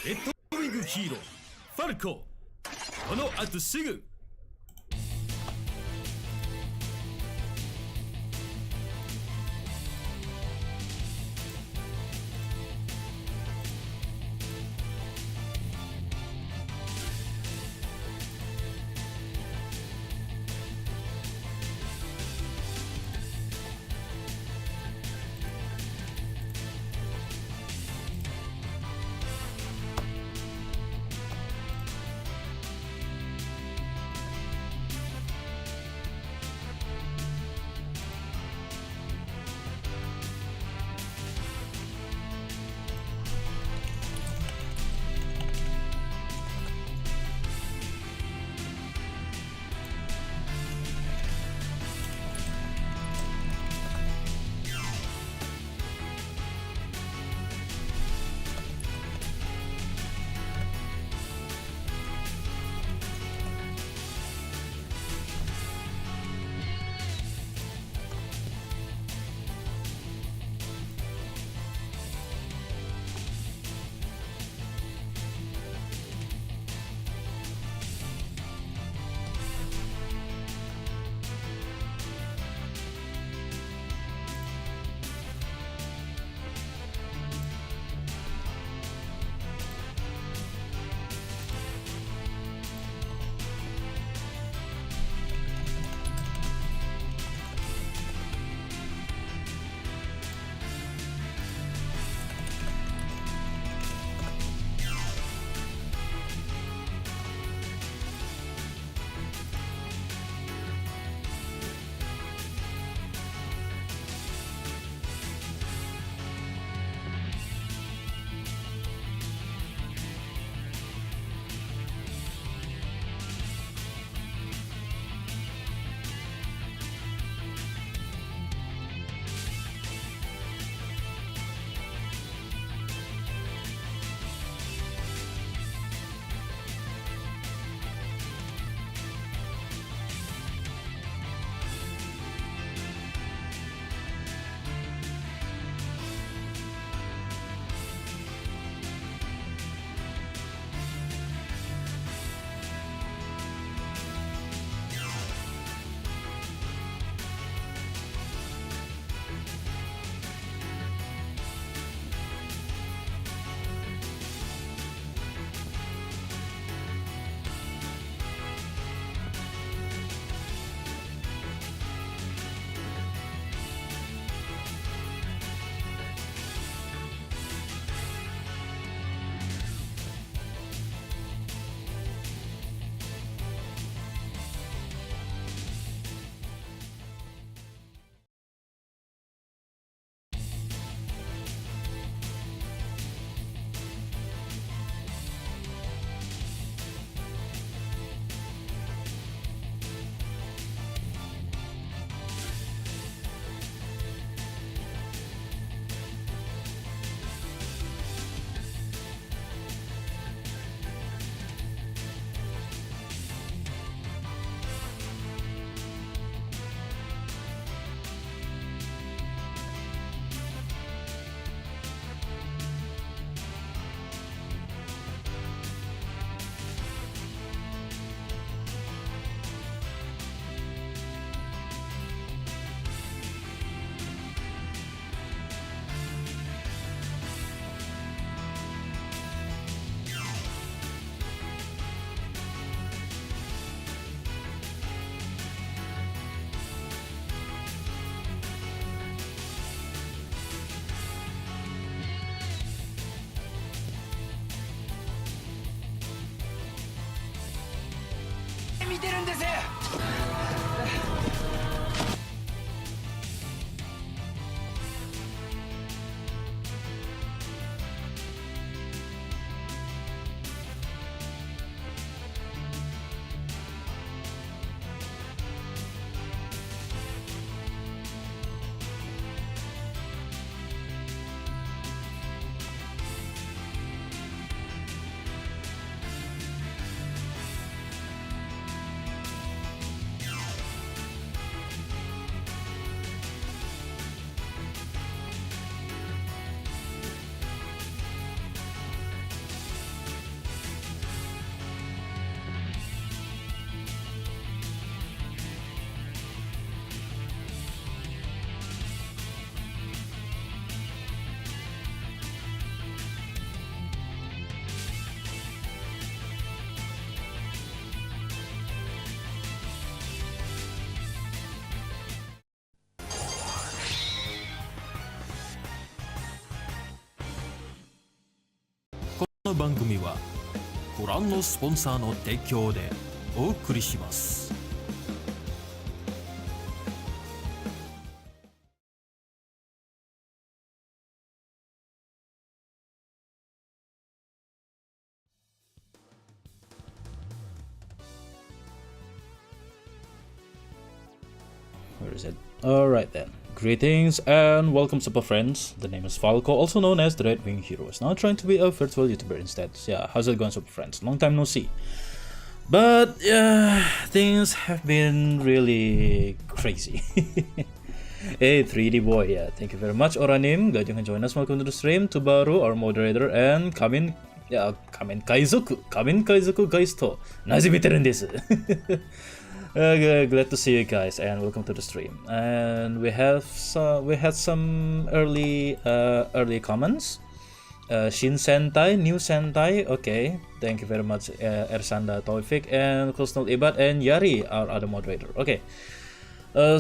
レッドウィングヒーローファルコ、この後すぐ。この番組はご覧のスポンサーの提供でお送りします。Where is it? Alright then. Greetings and welcome, super friends. The name is Falco, also known as the Redwing hero. Is now trying to be a virtual YouTuber instead. Yeah, how's it going, super friends? Long time no see. But yeah, things have been really crazy. Hey, 3D boy, yeah, thank you very much. Oranim, glad you can join us. Welcome to the stream. Tubaru, our moderator, and Kamin Kaizoku guys to Nazimiteru desu. Glad to see you guys and welcome to the stream. And we had some early comments. Shin Sentai, new Sentai, okay. Thank you very much, Ersanda Taufik and Kusnul Ibad and Yari, our other moderator. Okay.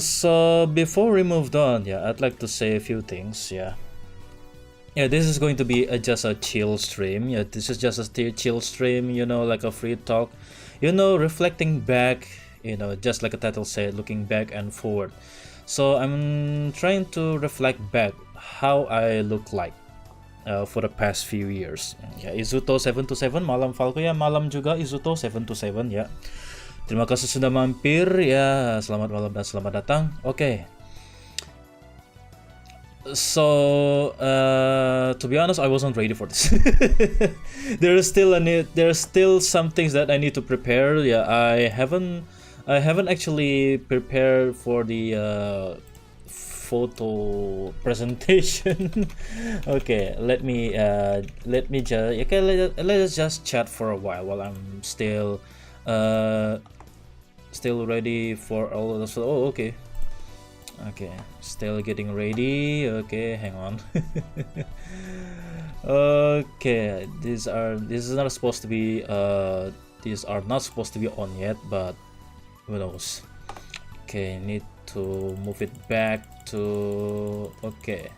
So before we moved on, yeah, I'd like to say a few things. Yeah, this is going to be just a chill stream. Yeah, this is just a chill stream. You know, like a free talk. You know, reflecting back. You know, just like a title said, looking back and forward. So I'm trying to reflect back how I look like for the past few years. Ya, Izuto 727, malam Falco ya, malam juga Izuto 727 ya. Terima kasih sudah mampir ya, selamat malam dan selamat datang. Okay. So to be honest, I wasn't ready for this. There's still some things that I need to prepare. Yeah, I haven't actually prepared for the photo presentation. Okay, let us just chat for a while I'm still ready for all of this. Oh, okay, still getting ready. Okay, hang on. Okay, these are not supposed to be on yet, but who knows. Okay, need to move it back to okay.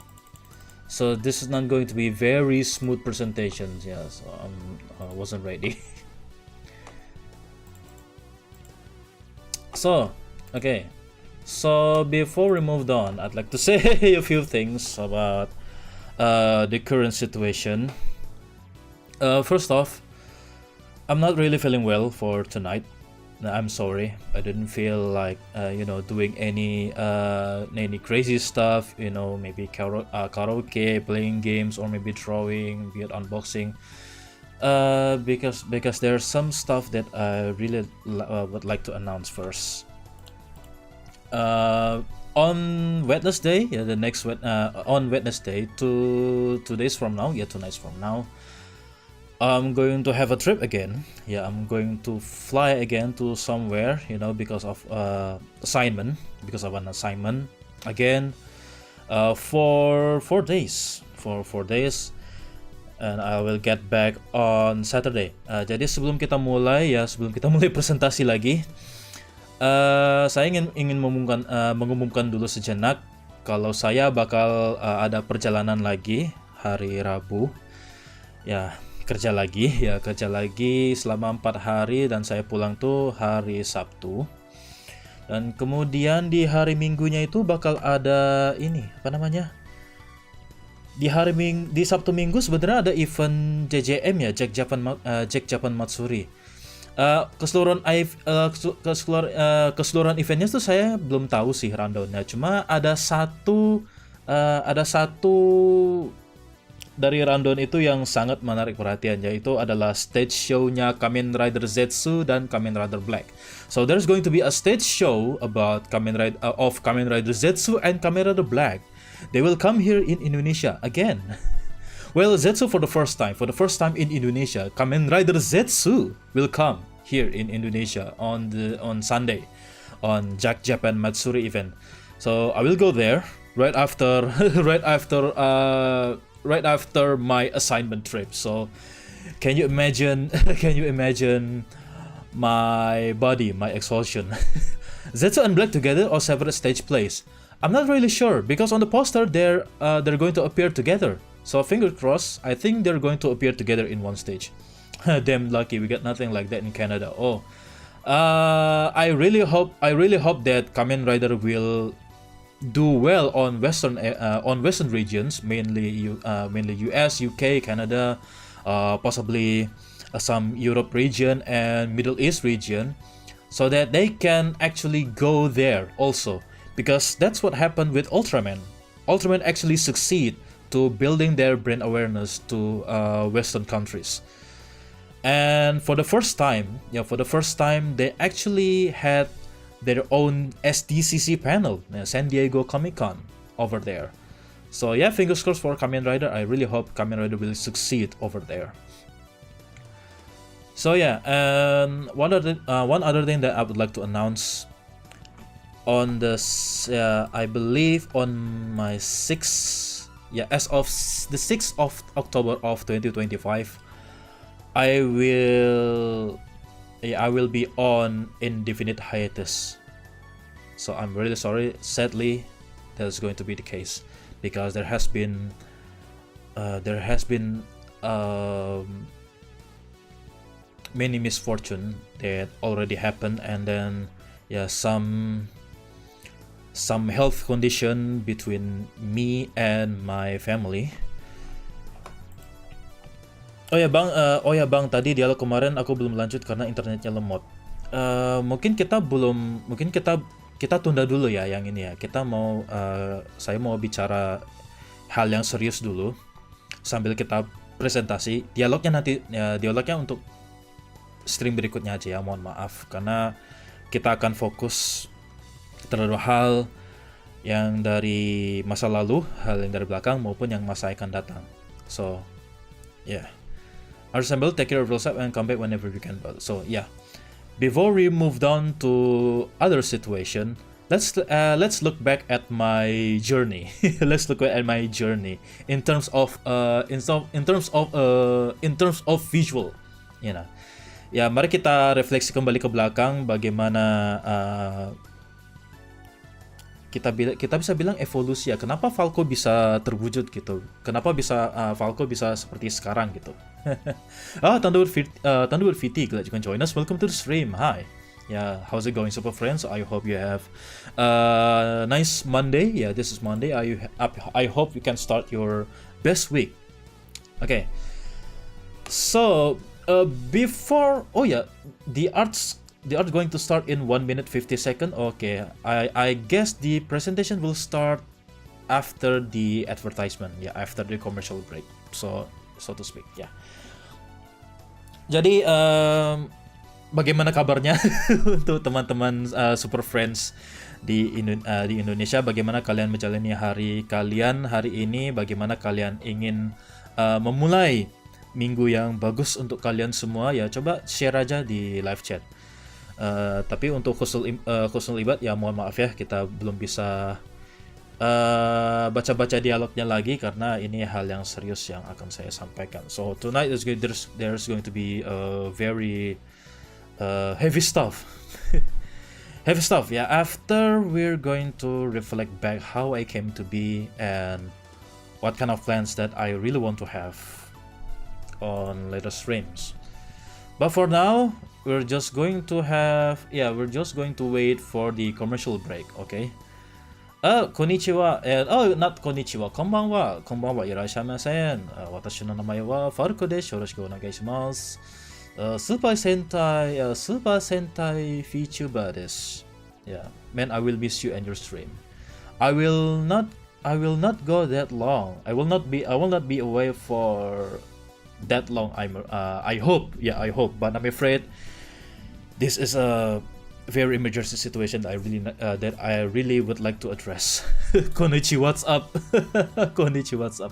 So this is not going to be very smooth presentations. Yeah, so I wasn't ready. So okay, so before we moved on, I'd like to say a few things about the current situation. First off, I'm not really feeling well for tonight. I'm sorry, I didn't feel like doing any crazy stuff, maybe karaoke, playing games, or maybe drawing, be it unboxing, because there's some stuff that I really would like to announce first. On Wednesday, on Wednesday, 2 days from now, 2 nights from now, I'm going to have a trip again. Yeah, I'm going to fly again to somewhere, because of assignment, because of an assignment again, for 4 days, and I will get back on Saturday. Jadi sebelum kita mulai presentasi lagi, saya ingin mengumumkan dulu sejenak kalau saya bakal ada perjalanan lagi hari Rabu. Ya, kerja lagi selama 4 hari dan saya pulang tuh hari Sabtu. Dan kemudian di hari Minggunya itu bakal ada ini, di Sabtu Minggu sebenarnya ada event JJM ya, Jack Japan Matsuri. Keseluruhan eventnya tuh saya belum tahu sih rundownnya. Cuma ada satu dari rundown itu yang sangat menarik perhatian, yaitu adalah stage show-nya Kamen Rider Zetsu dan Kamen Rider Black. So there's going to be a stage show about Kamen Rider Zetsu and Kamen Rider Black. They will come here in Indonesia again. Well, Zetsu for the first time in Indonesia. Kamen Rider Zetsu will come here in Indonesia on Sunday on Jack Japan Matsuri event. So I will go there right after my assignment trip. So can you imagine my body, my exhaustion? Zetsu and Black together or separate stage plays? I'm not really sure, because on the poster they're going to appear together. So fingers crossed. I think they're going to appear together in one stage. Damn lucky, we got nothing like that in Canada. Oh, I really hope that Kamen Rider will do well on Western regions, mainly US, UK, Canada, possibly some Europe region and Middle East region, so that they can actually go there also, because that's what happened with Ultraman. Ultraman actually succeed to building their brand awareness to Western countries. And for the first time, they actually had their own SDCC panel, San Diego Comic-Con over there. So yeah, fingers crossed for Kamen Rider. I really hope Kamen Rider will succeed over there. So yeah, and one other thing that I would like to announce on this, I believe on my 6th, as of the 6th of October of 2025, I will be on indefinite hiatus. So I'm really sorry. Sadly, that's going to be the case, because there has been many misfortune that already happened, and then some health condition between me and my family. Oh ya bang, tadi dialog kemarin aku belum lanjut karena internetnya lemot. Mungkin kita tunda dulu ya yang ini ya. Saya mau bicara hal yang serius dulu sambil kita presentasi. Dialognya untuk stream berikutnya aja ya. Mohon maaf karena kita akan fokus terhadap hal yang dari masa lalu, hal yang dari belakang maupun yang masa akan datang. So, yeah. Assemble, take care of yourself and come back whenever you can. So yeah, before we move on to other situation, let's look back at my journey. Let's look at my journey in terms of visual, you know. Ya, mari kita refleksi kembali ke belakang bagaimana kita bisa bilang evolusi ya. Kenapa Falco bisa terwujud gitu? Kenapa Falco bisa seperti sekarang gitu? Thunderbird VT, glad you can join us. Welcome to the stream. Hi. Yeah, how's it going, super friends? I hope you have nice Monday. Yeah, this is Monday. I hope you can start your best week. Okay. So before, the art's going to start in 1 minute 50 seconds. Okay, I guess the presentation will start after the advertisement. Yeah, after the commercial break. So to speak. Yeah. Jadi bagaimana kabarnya untuk teman-teman super friends di Indonesia? Bagaimana kalian menjalani hari kalian hari ini? Bagaimana kalian ingin memulai minggu yang bagus untuk kalian semua? Ya, coba share aja di live chat. Tapi untuk khusus ibad ya mohon maaf ya, kita belum bisa baca-baca dialognya lagi karena ini hal yang serius yang akan saya sampaikan. So tonight there's going to be very heavy stuff. Heavy stuff. Yeah, after we're going to reflect back how I came to be and what kind of plans that I really want to have on later streams. But for now, we're just going to wait for the commercial break, okay? Konnichiwa, not konnichiwa, konbanwa, irashaimamasen. Watashi no namae wa Falco desu. Yoroshiku onegai shimasu. Super Sentai Vtuber desu. Yeah, man, I will miss you and your stream. I will not go that long. I will not be away for that long. I hope, but I'm afraid this is a very emergency situation that I really would like to address. Konnichiwa, what's up? Konnichiwa, what's up?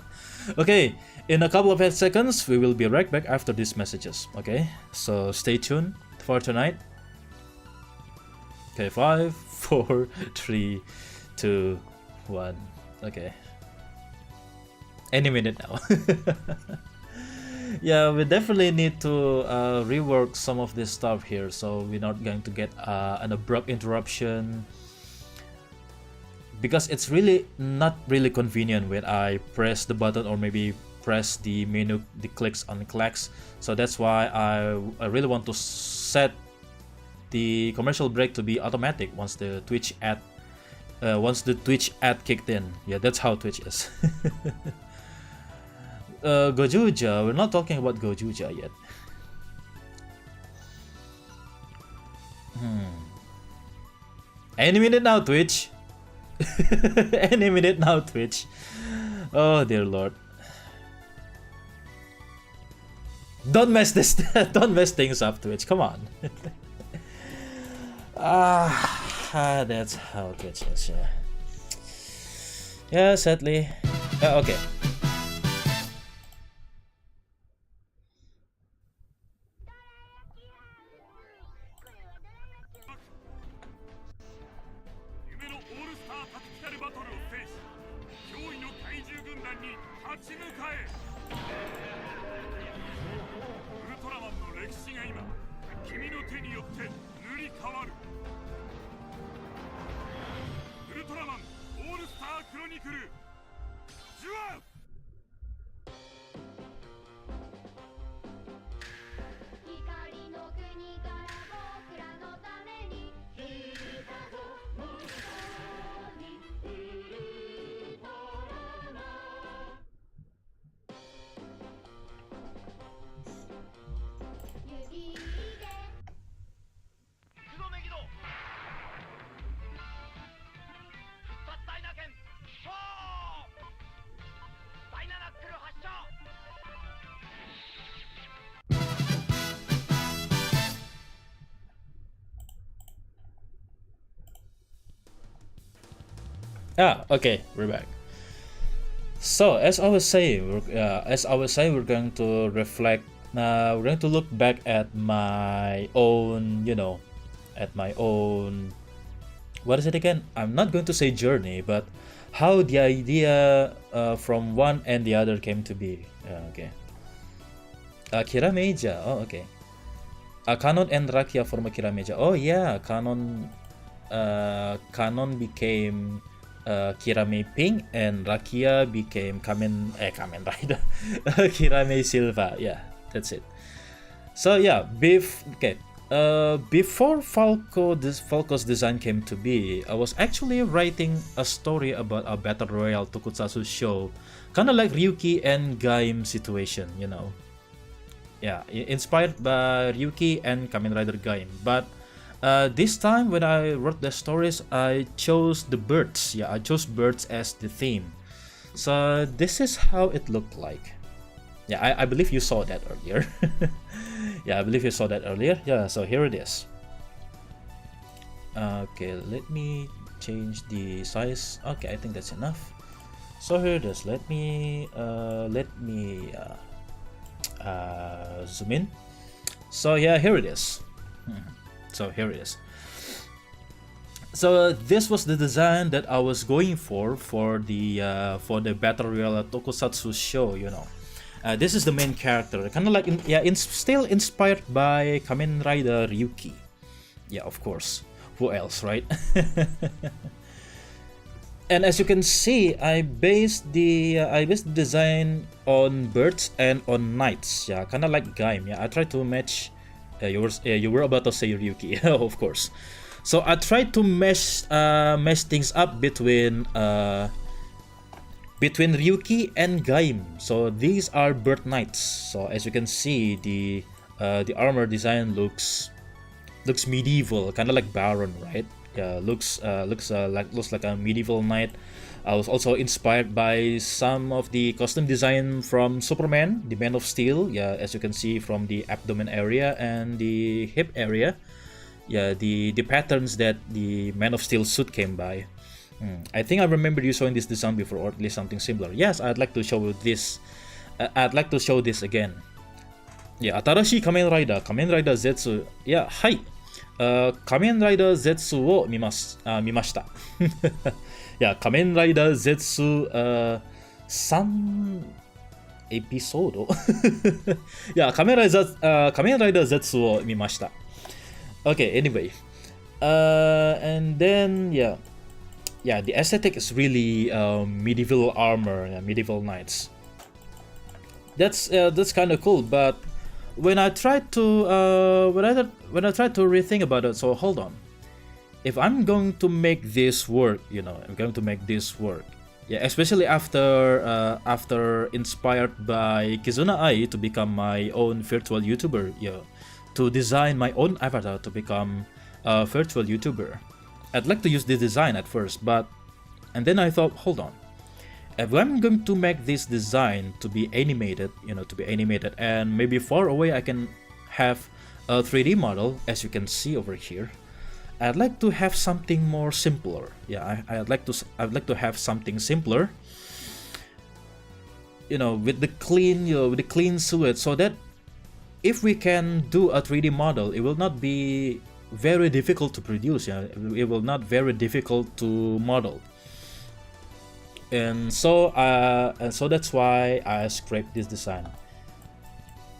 Okay, in a couple of seconds we will be right back after these messages. Okay, so stay tuned for tonight. Okay, 5, 4, 3, 2, 1. Okay, any minute now. Yeah, we definitely need to rework some of this stuff here, so we're not going to get an abrupt interruption because it's really not really convenient when I press the button or maybe press the menu, the clicks on clicks. So that's why I really want to set the commercial break to be automatic once the Twitch ad kicked in. Yeah, that's how Twitch is. Gojuja, we're not talking about Gojuja yet. Any minute now, Twitch. Any minute now, Twitch. Oh dear lord. Don't mess this. Don't mess things up, Twitch. Come on. That's how Twitch is. Yeah. Yeah, sadly. Okay. Okay, we're back. So as I was saying, we're going to reflect. We're going to look back at my own, at my own. What is it again? I'm not going to say journey, but how the idea from one and the other came to be. Okay. Kirameja. Oh, okay. Canon and Rakia form a Kirameja. Oh yeah, Canon became Kirame Pink and Rakia became Kamen Rider. Kirame Silva. Yeah, that's it. So yeah, before Falco's design came to be, I was actually writing a story about a battle royale tokusatsu show, kind of like Ryuki and Gaim situation, Yeah, inspired by Ryuki and Kamen Rider Gaim, but this time when I wrote the stories, I chose the birds. Yeah, I chose birds as the theme. So this is how it looked like. Yeah, I believe you saw that earlier. Yeah, I believe you saw that earlier. Yeah, so here it is. Okay, let me change the size. Okay, I think that's enough. So here it is. Let me zoom in. So yeah, here it is. So here it is. So this was the design that I was going for the battle royale tokusatsu show. This is the main character, kind of like still inspired by Kamen Rider Ryuki. Yeah, of course. Who else, right? And as you can see, I based the design on birds and on knights. Yeah, kind of like Gaim. Yeah, I tried to match. You were about to say Ryuki, of course. So I tried to mesh things up between Ryuki and Gaim. So these are bird knights. So as you can see, the armor design looks medieval, kind of like Baron, right? Yeah, looks like a medieval knight. I was also inspired by some of the costume design from Superman, the Man of Steel. Yeah, as you can see from the abdomen area and the hip area. Yeah, the patterns that the Man of Steel suit came by. I think I remember you showing this design before, or at least something similar. Yes, I'd like to show this. I'd like to show this again. Yeah, Atarashi Kamen Rider Zetsu. Yeah, hi. Kamen Rider Zetsu wo mimashita. Yeah, Kamen Rider Zetsu 3 episode. Yeah, Kamen Rider Zetsu wo mimashita. Okay, anyway. And then yeah. yeah, the aesthetic is really medieval armor, medieval knights. That's kind of cool. But when I tried to when I tried to rethink about it, so hold on. If I'm going to make this work, I'm going to make this work. Yeah, especially after inspired by Kizuna Ai to become my own virtual YouTuber, to design my own avatar to become a virtual YouTuber. I'd like to use this design at first, and then I thought, hold on. If I'm going to make this design to be animated, and maybe far away I can have a 3D model, as you can see over here. I'd like to have something more simpler. Yeah, I'd like to have something simpler. With the clean suit, so that if we can do a 3D model, it will not be very difficult to produce. Yeah, it will not very difficult to model. And so that's why I scraped this design.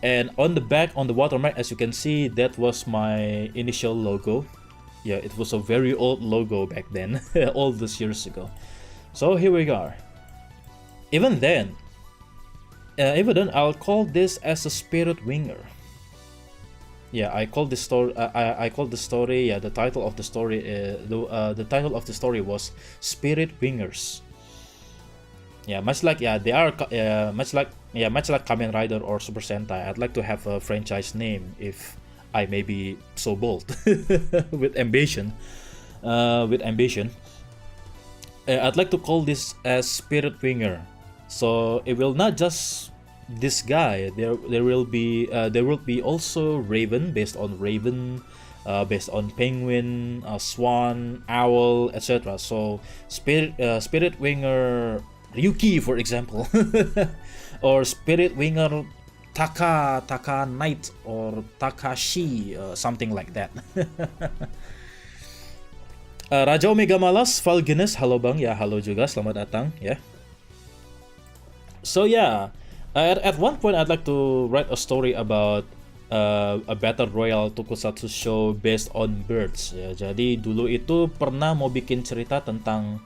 And on the back, on the watermark, as you can see, that was my initial logo. Yeah, it was a very old logo back then, all those years ago. So here we are. Even then, I'll call this as a spirit winger. Yeah, I call this story. I call the story. Yeah, the title of the story. The title of the story was Spirit Wingers. Yeah, much like much like Kamen Rider or Super Sentai, I'd like to have a franchise name if I may be so bold with ambition. I'd like to call this as Spirit Winger. So it will not just this guy. There will be also Raven, based on Raven, based on Penguin, Swan, Owl, etc. So Spirit Winger Ryuki, for example, or Spirit Winger Taka Knight or Takashi, something like that. Raja Omega Malas, Valgenes, halo bang, ya halo juga, selamat datang ya. So yeah, at one point I'd like to write a story about a battle royale tokusatsu show based on birds. Ya, jadi dulu itu pernah mau bikin cerita tentang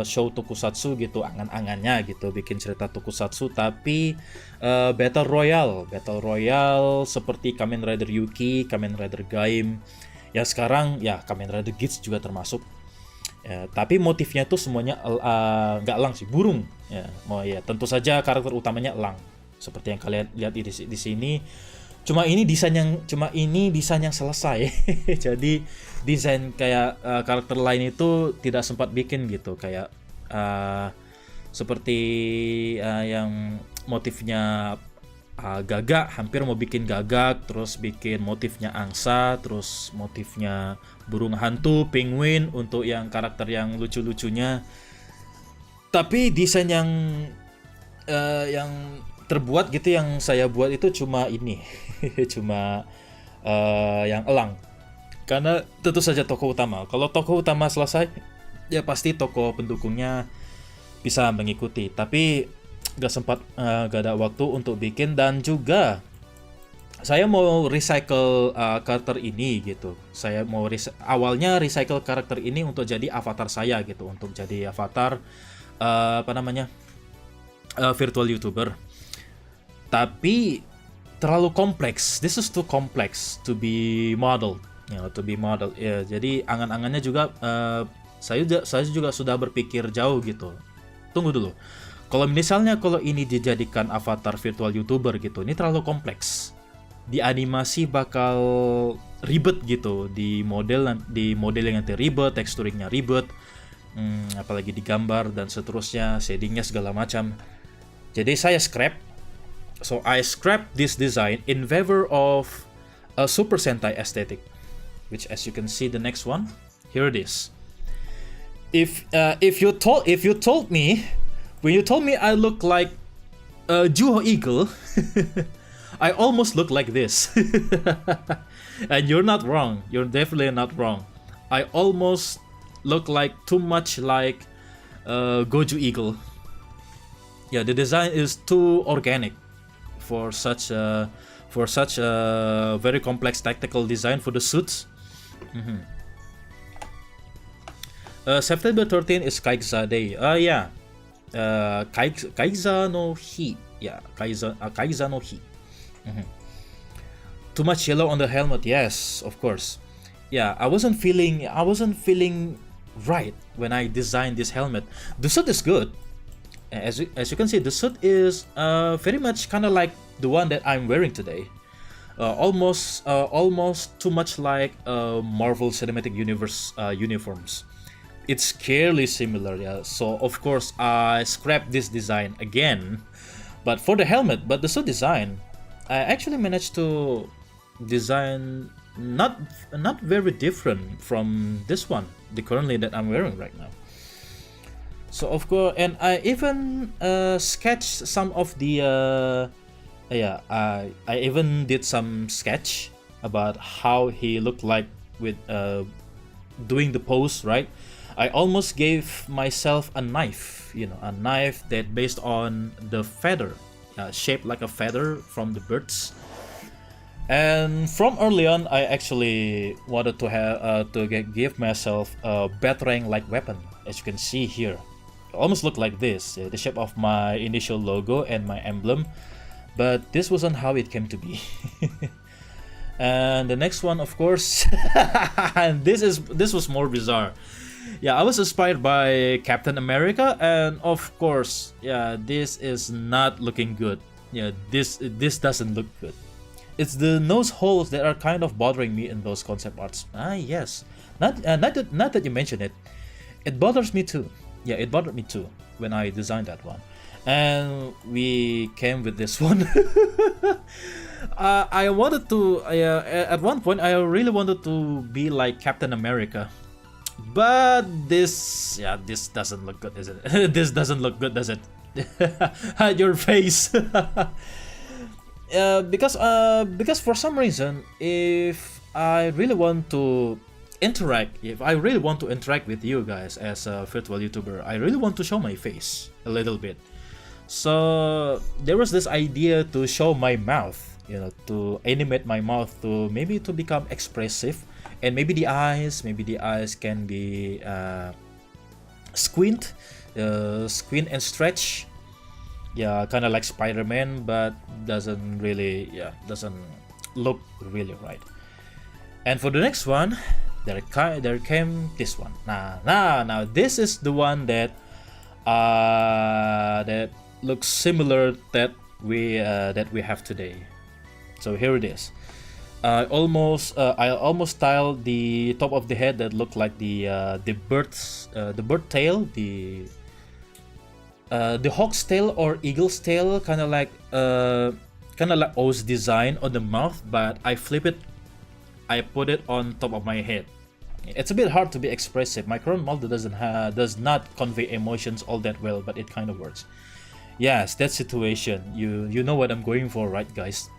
show tokusatsu gitu, angan-angannya gitu, bikin cerita tokusatsu tapi battle royale seperti Kamen Rider Yuki, Kamen Rider Gaim, ya sekarang ya Kamen Rider Geats juga termasuk. Ya, tapi motifnya tuh semuanya nggak elang sih, burung. Ya, tentu saja karakter utamanya elang seperti yang kalian lihat di sini. Cuma ini desain yang selesai. Jadi desain kayak karakter lain itu tidak sempat bikin gitu, kayak seperti yang motifnya gagak, hampir mau bikin gagak, terus bikin motifnya angsa, terus motifnya burung hantu, penguin untuk yang karakter yang lucu-lucunya. Tapi desain yang terbuat gitu, yang saya buat itu cuma ini. Cuma yang elang. Karena tentu saja tokoh utama. Kalau tokoh utama selesai, ya pasti tokoh pendukungnya bisa mengikuti. Tapi gak ada waktu untuk bikin. Dan juga saya mau recycle karakter ini gitu. Saya mau awalnya recycle karakter ini untuk jadi avatar saya gitu, untuk jadi avatar virtual YouTuber. Tapi terlalu kompleks. This is too complex to be modeled. Ya, jadi angan-angannya juga saya juga sudah berpikir jauh gitu. Tunggu dulu. Kalau misalnya ini dijadikan avatar virtual YouTuber gitu, ini terlalu kompleks. Di animasi bakal ribet gitu, di modelnya nanti ribet, texturingnya ribet, apalagi di gambar dan seterusnya, shadingnya segala macam. Jadi saya scrap. So I scrapped this design in favor of a Super Sentai aesthetic, which, as you can see, the next one, here it is. If you told me when you told me I look like a Juho Eagle, I almost look like this. And you're not wrong. You're definitely not wrong. I almost look like too much like Goju Eagle. Yeah, the design is too organic for such a very complex tactical design for the suits. September 13 is Kaikza Day. Yeah. Kaikza no Hi. Yeah, Kaikza no Hi. Too much yellow on the helmet. Yes, of course. Yeah, I wasn't feeling right when I designed this helmet. The suit is good. As you can see, the suit is very much kind of like the one that I'm wearing today. Almost too much like Marvel Cinematic Universe uniforms. It's scarily similar, yeah. So of course I scrapped this design again, but for the helmet. But the suit design, I actually managed to design not very different from this one, the currently that I'm wearing right now. So of course, and I even sketched some of the yeah, I even did some sketch about how he looked like with doing the pose, right? I almost gave myself a knife, you know, a knife that based on the feather, shaped like a feather from the birds. And from early on, I actually wanted to have give myself a batarang-like weapon, as you can see here. It almost looked like this, the shape of my initial logo and my emblem. But this wasn't how it came to be. And the next one, of course, and this was more bizarre. Yeah, I was inspired by Captain America, and of course, yeah, this is not looking good. Yeah, this doesn't look good. It's the nose holes that are kind of bothering me in those concept arts. Ah, yes, not that you mention it. It bothers me too. Yeah, it bothered me too when I designed that one. And we came with this one. I wanted to at one point I really wanted to be like Captain America, but this doesn't look good, is it? This doesn't look good, does it? Your face. Because for some reason, if I really want to interact with you guys as a virtual YouTuber, I really want to show my face a little bit. So there was this idea to show my mouth, you know, to animate my mouth to maybe to become expressive, and maybe the eyes can be squint and stretch. Yeah, kind of like Spider-Man, but doesn't look really right. And for the next one, there came this one. Now this is the one that looks similar that we have today. So here it is. I almost styled the top of the head that looked like the bird tail, the hawk's tail or eagle's tail, kind of like O's design on the mouth, but I flip it. I put it on top of my head. It's a bit hard to be expressive. My current model does not convey emotions all that well, but it kind of works. Yes, that situation. You know what I'm going for, right, guys?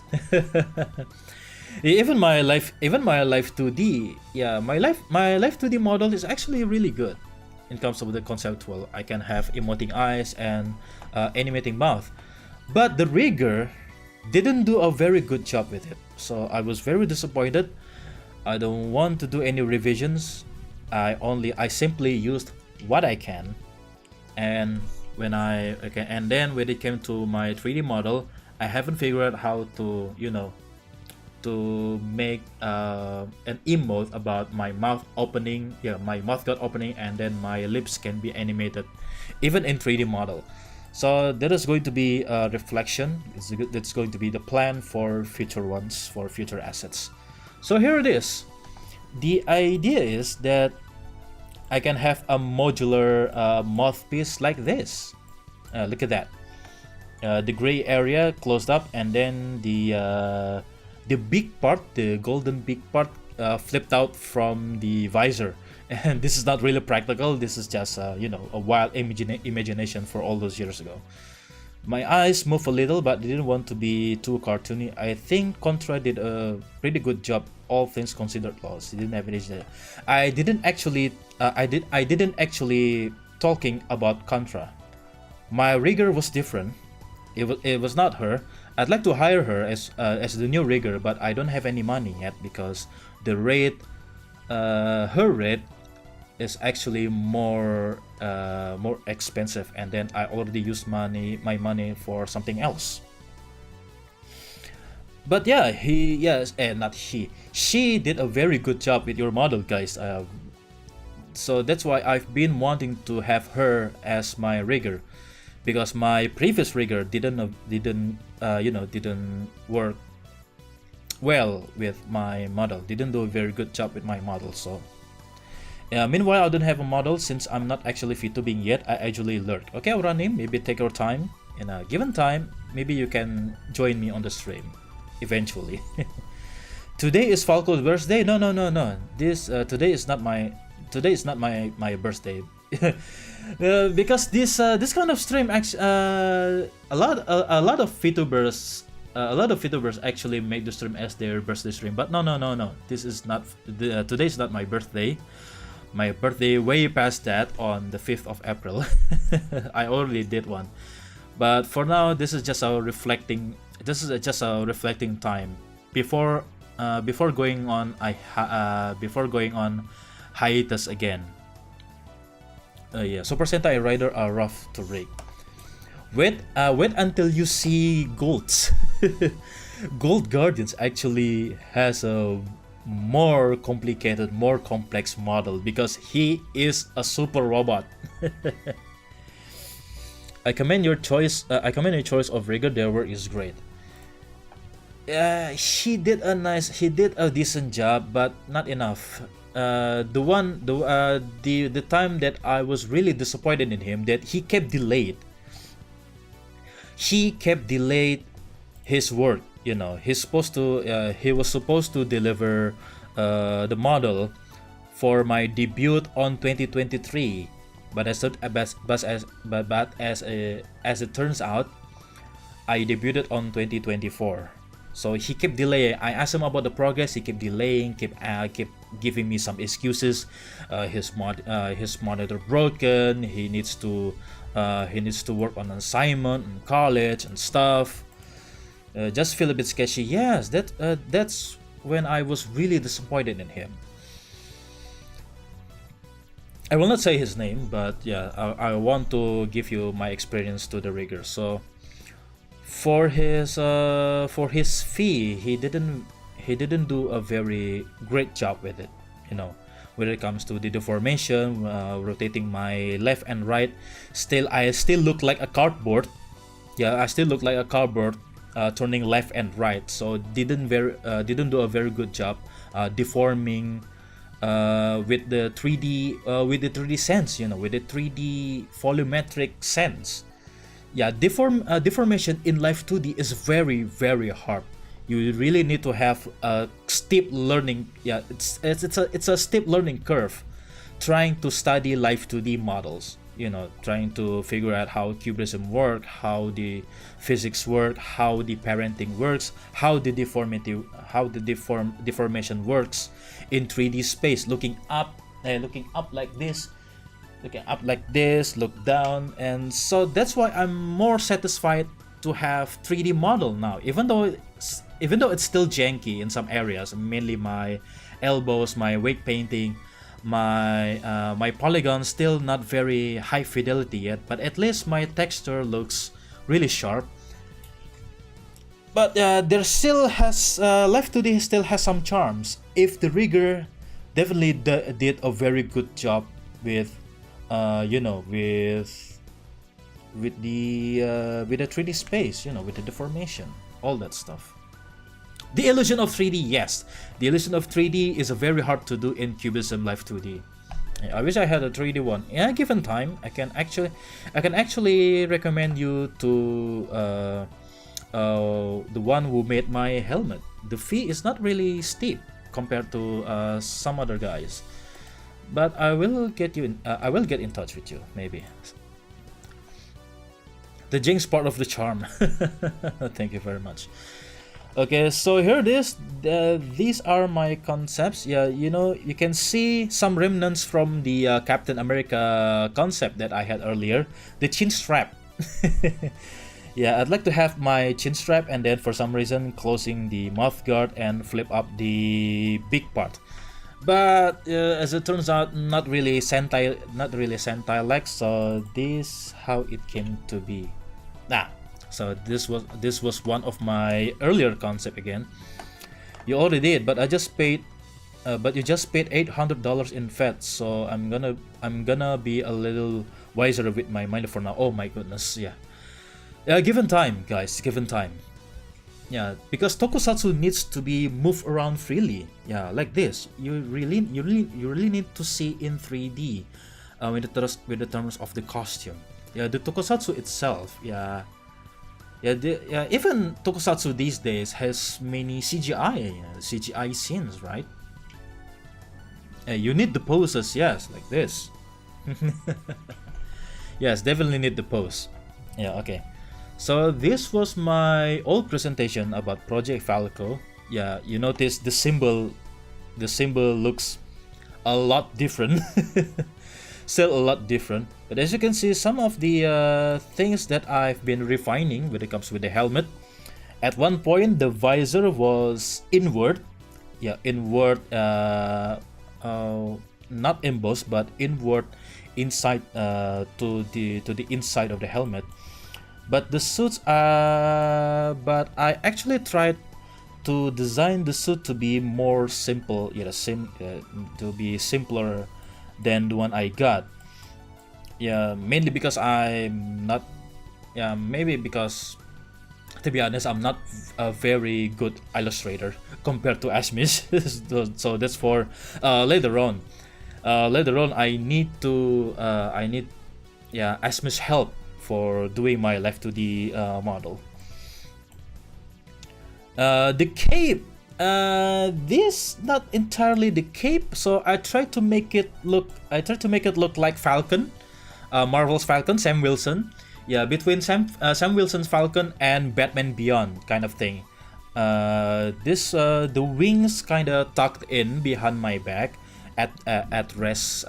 Even my life 2D. Yeah, my life 2D model is actually really good in terms of the conceptual. I can have emoting eyes and animating mouth, but the rigger didn't do a very good job with it. So I was very disappointed. I don't want to do any revisions. I simply used what I can, and when it came to my 3D model, I haven't figured out how to to make an emote about my mouth opening. Yeah, my mouth got opening, and then my lips can be animated, even in 3D model. So there is going to be a reflection. That's going to be the plan for future ones, for future assets. So here it is. The idea is that I can have a modular mouthpiece like this. Look at that. The gray area closed up, and then the big part, the golden big part, flipped out from the visor. And this is not really practical. This is just a wild imagination for all those years ago. My eyes move a little, but they didn't want to be too cartoony. I think Contra did a pretty good job, all things considered. Lost. He didn't have any. I didn't actually talking about Contra. My rigger was different. It was not her. I'd like to hire her as the new rigger, but I don't have any money yet because the rate, her rate is actually more more expensive, and then I already used my money for something else. But yeah, she did a very good job with your model, guys. So that's why I've been wanting to have her as my rigger, because my previous rigger didn't work well with my model, didn't do a very good job with my model. So meanwhile, I don't have a model since I'm not actually VTubing yet. I actually lurk. Okay, Auranim, maybe take your time. In a given time, maybe you can join me on the stream eventually. Today is Falco's birthday. No. This today is not my birthday. Because this kind of stream actually a lot of VTubers actually make the stream as their birthday stream. But no. This is not today is not my birthday. My birthday way past that on the 5th of April. I already did one. But for now, this is just a reflecting time before going on hiatus again. Yeah, Super Sentai Rider are rough to rig. Wait until you see Gold's. Gold Guardians actually has a more complicated, more complex model because he is a super robot. I commend your choice. Of rigger. Their work is great. He did a decent job, but not enough. The time that I was really disappointed in him, that he kept delayed his work. You know, he was supposed to deliver the model for my debut on 2023, but as it turns out, I debuted on 2024. So he kept delaying. I asked him about the progress. He kept delaying, kept giving me some excuses. His monitor broken. He needs to work on an assignment in college and stuff. Just feel a bit sketchy. Yes, that's when I was really disappointed in him. I will not say his name, but yeah, I want to give you my experience to the rigger. So for his fee, he didn't do a very great job with it. You know, when it comes to the deformation, rotating my left and right, I still look like a cardboard. Yeah, I still look like a cardboard, turning left and right. So didn't do a very good job deforming with the 3D sense. You know, with the 3D volumetric sense. Yeah, deformation in Live 2D is very, very hard. You really need to have a steep learning. Yeah, it's a steep learning curve, trying to study Live 2D models. You know, trying to figure out how cubism works, how the physics work, how the parenting works, how the deformation works in 3D space. Looking up like this. Looking up like this, look down, and so that's why I'm more satisfied to have 3D model now, even though it's still janky in some areas, mainly my elbows, my wake painting, my polygons still not very high fidelity yet, but at least my texture looks really sharp. But there still has Live 2D still has some charms. If the rigger definitely did a very good job with with the 3D space, you know, with the deformation, all that stuff. The illusion of 3D, yes, the illusion of 3D is very hard to do in Cubism Live 2D. I wish I had a 3D one. Yeah, given time, I can actually recommend you to the one who made my helmet. The fee is not really steep compared to some other guys. But I will get in touch with you, maybe. The jinx part of the charm. Thank you very much. Okay, so here it is. These are my concepts. Yeah, you know, you can see some remnants from the Captain America concept that I had earlier. The chin strap. Yeah, I'd like to have my chin strap and then for some reason closing the mouth guard and flip up the big part. but as it turns out, not really Sentai like. So this how it came to be. So this was one of my earlier concept again. You already did, but I just paid. But you just paid $800 in VAT, so I'm gonna be a little wiser with my money for now. Oh my goodness, yeah. Given time, guys, given time. Yeah, because tokusatsu needs to be moved around freely. Yeah, like this. You really need to see in 3D, with the terms of the costume. Yeah, the tokusatsu itself. Yeah. Even tokusatsu these days has many CGI scenes, right? You need the poses, yes, like this. Yes, definitely need the pose. Yeah, okay. So this was my old presentation about Project Falco. Yeah, you notice the symbol looks a lot different. Still a lot different. But as you can see, some of the things that I've been refining when it comes with the helmet. At one point, the visor was inward. Yeah, inward. Not embossed, but inward inside to the inside of the helmet. But the suits but I actually tried to design the suit to be more simple, to be simpler than the one I got. Yeah, mainly because I'm not. Yeah, maybe because, to be honest, I'm not a very good illustrator compared to Ashmish. So that's for later on. Later on, I need Ashmish help for doing my left 2D model. The cape. This not entirely the cape, so I tried to make it look like Falcon, Marvel's Falcon, Sam Wilson. Yeah, between Sam Wilson's Falcon and Batman Beyond kind of thing. The wings kind of tucked in behind my back at rest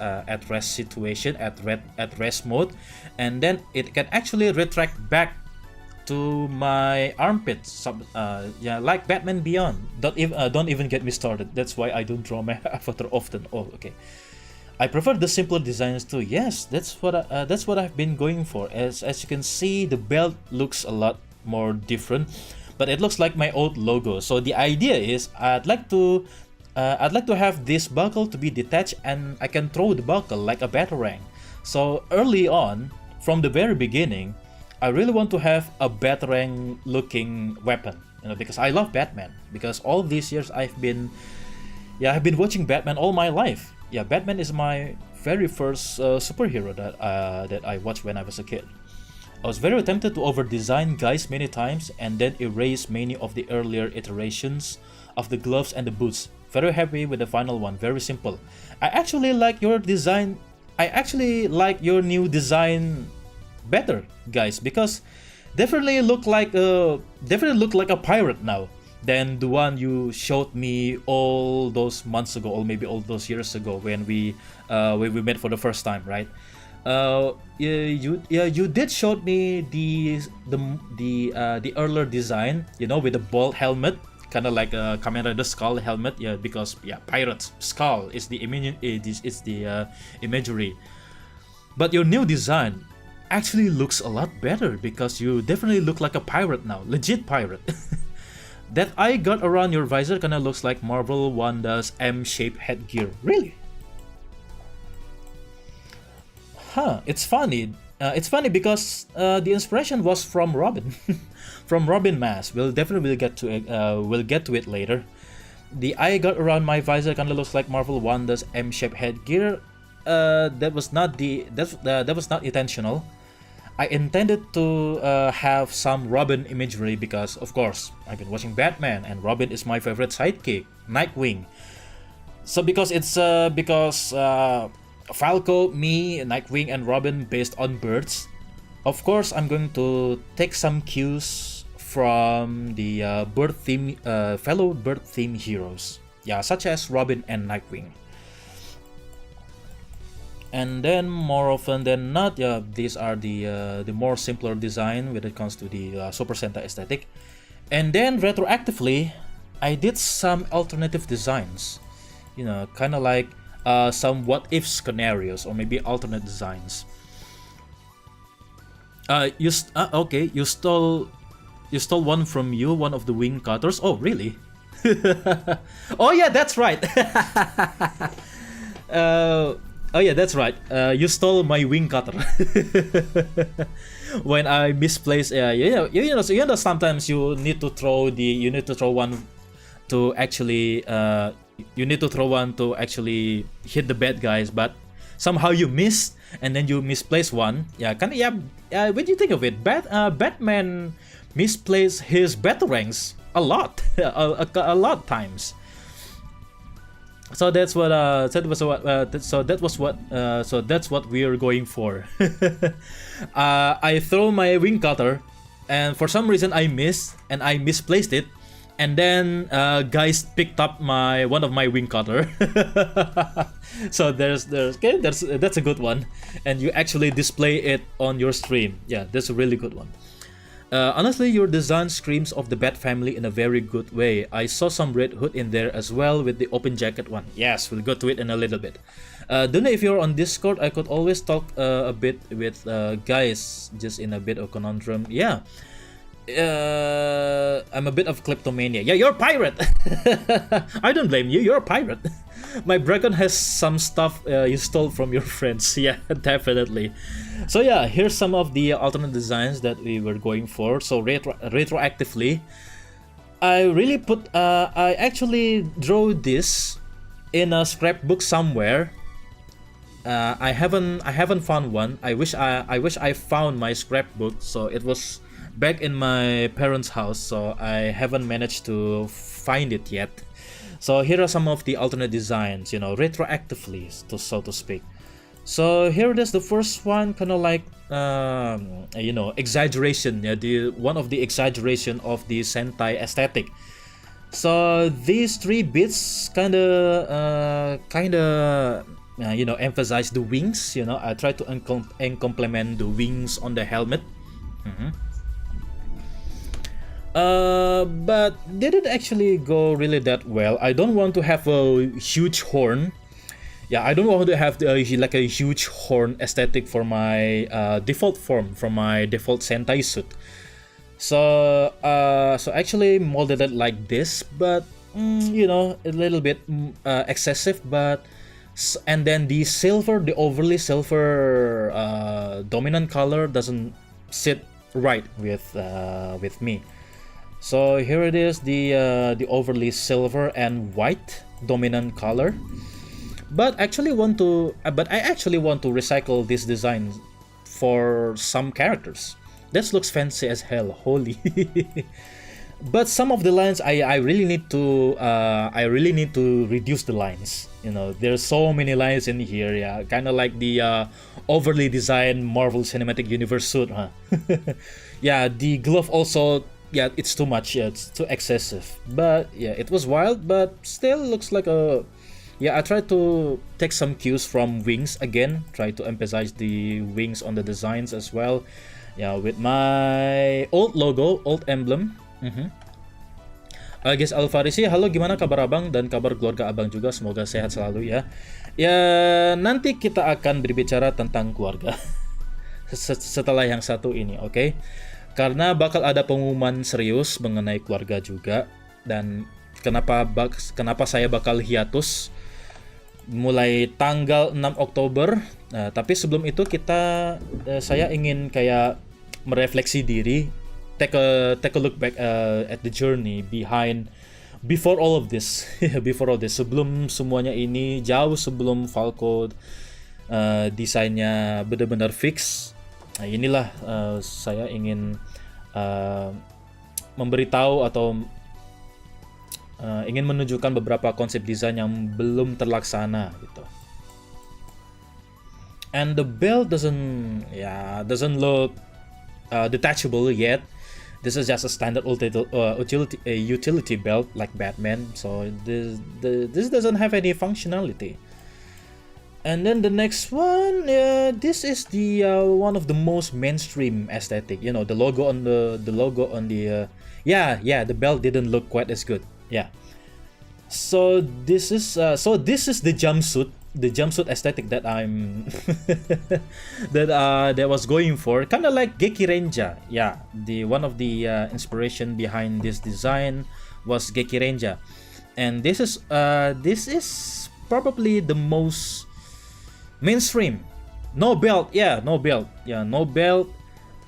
situation, at rest mode, and then it can actually retract back to my armpits. Like Batman Beyond. Don't even get me started. That's why I don't draw my avatar often. Oh, okay. I prefer the simpler designs too. Yes, that's what I've been going for. As you can see, the belt looks a lot more different, but it looks like my old logo. So the idea is I'd like to have this buckle to be detached, and I can throw the buckle like a batarang. So early on, from the very beginning, I really want to have a batarang looking weapon. Because I love Batman. Because all these years I've been watching Batman all my life. Yeah, Batman is my very first superhero that I watched when I was a kid. I was very tempted to over-design guys many times and then erase many of the earlier iterations of the gloves and the boots. Very happy with the final one, very simple. I actually like your design. I actually like your new design better, guys, because definitely look like a pirate now than the one you showed me all those months ago, or maybe all those years ago when we met for the first time, right? You did show me the earlier design, with the bald helmet, kind of like a Kamen Rider skull helmet. Yeah, because pirate's skull is the imagery. But your new design actually looks a lot better because you definitely look like a pirate now, legit pirate. That eye got around your visor kinda looks like Marvel Wanda's M-shaped headgear. Really? Huh, it's funny. It's funny because the inspiration was from Robin. From Robin Mask. We'll definitely get to it later. The eye got around my visor kinda looks like Marvel Wanda's M-shaped headgear. That was not intentional. I intended to have some Robin imagery because, of course, I've been watching Batman and Robin is my favorite sidekick, Nightwing. So because Falco, me, Nightwing, and Robin based on birds, of course I'm going to take some cues from the fellow bird theme heroes, such as Robin and Nightwing. And then more often than not, these are the more simpler design when it comes to the Super Sentai aesthetic. And then retroactively, I did some alternative designs. you know, kind of like some what if scenarios or maybe alternate designs. Okay, you stole one from you, one of the wing cutters. Oh, really? Oh yeah, that's right. Oh yeah, that's right. You stole my wing cutter when I misplaced. You know, sometimes you need to throw one to actually you need to throw one to actually hit the bad guys, but somehow you missed and then you misplaced one. Yeah, kind of. Yeah. When you think of it, Batman misplaced his batarangs a lot, a lot times. So that's what. So that's what we're going for. I throw my wing cutter, and for some reason I missed and I misplaced it, and then guys picked up one of my wing cutter. So that's a good one, and you actually display it on your stream. Yeah, that's a really good one. Honestly, your design screams of the Bat family in a very good way. I saw some Red Hood in there as well with the open jacket one. Yes, we'll go to it in a little bit. Don't know if you're on Discord. I could always talk a bit with guys, just in a bit of conundrum. Yeah. I'm a bit of kleptomania. Yeah, you're a pirate. I don't blame you. You're a pirate. My dragon has some stuff you stole from your friends. Yeah, definitely. So yeah, here's some of the alternate designs that we were going for. So retroactively, I actually drew this in a scrapbook somewhere. I haven't found one. I wish I found my scrapbook. So it was back in my parents' house, so I haven't managed to find it yet. So here are some of the alternate designs, you know, retroactively, so to speak. So here it is, the first one, kind of like, you know, exaggeration. Yeah, one of the exaggeration of the Sentai aesthetic. So these 3 bits kind of, you know, emphasize the wings. You know, I try to complement the wings on the helmet. But didn't actually go really that well. I don't want to have a huge horn. Yeah, I don't want to have like a huge horn aesthetic for my default form, from my default Sentai suit. So actually molded it like this, but you know, a little bit excessive. But and then the overly silver dominant color doesn't sit right with me. So here it is, the overly silver and white dominant color. But I actually want to recycle this design for some characters. This looks fancy as hell, holy. But some of the lines I really need to reduce the lines. You know, there's so many lines in here. Yeah, kind of like the overly designed Marvel Cinematic Universe suit, huh? Yeah, the glove also. Yeah, it's too much. Yeah, it's too excessive. But yeah, it was wild, but still looks like a. Yeah, I tried to take some cues from wings again. Try to emphasize the wings on the designs as well. Yeah, with my old logo, old emblem. Guys Alfarisi, halo, gimana kabar abang dan kabar keluarga abang juga? Semoga sehat selalu ya. Ya, nanti kita akan berbicara tentang keluarga setelah yang satu ini, oke? Karena bakal ada pengumuman serius mengenai keluarga juga. Dan kenapa saya bakal hiatus mulai tanggal 6 Oktober. Nah, tapi sebelum itu saya ingin kayak merefleksi diri, take a look back at the journey before all of this. Sebelum semuanya ini, jauh sebelum Falco desainnya benar-benar fix. Nah, inilah saya ingin memberitahu atau ingin menunjukkan beberapa konsep desain yang belum terlaksana gitu. And the belt doesn't look detachable yet. This is just a standard utility belt like Batman. So this doesn't have any functionality. And then the next one, this is the one of the most mainstream aesthetic. You know, the logo on the the belt didn't look quite as good. Yeah, So this is the jumpsuit aesthetic that I'm that was going for, kind of like Geki Renja. Yeah, the one of the inspiration behind this design was Geki Renja, and this is probably the most mainstream. No belt, yeah, no belt, yeah, no belt.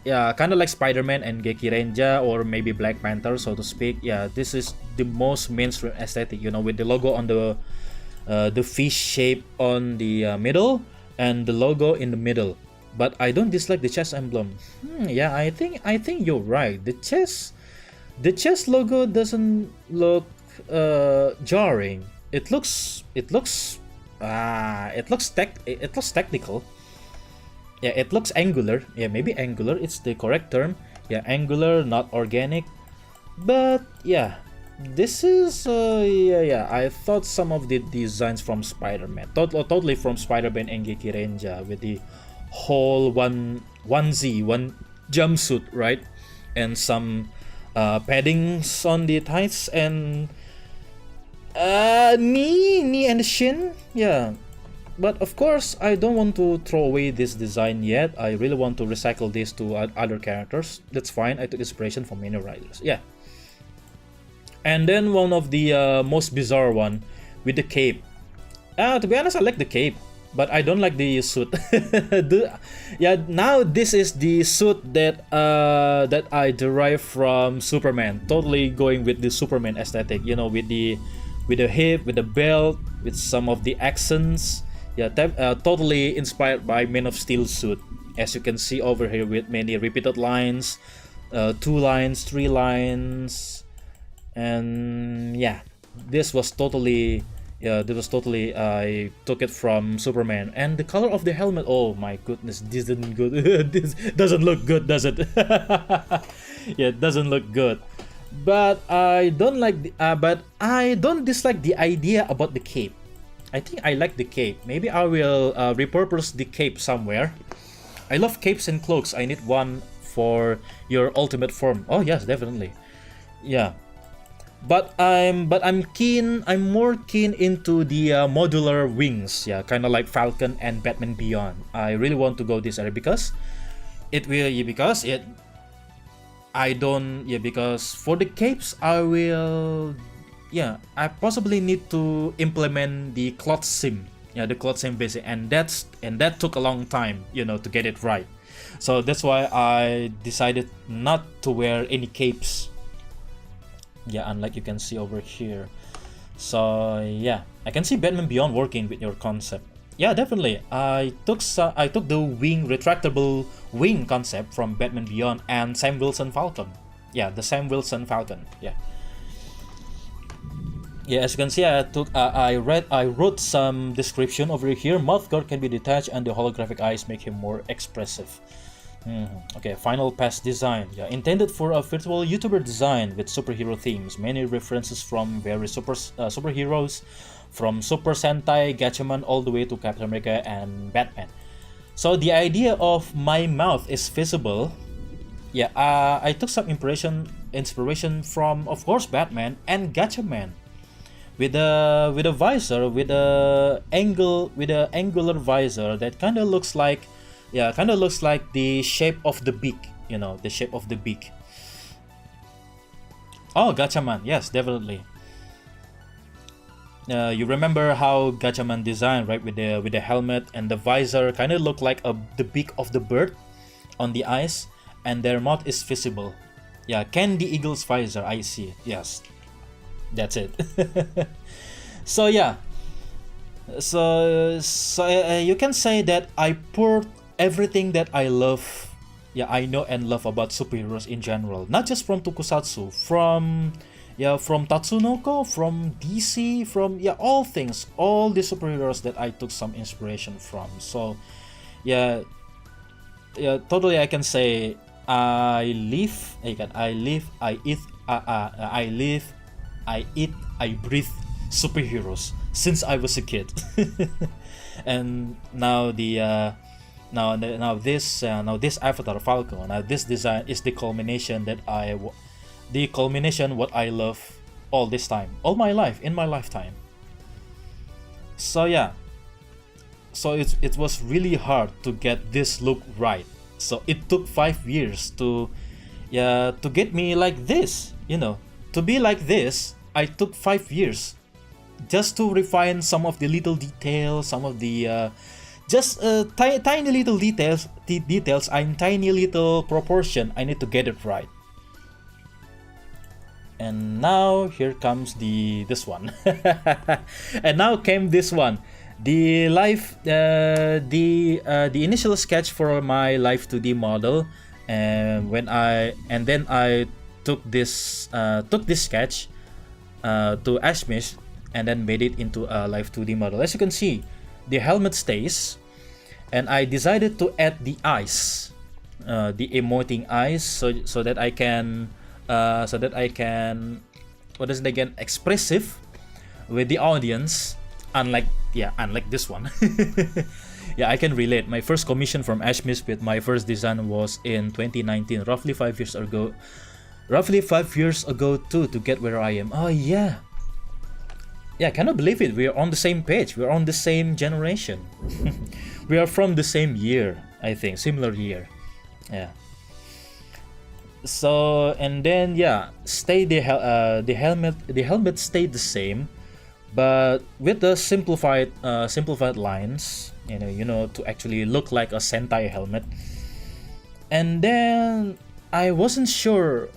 Yeah, kind of like Spider-Man and Geki Renja, or maybe Black Panther, so to speak. Yeah, this is the most mainstream aesthetic, you know, with the logo on the fish shape on the middle and the logo in the middle. But I don't dislike the chest emblem. Yeah, I think you're right. The chest logo doesn't look jarring. It looks technical. Yeah, it looks angular. Yeah, maybe angular, it's the correct term. Yeah, angular, not organic. But yeah, this is yeah, I thought some of the designs from Spider-Man, totally from Spider-Man and Geki Renja, with the whole one jumpsuit, right? And some paddings on the thighs and knee and the shin. Yeah. But of course, I don't want to throw away this design yet. I really want to recycle this to other characters. That's fine. I took inspiration from many writers. Yeah. And then one of the most bizarre one with the cape. To be honest, I like the cape, but I don't like the suit. Yeah, now this is the suit that that I derive from Superman. Totally going with the Superman aesthetic. You know, with the hip, with the belt, with some of the accents. Yeah, totally inspired by Man of Steel suit, as you can see over here, with many repeated lines, 2 lines, 3 lines, and yeah, this was totally I took it from Superman. And the color of the helmet, oh my goodness, this isn't good. This doesn't look good, does it? Yeah, it doesn't look good. But I don't dislike the idea about the cape. I think I like the cape. Maybe I will repurpose the cape somewhere. I love capes and cloaks. I need one for your ultimate form. Oh yes, definitely. Yeah. But I'm more keen into the modular wings. Yeah, kind of like Falcon and Batman Beyond. I really want to go this area because for the capes I possibly need to implement the cloth sim. Yeah, the cloth sim basic, and that took a long time, you know, to get it right. So that's why I decided not to wear any capes. Yeah, unlike you can see over here. So yeah, I can see Batman Beyond working with your concept. Yeah, definitely. I took the retractable wing concept from Batman Beyond and Sam Wilson Falcon. Yeah, the Sam Wilson Falcon. Yeah. Yeah, as you can see, I wrote some description over here. Mouth guard can be detached, and the holographic eyes make him more expressive. Okay, final pass design. Yeah, intended for a virtual YouTuber design with superhero themes. Many references from various superheroes, from Super Sentai, Gatchaman, all the way to Captain America and Batman. So the idea of my mouth is visible. Yeah, I took some inspiration from, of course, Batman and Gatchaman. With a visor, with a angular visor that kind of looks like the shape of the beak, you know, the shape of the beak. Oh, Gatchaman, yes, definitely. You remember how Gatchaman designed, right? With the helmet and the visor, kind of look like the beak of the bird on the eyes, and their mouth is visible. Yeah, Candy Eagle's visor, I see. Yes. That's it. So yeah, so you can say that I poured everything that I love, I know and love about superheroes in general, not just from tokusatsu, from Tatsunoko, from DC, from all things, all the superheroes that I took some inspiration from. So yeah, totally I can say I eat, I breathe superheroes since I was a kid. And now this avatar Falco, now this design is the culmination what I love all this time, all my life, in my lifetime. So yeah, so it was really hard to get this look right. So it took 5 years to get me like this, you know, to be like this. I took 5 years just to refine some of the little details, some of the tiny little details and tiny little proportion. I need to get it right. And now here comes this one. And now came this one, the initial sketch for my live 2D model. And then I took this sketch to Ashmish and then made it into a live 2D model. As you can see, the helmet stays, and I decided to add the eyes, the emoting eyes, so that I can what is it again, expressive with the audience, unlike this one. Yeah, I can relate. My first commission from Ashmish with my first design was in 2019, roughly 5 years ago. Roughly 5 years ago too, to get where I am. Oh yeah. Yeah, I cannot believe it. We are on the same page. We are on the same generation. We are from the same year, I think, similar year. Yeah. So and then yeah, the helmet stayed the same, but with the simplified lines, you know, to actually look like a Sentai helmet. And then I wasn't sure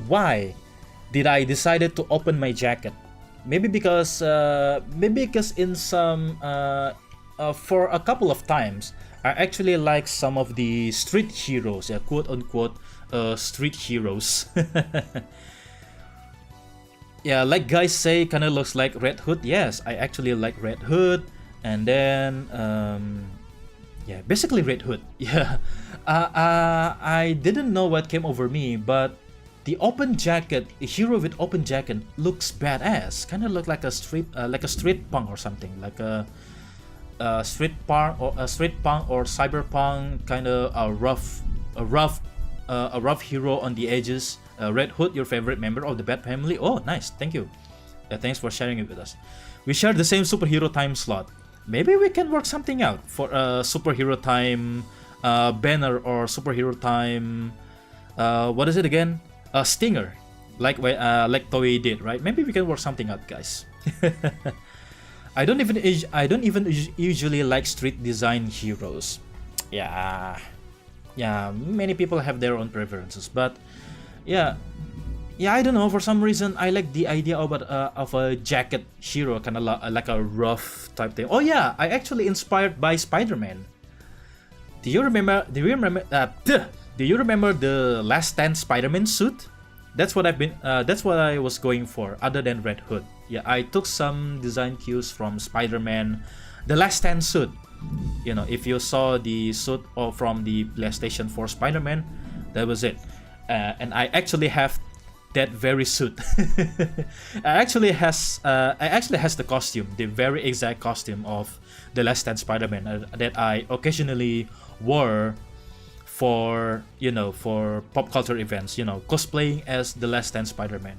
why did I decided to open my jacket. Maybe because in some for a couple of times I actually like some of the street heroes, yeah, quote unquote street heroes. Yeah, like guys say, kind of looks like Red Hood. Yes, I actually like Red Hood. And then yeah, basically Red Hood. Yeah, I didn't know what came over me, but the open jacket, a hero with open jacket, looks badass. Kind of look like a street punk or something, like a street punk or cyberpunk, kind of a rough hero on the edges. Red Hood, your favorite member of the Bat family. Oh, nice, thank you. Thanks for sharing it with us. We share the same superhero time slot. Maybe we can work something out for a superhero time banner or superhero time. What is it again? A stinger, like Toei did, right? Maybe we can work something out, guys. I don't even usually like street design heroes. Yeah, many people have their own preferences, but yeah, I don't know. For some reason, I like the idea of a jacket hero, kind of like a rough type thing. Oh yeah, I actually inspired by Spider-Man. Do you remember the Last Stand Spider-Man suit? That's what I was going for, other than Red Hood. Yeah, I took some design cues from Spider-Man, the Last Stand suit. You know, if you saw the suit from the PlayStation 4 Spider-Man, that was it. And I actually have that very suit. I actually has the costume, the very exact costume of the Last Stand Spider-Man that I occasionally wore for pop culture events, cosplaying as the Last Stand Spider-Man.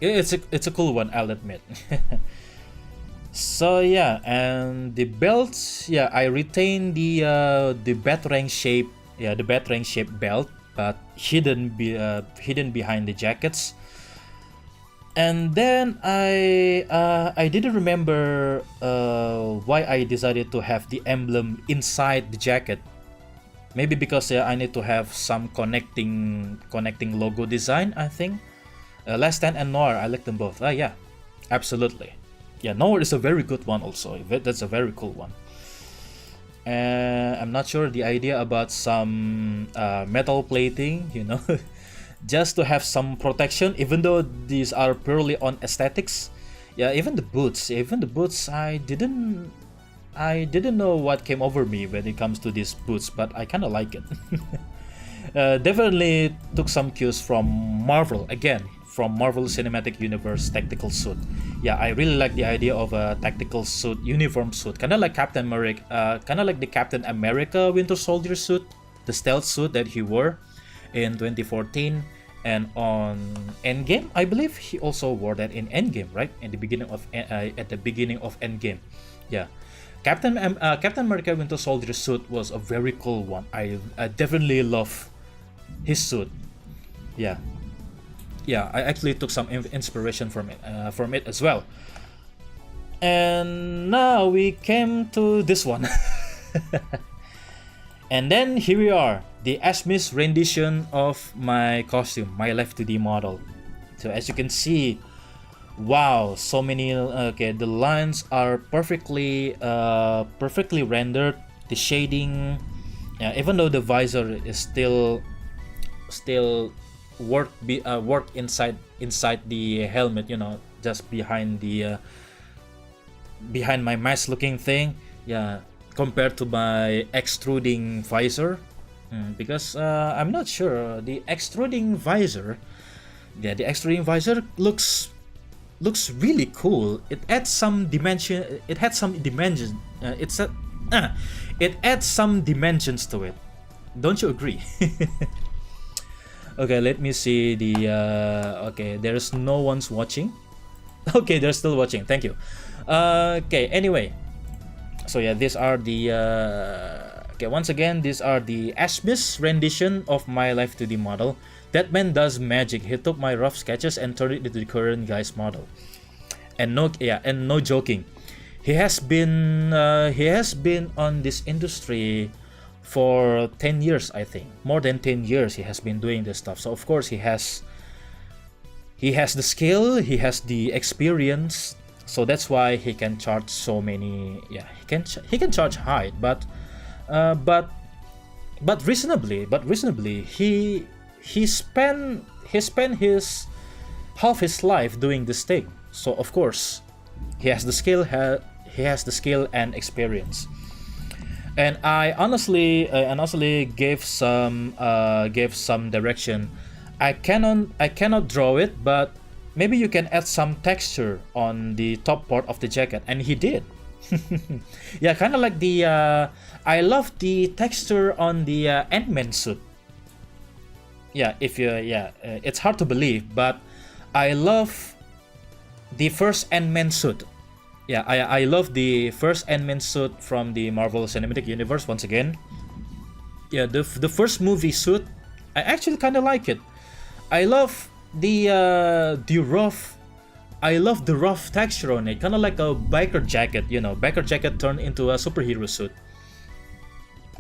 It's a cool one, I'll admit. So yeah, and the belts, yeah, I retained the Batarang shape, the Batarang shaped belt, but hidden behind the jackets. And then I didn't remember why I decided to have the emblem inside the jacket. Maybe because I need to have some connecting logo design, I think. Last Stand and Noir, I like them both. Yeah, absolutely. Yeah, Noir is a very good one also. That's a very cool one. I'm not sure the idea about some metal plating, just to have some protection, even though these are purely on aesthetics. Yeah, even the boots, I didn't know what came over me when it comes to these boots, but I kind of like it. Definitely took some cues from Marvel, again, from Marvel Cinematic Universe tactical suit. Yeah, I really like the idea of a tactical suit, uniform suit, kind of like Captain America, kind of like the Captain America Winter Soldier suit, the stealth suit that he wore in 2014, and on Endgame, I believe he also wore that in Endgame, right? In the beginning of at the beginning of Endgame, yeah. Captain America Winter Soldier suit was a very cool one. I definitely love his suit. Yeah, I actually took some inspiration from it as well. And now we came to this one. And then here we are, the Asmis rendition of my costume, my Life 2D model. So as you can see, wow, so many, okay, the lines are perfectly rendered, the shading, even though the visor is still work inside the helmet, you know, just behind my mask looking thing, yeah, compared to my extruding visor, because I'm not sure the extruding visor looks really cool. It adds some dimension. It adds some dimensions to it. Don't you agree? Okay, let me see the okay, there's no one's watching. Okay, they're still watching. Thank you. Okay, anyway, so yeah, these are the okay, once again, these are the Asmis rendition of my Life 2D model. That man does magic. He took my rough sketches and turned it into the current guy's model. And no joking, he has been on this industry for 10 years, I think. More than 10 years he has been doing this stuff. So of course he has the skill, he has the experience. So that's why he can charge so many. Yeah, he can charge high, but reasonably. He spent his half his life doing this thing. So of course he has the skill. He has the skill and experience. And I honestly gave some direction. I cannot draw it, but maybe you can add some texture on the top part of the jacket, and he did. Yeah, kind of like the I love the texture on the Ant-Man suit. Yeah, it's hard to believe, but I love the first Ant-Man suit. Yeah, I love the first Ant-Man suit from the Marvel Cinematic Universe once again. Yeah, the first movie suit, I actually kind of like it. I love the rough texture on it, kind of like a biker jacket, you know, biker jacket turned into a superhero suit.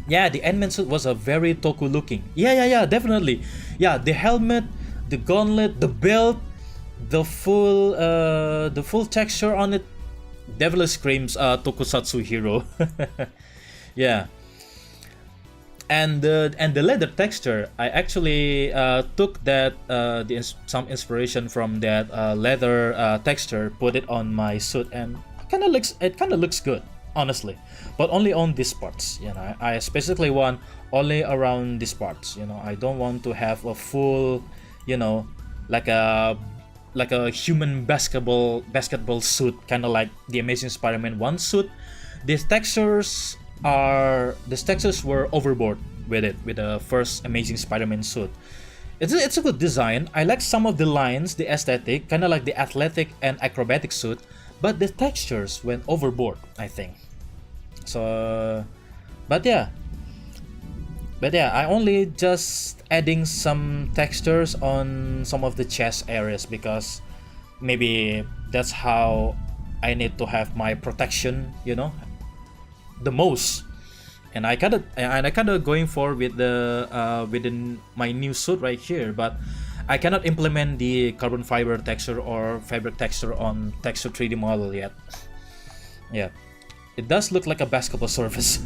Yeah, the Ant-Man suit was a very Toku looking. Yeah, definitely. Yeah, the helmet, the gauntlet, the belt, the full texture on it definitely screams tokusatsu hero. Yeah. And the leather texture, I actually took that some inspiration from that leather texture, put it on my suit, and it kind of looks good, honestly. But only on these parts, you know. I specifically want only around these parts, you know. I don't want to have a full, you know, like a human basketball suit, kind of like the Amazing Spider-Man 1 suit. These textures were overboard with it, with the first Amazing Spider-Man suit. It's a good design. I like some of the lines, the aesthetic, kind of like the athletic and acrobatic suit, but the textures went overboard, I think. So, but yeah, I only just adding some textures on some of the chest areas because maybe that's how I need to have my protection, you know, the most. And I kind of going for with within my new suit right here, but I cannot implement the carbon fiber texture or fabric texture on Texture 3D model yet. Yeah, it does look like a basketball surface.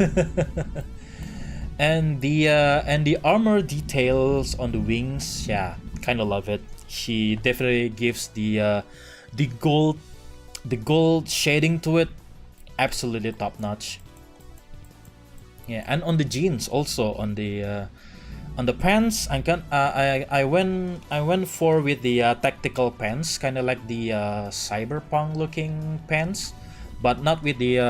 And the armor details on the wings, yeah, kind of love it. She definitely gives the gold shading to it, absolutely top notch. Yeah, and on the jeans also, on the pants, I went for with the tactical pants, kind of like the cyberpunk looking pants, but not with the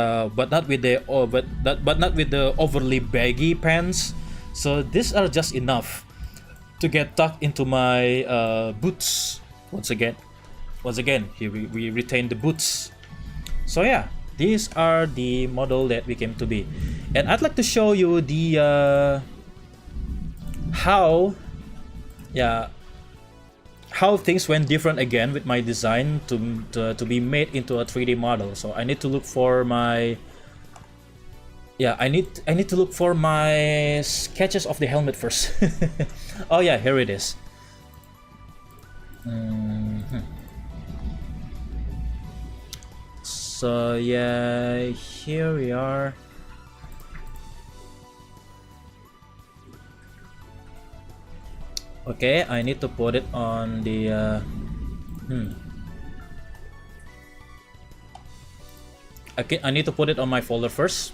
overly baggy pants. So these are just enough to get tucked into my boots. Once again, here we retain the boots. So yeah, these are the model that we came to be, and I'd like to show you the how things went different again with my design to be made into a 3D model. So I need to look for my I need to look for my sketches of the helmet first. Oh yeah, here it is. So yeah, here we are. Okay, I need to put it on the Okay, I need to put it on my folder first.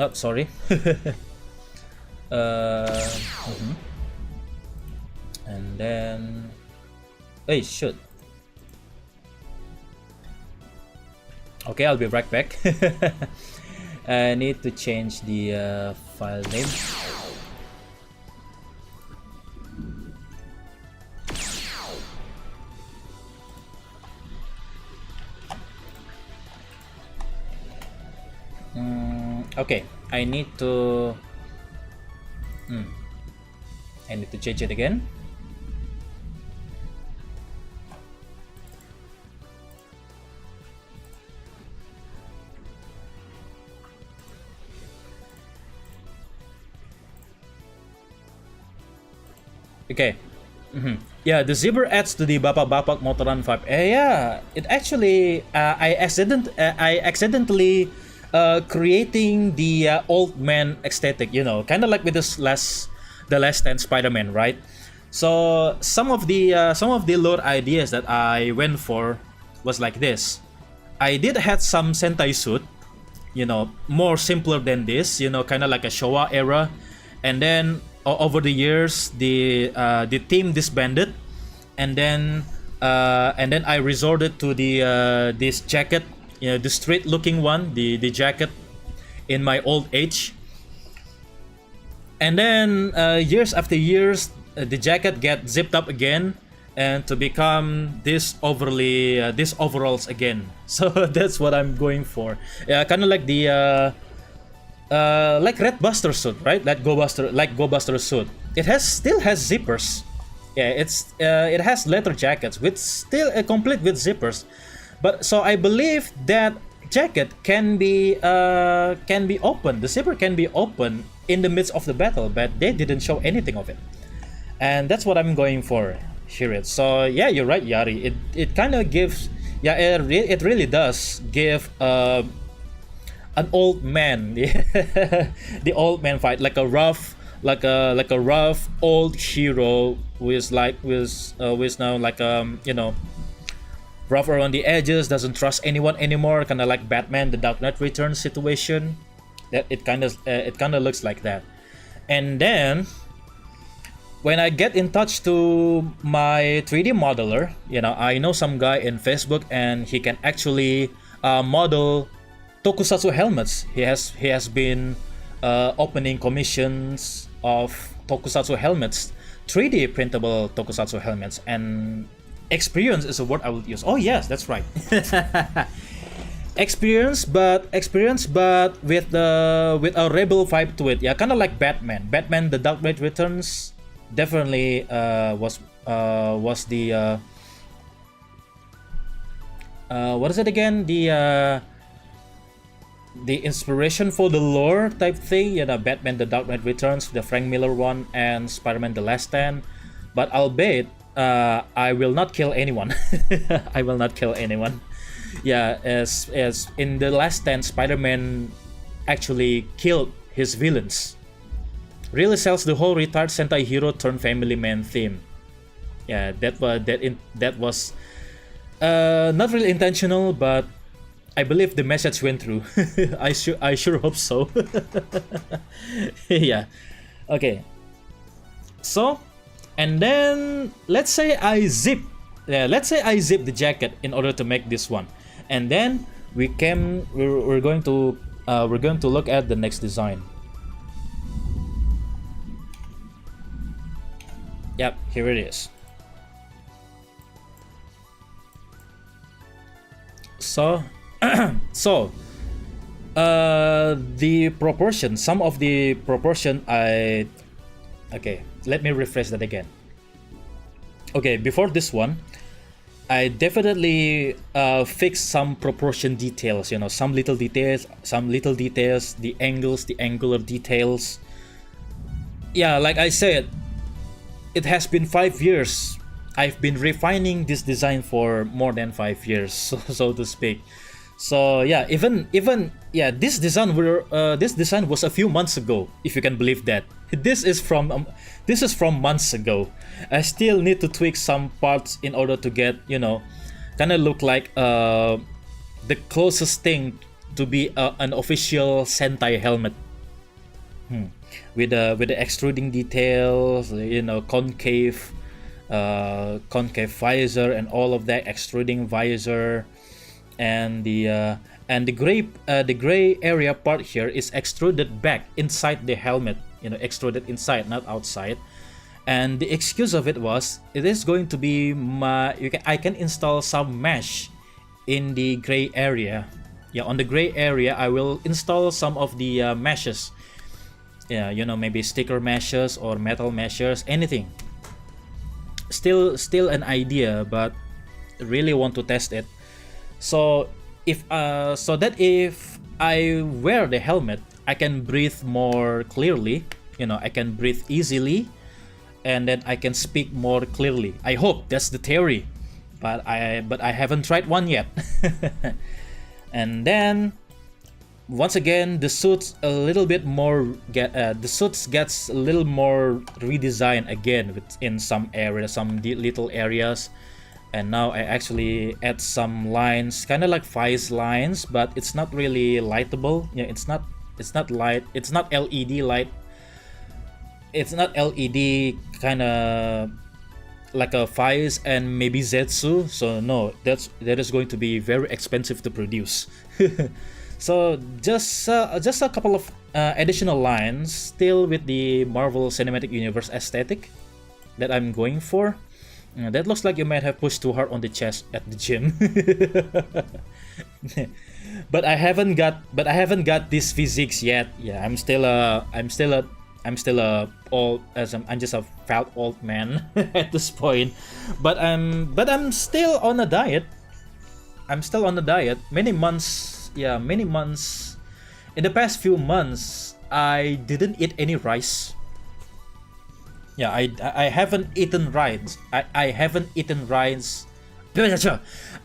Oh, sorry. And then, hey, shoot. Okay, I'll be right back. I need to change the file name. Okay, I need to change it again. Okay. Yeah, the zebra adds to the bapak-bapak motoran vibe. Yeah, it actually I accidentally creating the old man aesthetic, you know, kind of like with the last Stand Spider-Man, right? So some of the lore ideas that I went for was like this. I did had some Sentai suit, you know, more simpler than this, you know, kind of like a Showa era, and then over the years the team disbanded, and then I resorted to the this jacket, you know, the street looking one, the jacket in my old age. And then years after years, the jacket get zipped up again and to become this this overalls again. So that's what I'm going for. Kind of like the like Red Buster suit, right? Like Go Buster suit. It still has zippers. Yeah, it has leather jackets with still complete with zippers. But so I believe that jacket can be open. The zipper can be open in the midst of the battle, but they didn't show anything of it. And that's what I'm going for here. So yeah, you're right, Yari. It kind of gives, yeah, it really does give an old man, the old man fight, like a rough old hero with now like you know, rough around the edges, doesn't trust anyone anymore, kind of like Batman, the Dark Knight Returns situation. That it kind of looks like that. And then when I get in touch to my 3D modeler, you know, I know some guy in Facebook and he can actually model tokusatsu helmets. He has been opening commissions of tokusatsu helmets, 3D printable tokusatsu helmets, and experience is a word I would use. Oh yes, that's right. experience but with a rebel vibe to it. Yeah, kind of like Batman the Dark Knight Returns definitely was the what is it again, the inspiration for the lore type thing, you know, Batman the Dark Knight Returns, the Frank Miller one, and Spider-Man the Last Stand. But albeit I will not kill anyone. I will not kill anyone. Yeah, as in the Last Stand, Spider-Man actually killed his villains. Really sells the whole retired Sentai hero turned family man theme. Yeah, that was not really intentional, but I believe the message went through. I sure hope so. Yeah. Okay. So, and then let's say I zip the jacket in order to make this one. And then we're going to look at the next design. Yep, here it is. So the proportion, some of the proportion okay, let me rephrase that again. Okay, before this one, I definitely fixed some proportion details, you know, some little details, the angles, the angular details. Yeah, like I said, it has been 5 years. I've been refining this design for more than 5 years, so to speak. So yeah, even yeah, this design was a few months ago, if you can believe that. This is from months ago. I still need to tweak some parts in order to get, you know, kind of look like the closest thing to be an official Sentai helmet. With the extruding details, you know, concave visor and all of that, extruding visor, and the gray area part here is extruded back inside the helmet, you know, extruded inside, not outside. And the excuse of it was, it is going to be I can install some mesh in the gray area. Yeah, on the gray area I will install some of the meshes. Yeah, you know, maybe sticker meshes or metal meshes, anything. Still an idea, but really want to test it. So if I wear the helmet, I can breathe more clearly. You know, I can breathe easily, and then I can speak more clearly. I hope that's the theory, but I haven't tried one yet. And then once again, the suits a little bit more the suits gets a little more redesigned again in some areas, some little areas. And now I actually add some lines, kind of like Vice lines, but it's not really lightable. Yeah, it's not light. It's not LED light. It's not LED, kind of like a Vice and maybe Zetsu. So no, that is going to be very expensive to produce. So just a couple of additional lines, still with the Marvel Cinematic Universe aesthetic that I'm going for. That looks like you might have pushed too hard on the chest at the gym. but I haven't got this physiques yet. Yeah, I'm just a fat old man at this point. But I'm still on a diet. Many months. In the past few months, I didn't eat any rice. Yeah, I haven't eaten rice. I haven't eaten rice.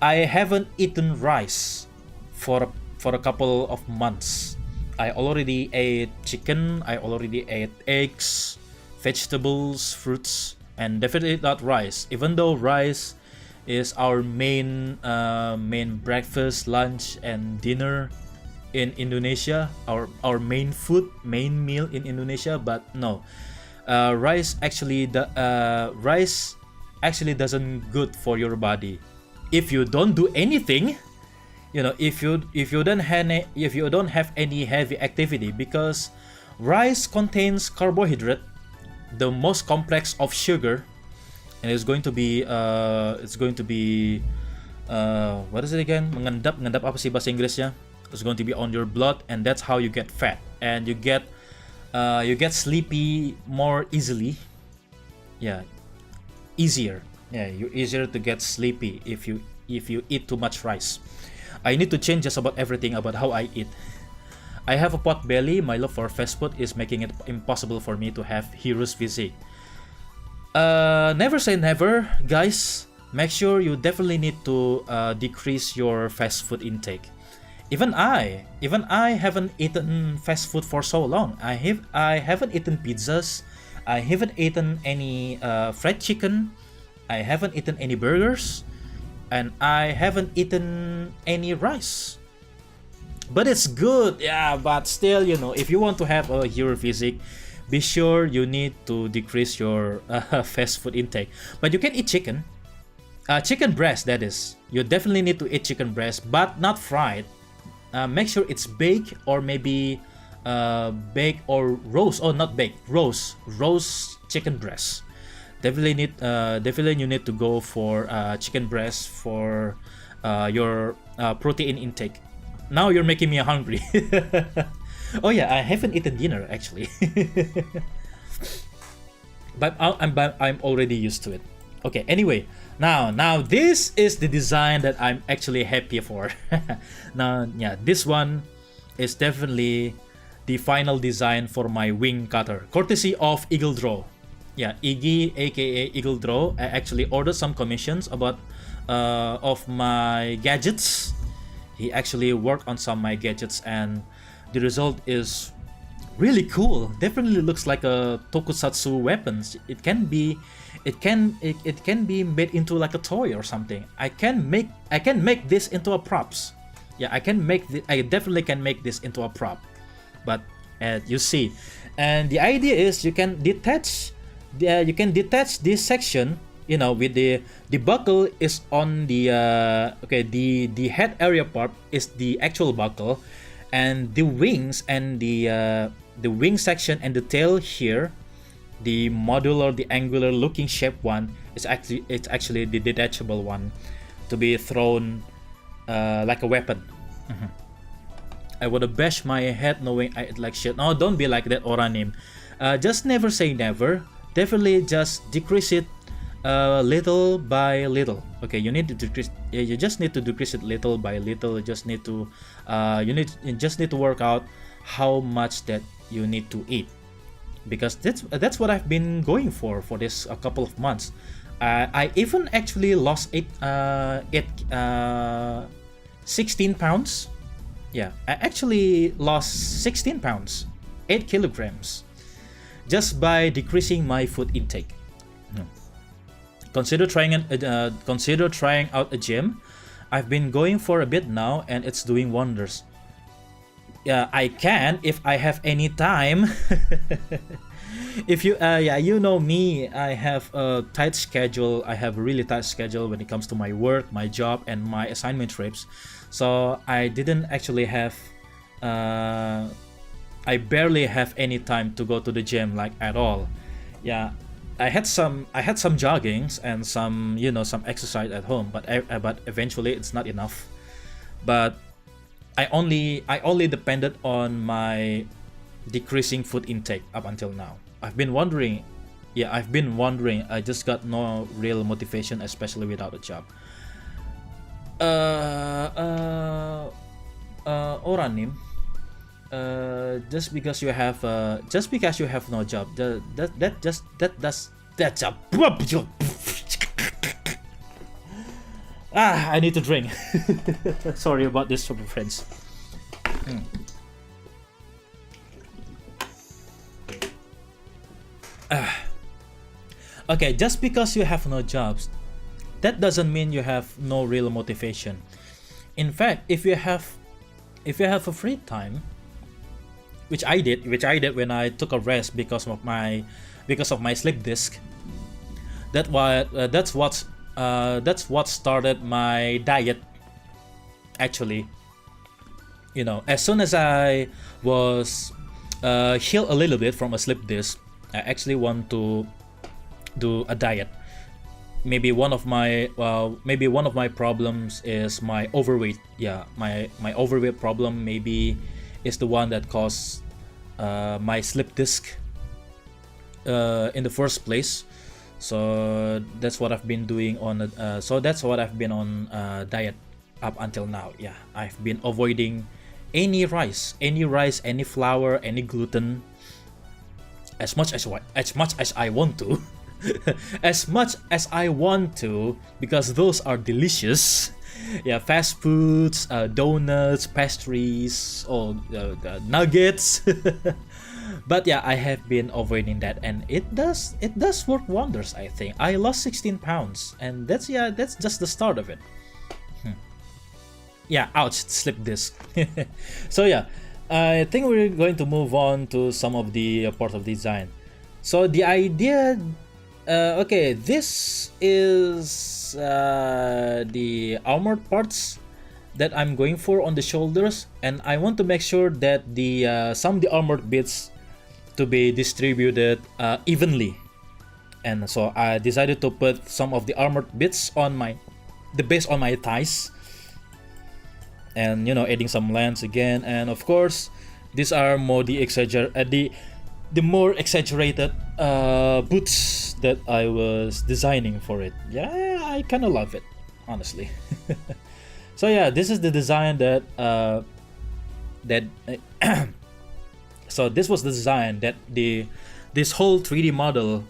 I haven't eaten rice for a couple of months. I already ate chicken. I already ate eggs, vegetables, fruits, and definitely not rice. Even though rice is our main breakfast, lunch, and dinner in Indonesia, our main meal in Indonesia, but no. Rice actually doesn't good for your body if you don't do anything. You know, if you don't have any heavy activity, because rice contains carbohydrate, the most complex of sugar, and it's going to be what is it again? Mengendap apa sih bahasa Inggrisnya? It's going to be on your blood, and that's how you get fat, and you get sleepy more easily. Yeah, easier. Yeah, you're easier to get sleepy if you eat too much rice. I need to change just about everything about how I eat. I have a pot belly. My love for fast food is making it impossible for me to have hero's physique. Never say never, guys. Make sure you definitely need to decrease your fast food intake. Even I haven't eaten fast food for so long. I haven't eaten pizzas. I haven't eaten any fried chicken. I haven't eaten any burgers, and I haven't eaten any rice. But it's good, yeah. But still, you know, if you want to have a hero physique, be sure you need to decrease your fast food intake. But you can eat chicken. Chicken breast, that is. You definitely need to eat chicken breast, but not fried. Make sure it's baked or maybe baked or roast. Oh, not baked, roast chicken breast. Definitely you need to go for chicken breast for your protein intake. Now you're making me hungry. Oh yeah, I haven't eaten dinner actually. but I'm already used to it. Okay, anyway, now this is the design that I'm actually happy for. Now, yeah, this one is definitely the final design for my wing cutter, courtesy of Eagle Draw. Yeah, Iggy, aka Eagle Draw. I actually ordered some commissions about of my gadgets. He actually worked on some of my gadgets, and the result is really cool. Definitely looks like a tokusatsu weapons. It can be made into like a toy or something. I can make this into a props. Yeah, I definitely can make this into a prop. But you see, and the idea is you can detach this section, you know, with the buckle is on the the head area part is the actual buckle, and the wings and the wing section and the tail here, the modular, the angular looking shape one is actually the detachable one to be thrown like a weapon. I would have bashed my head knowing I like shit. No, don't be like that, Oranim. Just never say never. Definitely just decrease it little by little. Okay, you need to decrease. You just need to decrease it little by little. You just need to work out how much that you need to eat, because that's what I've been going for this a couple of months. I even actually lost 16 pounds. Yeah, I actually lost 16 pounds, 8 kilograms, just by decreasing my food intake. Consider trying out a gym. I've been going for a bit now, and it's doing wonders. Yeah, I can if I have any time. If you you know me, I have a tight schedule. I have a really tight schedule when it comes to my work, my job, and my assignment trips. So I didn't actually have I barely have any time to go to the gym, like, at all. Yeah, I had some joggings and some exercise at home, but eventually it's not enough. But I only depended on my decreasing food intake up until now. I've been wondering. I just got no real motivation, especially without a job. Oranim, just because you have no job, that's a I need to drink. Sorry about this, super friends. Okay, just because you have no jobs, that doesn't mean you have no real motivation. In fact, if you have a free time, which I did when I took a rest because of my sleep disc, that's what started my diet. Actually, as soon as I was healed a little bit from a sleep disc, I actually want to do a diet. Maybe one of my problems is my overweight. Yeah, my overweight problem maybe is the one that caused my slip disc in the first place. So that's what I've been doing on. That's what I've been on diet up until now. Yeah, I've been avoiding any rice, any flour, any gluten, as much as I want to. As much as I want to, because those are delicious. Yeah, fast foods, donuts, pastries, or nuggets. But yeah, I have been avoiding that, and it does work wonders. I think I lost 16 pounds, and that's just the start of it. Yeah, ouch, slip disc. So yeah, I think we're going to move on to some of the part of design. So the idea Okay, this is the armored parts that I'm going for on the shoulders, and I want to make sure that the some of the armored bits to be distributed evenly. And so I decided to put some of the armored bits on the base on my thighs, and you know, adding some lens again. And of course, these are more the more exaggerated boots that I was designing for it. Yeah, I kind of love it, honestly. So yeah, this is the design that so this was the design that this whole 3D model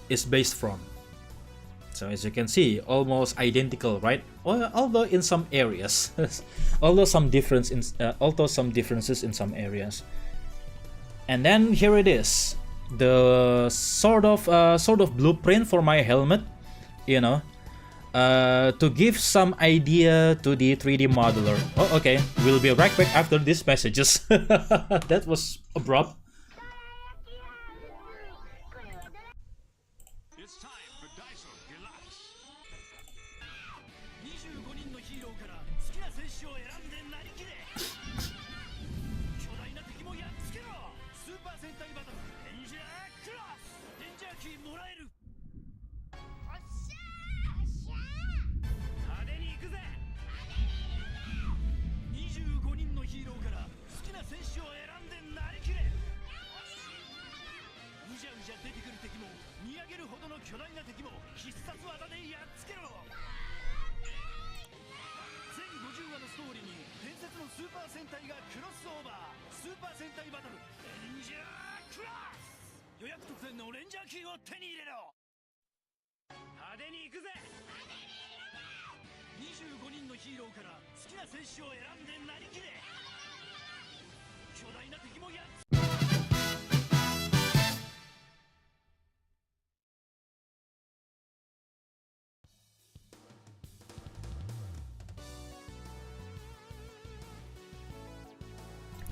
is based from. So as you can see, almost identical, right? Although in some areas, although some differences in some areas. And then here it is, the sort of blueprint for my helmet, you know, to give some idea to the 3D modeler. Oh, okay, we'll be right back after these messages. That was abrupt.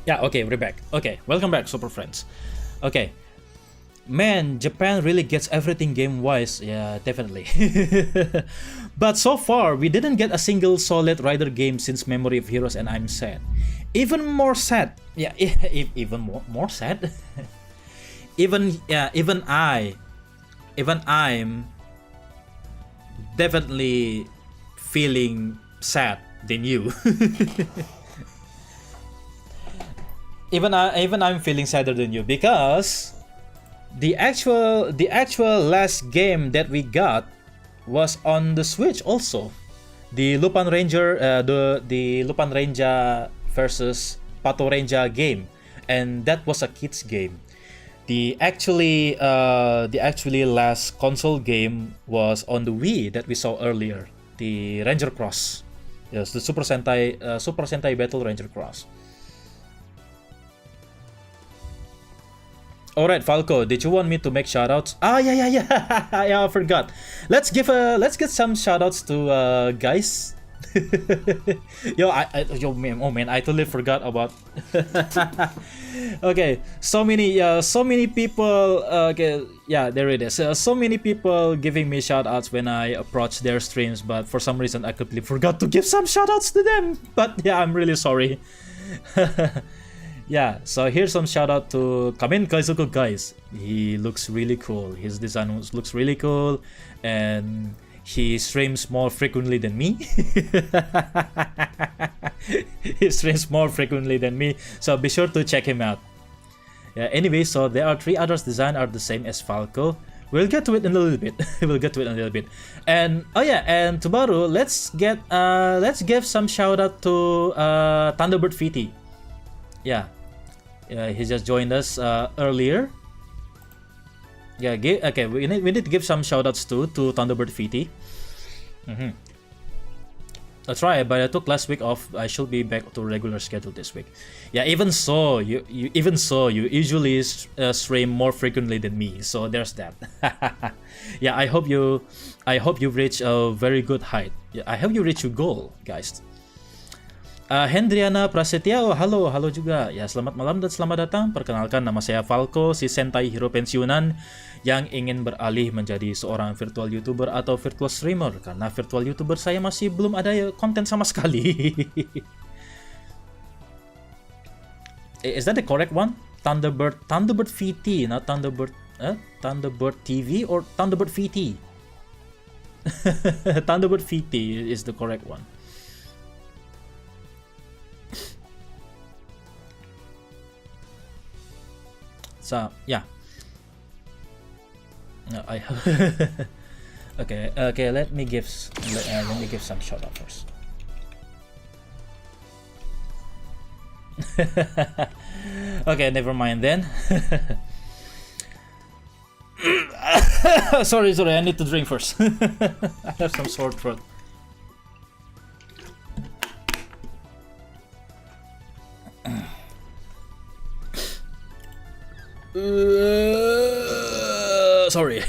Yeah, okay, we're back. Okay, welcome back, super friends. Okay, man, Japan really gets everything game-wise. Yeah, definitely. But so far, we didn't get a single solid rider game since Memory of Heroes, and I'm sad. Even more sad. Yeah, even more sad. even I'm definitely feeling sad than you. Even I'm feeling sadder than you, because the actual last game that we got was on the Switch also. The Lupin Ranger, the Lupin Ranger versus Pato Ranger game, and that was a kids game. The actually last console game was on the Wii that we saw earlier, the Ranger Cross. Yes, the Super Sentai Battle Ranger Cross. Alright, Falco, did you want me to make shoutouts? Ah, yeah. Yeah, I forgot. Let's get some shoutouts to guys. Yo, man, I totally forgot about. Okay, so many people. Okay, yeah, there it is. So many people giving me shoutouts when I approach their streams, but for some reason I completely forgot to give some shoutouts to them. But yeah, I'm really sorry. Yeah, so here's some shout out to Kamen Kaizoku, guys. He looks really cool. His design looks really cool, and he streams more frequently than me. He streams more frequently than me, so be sure to check him out. Yeah, anyway, so there are 3 others design are the same as Falco. We'll get to it in a little bit. We'll get to it in a little bit. And oh yeah, and Tubaru, let's give some shout out to Thunderbird VT. Yeah, he just joined us earlier. Yeah, okay, we need to give some shoutouts to Thunderbird VT. That's right, but I took last week off. I should be back to regular schedule this week. Yeah, even so, you usually stream more frequently than me, so there's that. Yeah, I hope you reach a very good height. Yeah, I hope you reach your goal, guys. Hendriana Prasetya, oh, halo juga. Ya, selamat malam dan selamat datang. Perkenalkan, nama saya Falco, si Sentai hero pensiunan yang ingin beralih menjadi seorang virtual YouTuber atau virtual streamer. Karena virtual YouTuber saya masih belum ada konten sama sekali. Is that the correct one? Thunderbird VT, not Thunderbird TV or Thunderbird VT? Thunderbird VT is the correct one. So yeah, no, I have okay. Let me give some shout out first. Okay, never mind then. sorry, I need to drink first. I have some sore throat. Sorry.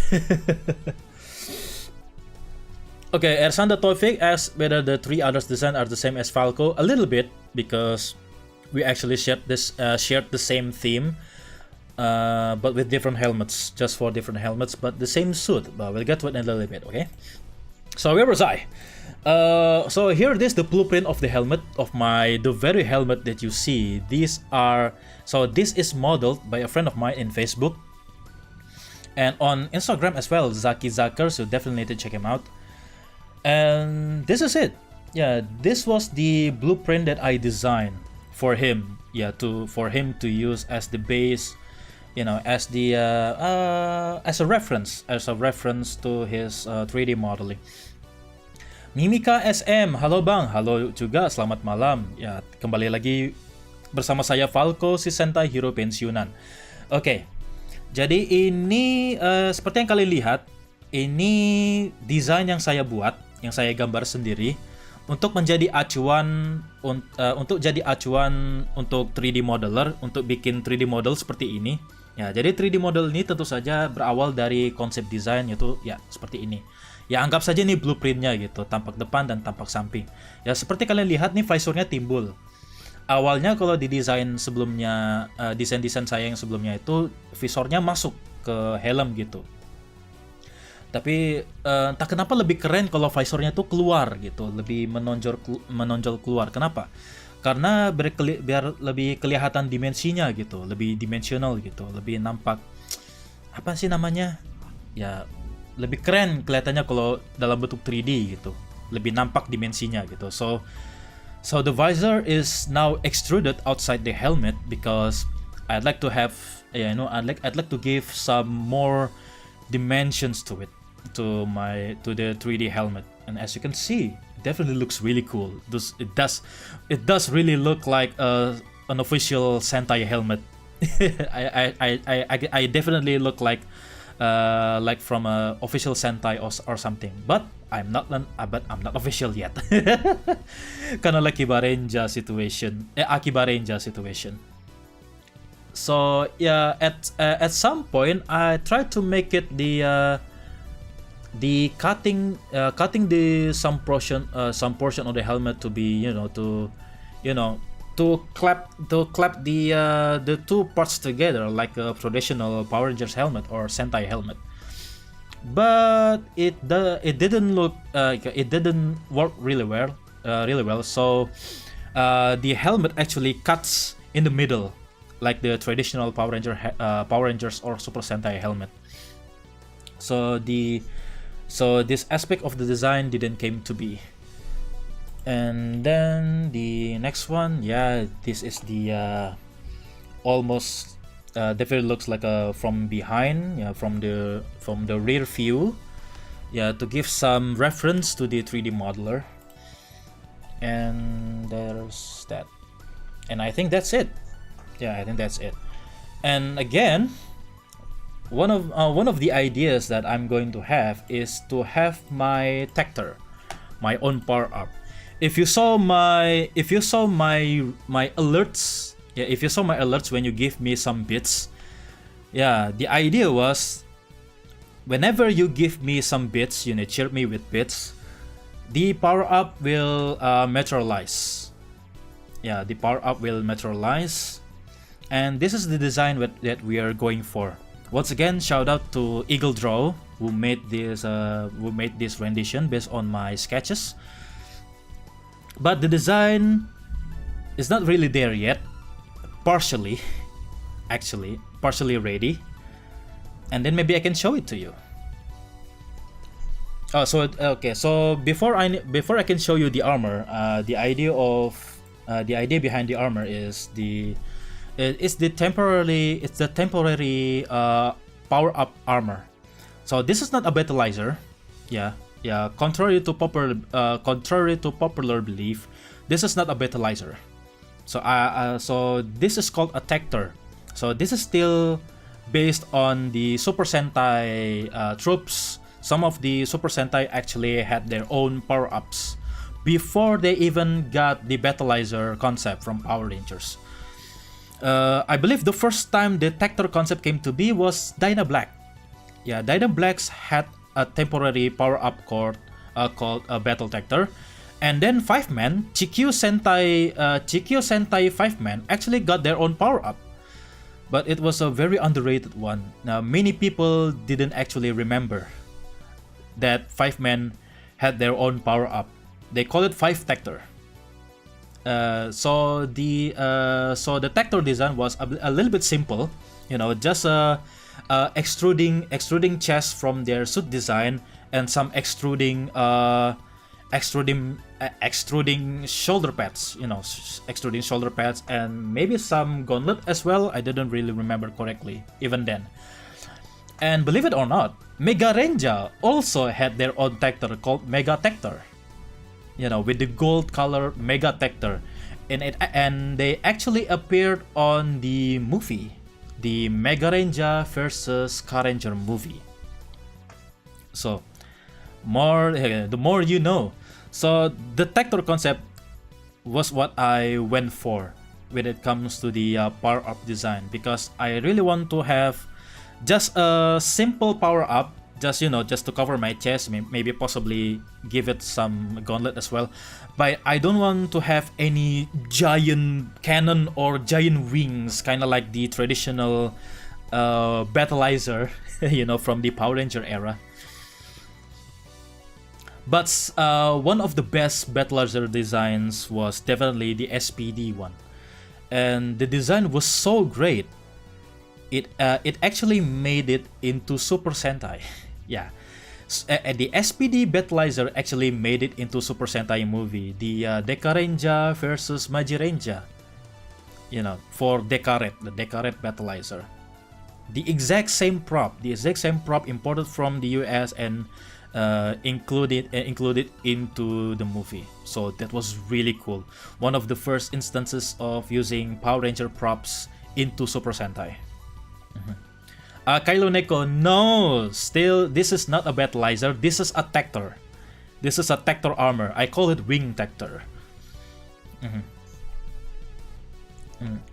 Okay, Ersanda Taufik asks whether the three others design are the same as Falco. A little bit, because we actually shared the same theme, but with different helmets, just for different helmets, but the same suit. But we'll get to it in a little bit, okay? So where was I? So here it is, the blueprint of the helmet, of the very helmet that you see. This is modeled by a friend of mine in Facebook and on Instagram as well, Zaki Zakar, so definitely need to check him out. And this is it. Yeah, this was the blueprint that I designed for him. Yeah, for him to use as the base, as the as a reference to his 3D modeling. Mimika SM, halo bang, halo juga, selamat malam. Ya, kembali lagi bersama saya Falco, si Sentai hero pensiunan. Oke, jadi ini seperti yang kalian lihat, ini desain yang saya buat, yang saya gambar sendiri untuk menjadi acuan untuk 3D modeler, untuk bikin 3D model seperti ini. Ya, jadi 3D model ini tentu saja berawal dari konsep desain, yaitu ya seperti ini. Ya, anggap saja ini blueprintnya gitu, tampak depan dan tampak samping. Ya, seperti kalian lihat nih, visornya timbul. Awalnya kalau di desain sebelumnya, desain saya yang sebelumnya itu visornya masuk ke helm gitu. Tapi entah kenapa lebih keren kalau visornya tuh keluar gitu, lebih menonjol keluar. Kenapa? Karena biar lebih kelihatan dimensinya gitu, lebih dimensional gitu, lebih nampak apa sih namanya? Ya, lebih keren kelihatannya kalau dalam bentuk 3D gitu, lebih nampak dimensinya gitu. So the visor is now extruded outside the helmet because I'd like to have, I'd like to give some more dimensions to it, to the 3D helmet. And as you can see, it definitely looks really cool. It does really look like an official Sentai helmet. I definitely look like from a official Sentai or something, but I'm not official yet. Kind of like Akibarenja situation. So yeah, at some point I tried to make it the cutting some portion of the helmet to be to clap the two parts together like a traditional Power Rangers helmet or Sentai helmet. But it didn't work really well. So the helmet actually cuts in the middle, like the traditional Power Rangers or Super Sentai helmet. So this aspect of the design didn't came to be. And then the next one, yeah, this is the almost definitely looks like from behind, yeah, from the rear view, yeah, to give some reference to the 3D modeler. And there's that, and I think that's it. Yeah, I think that's it. And again, one of the ideas that I'm going to have is to have my Tector, my own power up. If you saw my alerts, yeah, if you saw my alerts when you give me some bits, yeah, the idea was whenever you give me some bits, cheer me with bits, the power up will materialize. Yeah, the power up will materialize, and this is the design that we are going for. Once again, shout out to Eagle Draw who made this rendition based on my sketches. But the design is not really there yet. Partially ready, and then maybe I can show it to you. Oh, so okay. So before I can show you the armor, the idea behind the armor is the temporary power up armor. So this is not a battleizer. Yeah. Contrary to popular belief, this is not a battleizer. So this is called a tector. So this is still based on the Super Sentai troops. Some of the Super Sentai actually had their own power-ups before they even got the battleizer concept from Power Rangers. I believe the first time the tector concept came to be was Dyna Black. Yeah, Dyna Blacks had a temporary power-up called a Battle Tector. And then 5-Man, Chikyu Sentai 5-Man actually got their own power-up. But it was a very underrated one. Now, many people didn't actually remember that 5-Man had their own power-up. They call it 5-Tector. So the Tector design was a little bit simple. Just extruding chest from their suit design and some extruding shoulder pads, extruding shoulder pads, and maybe some gauntlet as well. I didn't really remember correctly even then. And believe it or not, Mega Ranger also had their own Tector called Mega Tector, with the gold color Mega Tector, and they actually appeared on the movie, the Mega Ranger versus Car Ranger movie. So the more you know. So the Tector concept was what I went for when it comes to the power up design, because I really want to have just a simple power up, just to cover my chest, maybe possibly give it some gauntlet as well. But I don't want to have any giant cannon or giant wings, kind of like the traditional battleizer, from the Power Ranger era. But one of the best battleizer designs was definitely the SPD one, and the design was so great. It actually made it into Super Sentai. Yeah, the SPD battleizer actually made it into Super Sentai movie, the Dekarenja versus Majirenja. For Dekaret, the Dekaret battleizer. The exact same prop imported from the US and included into the movie. So that was really cool. One of the first instances of using Power Ranger props into Super Sentai. Kylo Neko, no, still this is not a battleizer. This is a Tector. This is a Tector armor. I call it Wing Tector.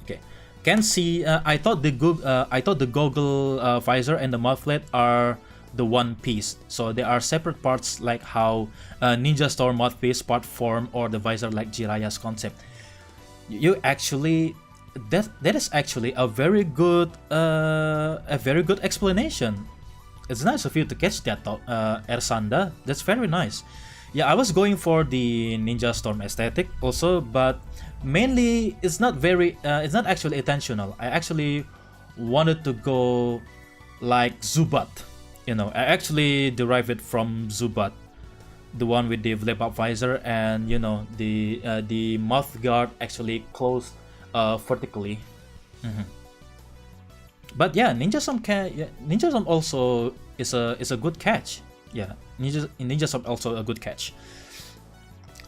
Okay. Can see. I thought the goggle visor and the mufflet are the one piece. So they are separate parts, like how Ninja Storm mouthpiece part form, or the visor like Jiraya's concept. You actually, that is actually a very good explanation. It's nice of you to catch that, Ersanda. That's very nice. Yeah, I was going for the Ninja Storm aesthetic also, but mainly it's not actually intentional. I actually wanted to go like Zubat. I actually derive it from Zubat, the one with the flip up visor, and the mouth guard actually closed vertically. But yeah, Ninja Storm also is a good catch. Yeah, Ninja Storm also a good catch.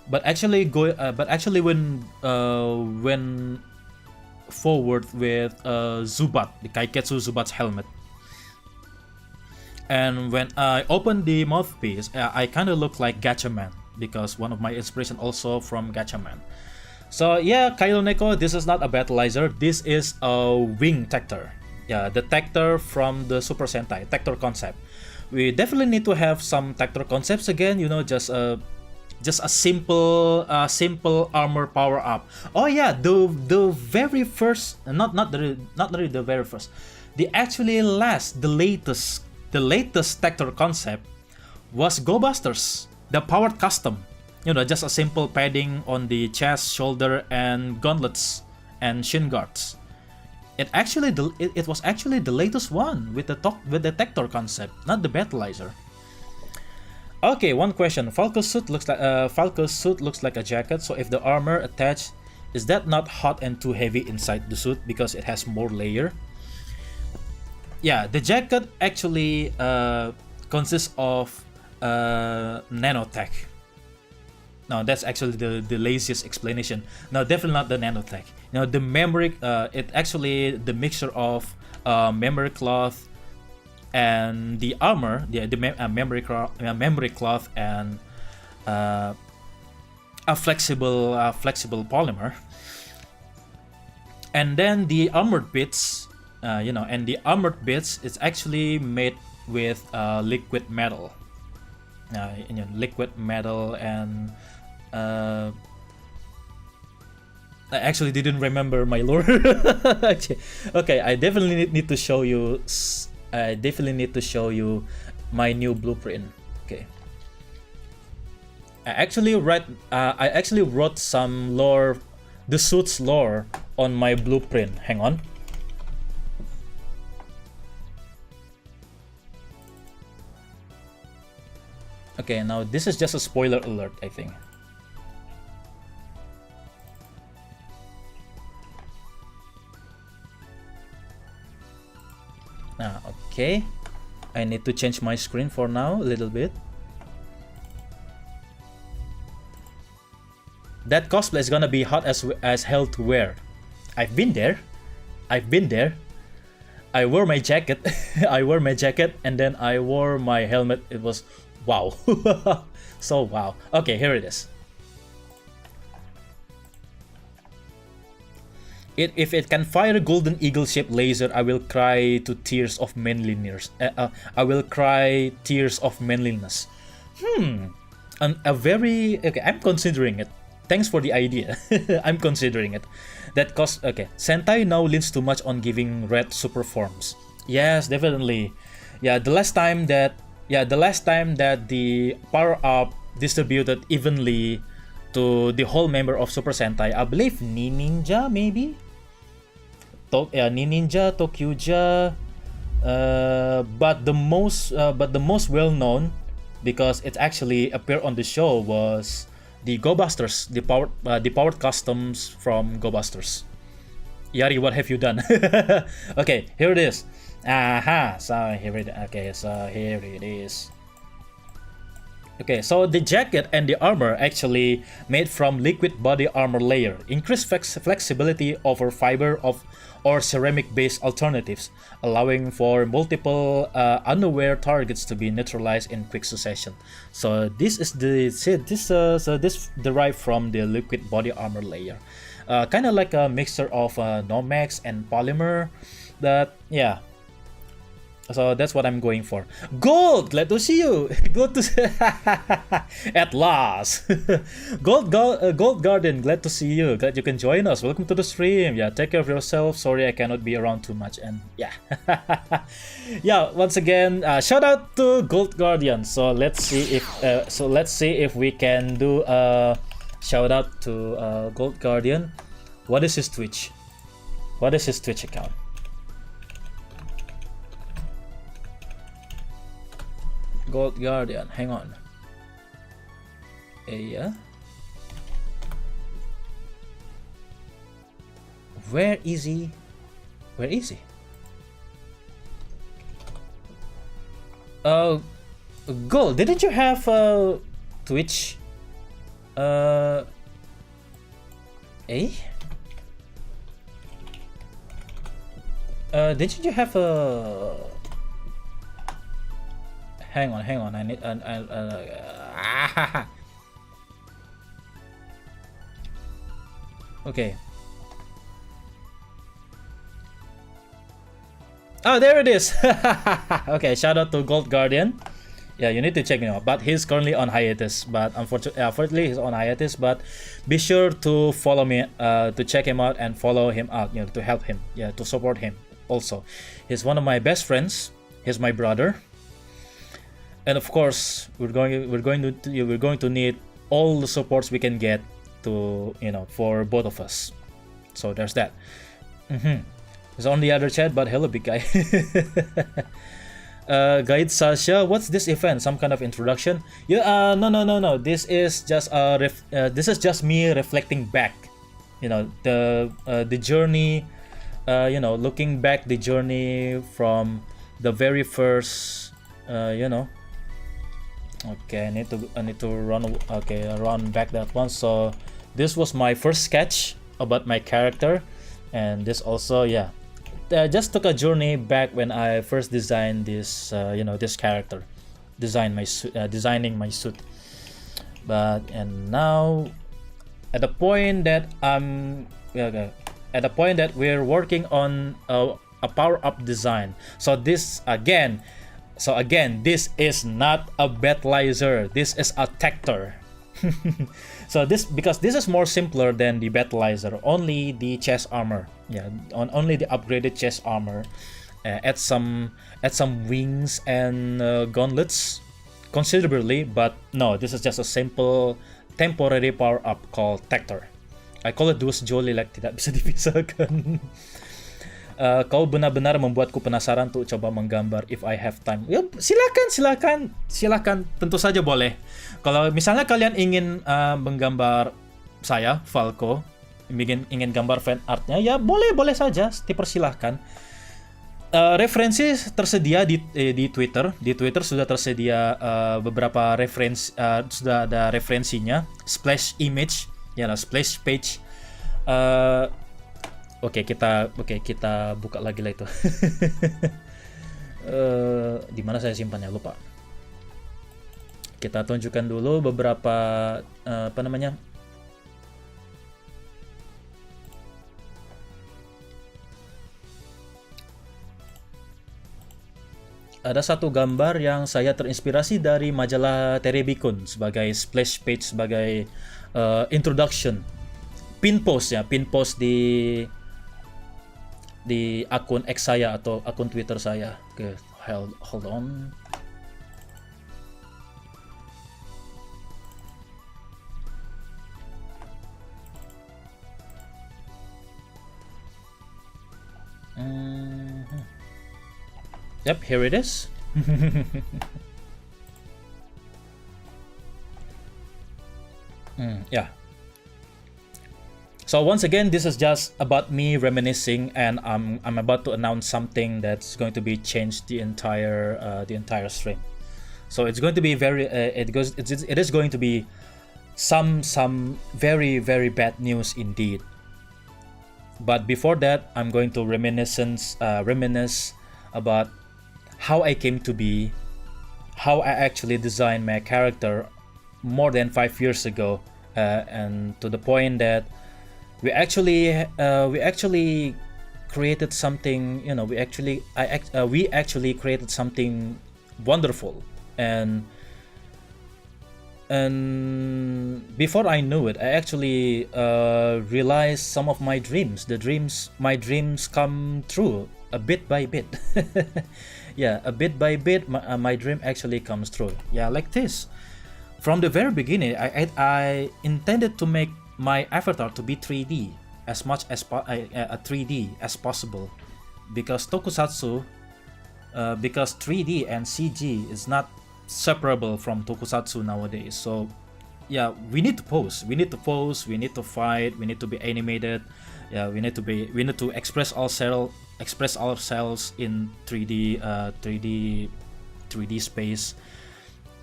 But actually when forward with Zubat, the Kaiketsu Zubat's helmet. And when I opened the mouthpiece, I kind of look like Gatchaman, because one of my inspiration also from Gatchaman. So yeah, Kylo Neko, this is not a battleizer. This is a Wing Tector. Yeah, the Tector from the Super Sentai Tector concept. We definitely need to have some Tector concepts again. Just just a simple armor power up. Oh yeah, the very first, not really the very first, the latest Tector concept was Go Busters, the powered custom. You know, just a simple padding on the chest, shoulder, and gauntlets and shin guards. It was actually the latest one with the Tector concept, not the Battleizer. Okay, one question. Falco's suit looks like a jacket. So if the armor attached, is that not hot and too heavy inside the suit because it has more layer? Yeah, the jacket actually consists of nanotech. No, that's actually the laziest explanation. No, definitely not the nanotech. You know, the memory, it actually the mixture of memory cloth and the armor, the memory cloth and a flexible polymer, and then the armored bits, and the armored bits is actually made with liquid metal. Liquid metal and I actually didn't remember my lore. Okay, I definitely need to show you. I definitely need to show you my new blueprint. Okay. I actually wrote some lore, the suit's lore, on my blueprint. Hang on. Okay, now this is just a spoiler alert, I think. Okay, I need to change my screen for now a little bit. That cosplay is gonna be hot as hell to wear. I've been there. I wore my jacket. And then I wore my helmet. It was wow. So wow. Okay, here it is. If it can fire a golden eagle-shaped laser, I will cry to tears of manliness. And a very okay. I'm considering it. Thanks for the idea. I'm considering it. Okay. Sentai now leans too much on giving red super forms. Yes, definitely. Yeah, the last time that the power up distributed evenly to the whole member of Super Sentai, I believe Ninja maybe. Ninja, Tokyuja, but the most well known, because it actually appeared on the show, was the Go Busters, the powered customs from Go Busters. Yari, what have you done? Okay, here it is. So here it is. Okay, so the jacket and the armor actually made from liquid body armor layer, increased flexibility over fiber or ceramic-based alternatives, allowing for multiple unaware targets to be neutralized in quick succession. So this derived from the liquid body armor layer, kind of like a mixture of Nomex and polymer. So that's what I'm going for. Gold, glad to see you. Good to see at last. Gold Garden, glad to see you. Glad you can join us. Welcome to the stream. Yeah, take care of yourself. Sorry I cannot be around too much. And yeah, yeah. Once again, shout out to Gold Guardian. So let's see if we can do a shout out to Gold Guardian. What is his Twitch? What is his Twitch account? Gold Guardian, hang on. Yeah. Where is he? Where is he? Gold, didn't you have Twitch? Didn't you have a? Hang on. I need. Okay. Oh, there it is. Okay, shout out to Gold Guardian. Yeah, you need to check him out. But he's currently on hiatus. But unfortunately, he's on hiatus. But be sure to follow me, to check him out and follow him out. You know, to help him. Yeah, to support him. Also, he's one of my best friends. He's my brother. And of course, we're going to need all the supports we can get to, you know, for both of us. So there's that. He's on the other chat, but hello, big guy. Guide Sasha, what's this event? Some kind of introduction? Yeah, no. This is just this is just me reflecting back. You know, the journey. You know, looking back the journey from the very first. You know. Okay, I need to run. Okay, run back that one. So this was my first sketch about my character, and this also, yeah. Just took a journey back when I first designed this, you know, this character, designing my suit. And now, at the point that we're working on a power-up design. So again, this is not a battleizer. This is a tector. So because this is more simpler than the battleizer, only the chest armor, yeah, only the upgraded chest armor, add some wings and gauntlets considerably, but no, this is just a simple temporary power up called tector. I call it dus jolly, like tidak bisa dipisahkan. Kau benar-benar membuatku penasaran untuk coba menggambar if I have time. Ya, silakan, tentu saja boleh. Kalau misalnya kalian ingin menggambar saya, Falco, ingin gambar fan artnya, ya boleh saja, dipersilahkan. Referensi tersedia di Twitter. Di Twitter sudah tersedia beberapa referensi, sudah ada referensinya, splash image, ya, splash page. Oke, kita buka lagi lah itu. Di mana saya simpannya, lupa. Kita tunjukkan dulu beberapa apa namanya? Ada satu gambar yang saya terinspirasi dari majalah Terebikun sebagai splash page, sebagai introduction, pin post di akun X saya atau akun Twitter saya. Oke, hold on. Yep, here it is. Yeah. So once again, this is just about me reminiscing, and I'm about to announce something that's going to be changed the entire stream. So it's going to be it is going to be some very, very bad news indeed. But before that, I'm going to reminisce about how I came to be, how I actually designed my character more than 5 years ago, and to the point that we actually created something, you know, we actually created something wonderful, and before I knew it, I actually realized some of my dreams. My dreams come true a bit by bit. Yeah, a bit by bit, my dream actually comes true. Yeah, like this. From the very beginning, I intended to make my avatar to be 3D as much as 3D as possible, because tokusatsu, because 3D and CG is not separable from tokusatsu nowadays. So yeah, we need to pose, we need to fight, we need to be animated. Yeah, we need to express ourselves in 3D space,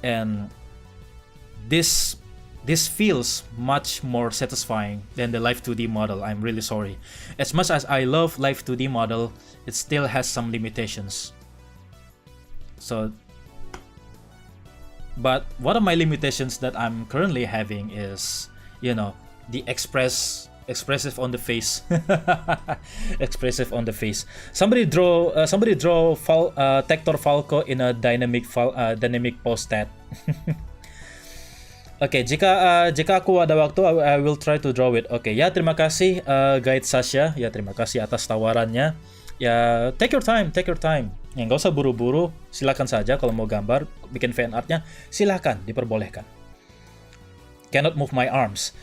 and this feels much more satisfying than the live 2D model. I'm really sorry. As much as I love live 2D model, it still has some limitations. So, but one of my limitations that I'm currently having is, you know, the express expressive on the face. Expressive on the face. Somebody draw Tector Falco in a dynamic pose stat. Oke, jika aku ada waktu, I will try to draw it. Oke, ya terima kasih Guide Sasha. Ya terima kasih atas tawarannya. Ya take your time. Ya nggak usah buru-buru. Silakan saja kalau mau gambar, bikin fan artnya, silakan, diperbolehkan. Cannot move my arms.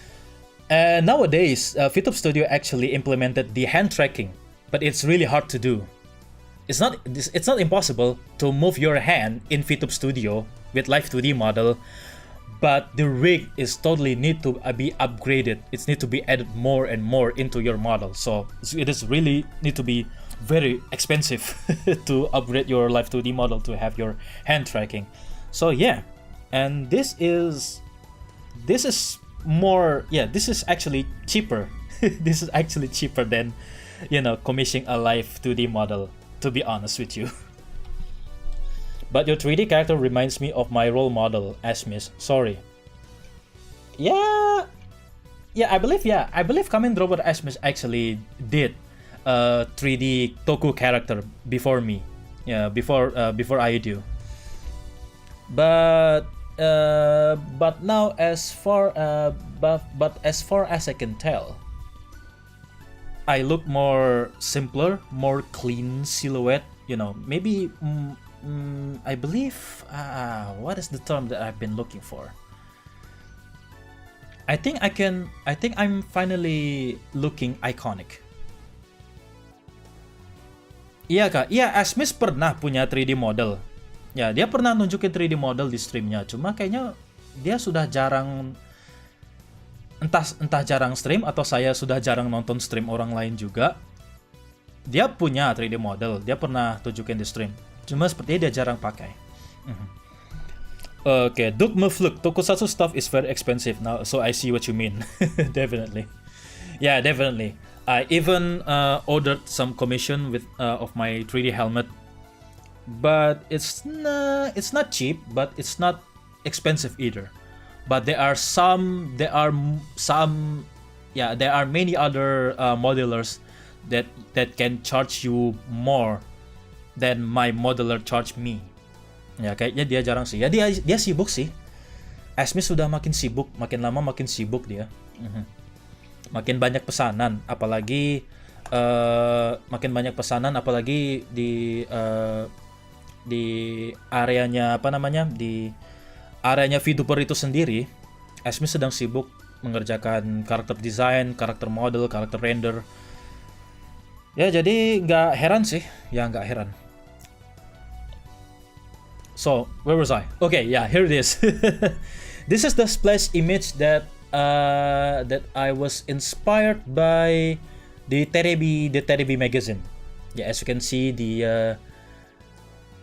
Nowadays, VTube Studio actually implemented the hand tracking, but it's really hard to do. It's not impossible to move your hand in VTube Studio with Live 2D model. But the rig is totally need to be upgraded. It needs to be added more and more into your model. So it is really need to be very expensive to upgrade your Live 2D model to have your hand tracking. So yeah, and this is more, yeah, this is actually cheaper. This is actually cheaper than, you know, commissioning a Live 2D model, to be honest with you. But your 3D character reminds me of my role model, Asmis. Sorry. Yeah, I believe Kamen Robot Asmis actually did a 3D Toku character before me. Yeah, before I do. But now as far as I can tell, I look more simpler, more clean silhouette. You know, maybe. I believe what is the term that I've been looking for? I think I'm finally looking iconic. Iya kak, iya Asmis pernah punya 3D model. Ya dia pernah nunjukin 3D model di streamnya. Cuma kayaknya dia sudah jarang, entah jarang stream atau saya sudah jarang nonton stream orang lain juga. Dia punya 3D model, dia pernah tunjukin di stream. Cuma sepertinya dia jarang pakai. Okay, Duke Mufluk, tokusatsu stuff is very expensive now, so I see what you mean. Definitely. Yeah, definitely. I even ordered some commission with of my 3D helmet, but it's not cheap, but it's not expensive either. But there are many other modelers that can charge you more than my modeler charge me. Ya kayaknya dia jarang sih. Ya dia sibuk sih. Asmi sudah makin sibuk, makin lama makin sibuk dia. Makin banyak pesanan, apalagi di areanya di areanya VTuber itu sendiri. Asmi sedang sibuk mengerjakan karakter design, karakter model, karakter render. Ya jadi nggak heran sih, nggak heran. So where was I? Okay, yeah, here it is. This is the splash image that I was inspired by the Terebi magazine. Yeah, as you can see, the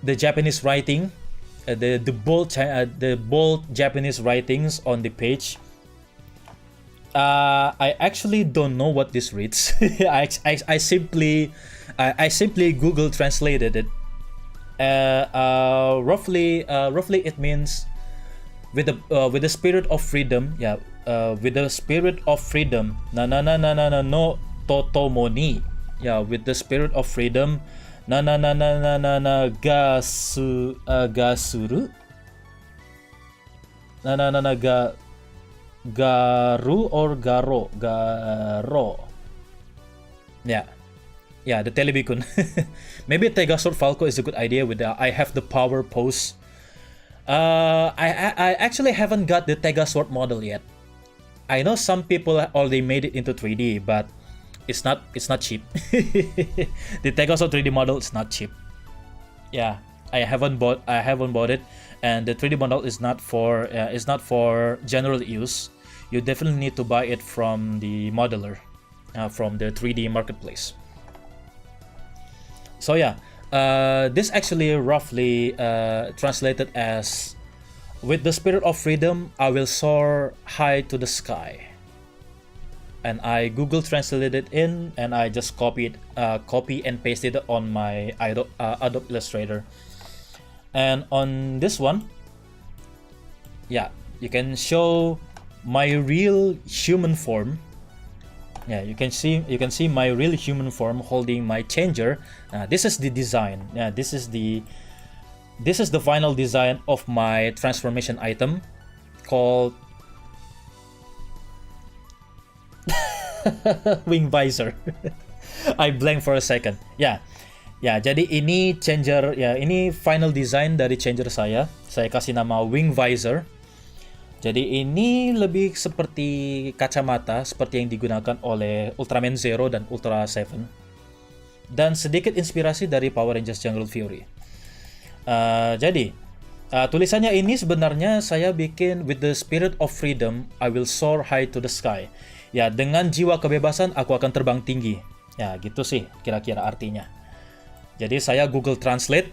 Japanese writing, the bold Japanese writings on the page. I actually don't know what this reads. I simply Google translated it. Roughly it means with the spirit of freedom. Yeah, with the spirit of freedom. No totomoni. Yeah, with the spirit of freedom. Gasuru. Garu or Garo. Yeah, the Telebikun. Maybe Tegasor Falco is a good idea with the I have the power pose. I actually haven't got the Tegasword model yet. I know some people already made it into 3D, but it's not cheap. The Tegasword 3D model is not cheap. Yeah, I haven't bought it, and the 3D model is not for general use. You definitely need to buy it from the modeler, from the 3D marketplace. So yeah, this actually roughly translated as, with the spirit of freedom, I will soar high to the sky. And I Google translated it in, and I just copy and pasted it on my Adobe Illustrator. And on this one, yeah, you can show my real human form Yeah, you can see my real human form holding my changer. This is the design. Yeah, this is the final design of my transformation item called wing visor. I blank for a second. Ya, jadi ini changer ya, ini final design dari changer saya. Saya kasih nama wing visor. Jadi ini lebih seperti kacamata seperti yang digunakan oleh Ultraman Zero dan Ultra 7. Dan sedikit inspirasi dari Power Rangers Jungle Fury. Jadi tulisannya ini sebenarnya saya bikin with the spirit of freedom, I will soar high to the sky. Ya, dengan jiwa kebebasan aku akan terbang tinggi. Ya, gitu sih kira-kira artinya. Jadi saya Google Translate,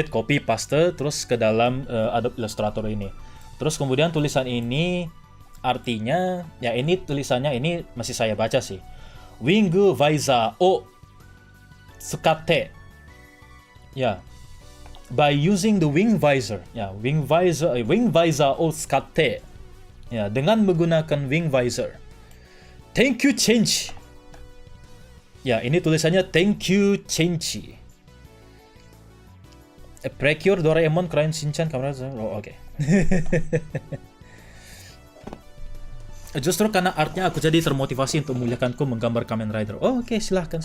copy paste terus ke dalam Adobe Illustrator ini. Terus kemudian tulisan ini artinya, ya ini tulisannya ini masih saya baca sih. Wingu Vaiza o Tsukate. Ya. By using the wing visor. Ya, wing visor o Tsukate. Ya, dengan menggunakan wing visor. Thank you change. Ya, ini tulisannya thank you change. Precure Doraemon Crayon Shinchan kamera. Oh, oke. Justru karena artnya aku jadi termotivasi untuk memulihkanku menggambar Kamen Rider. Oh, oke, silahkan.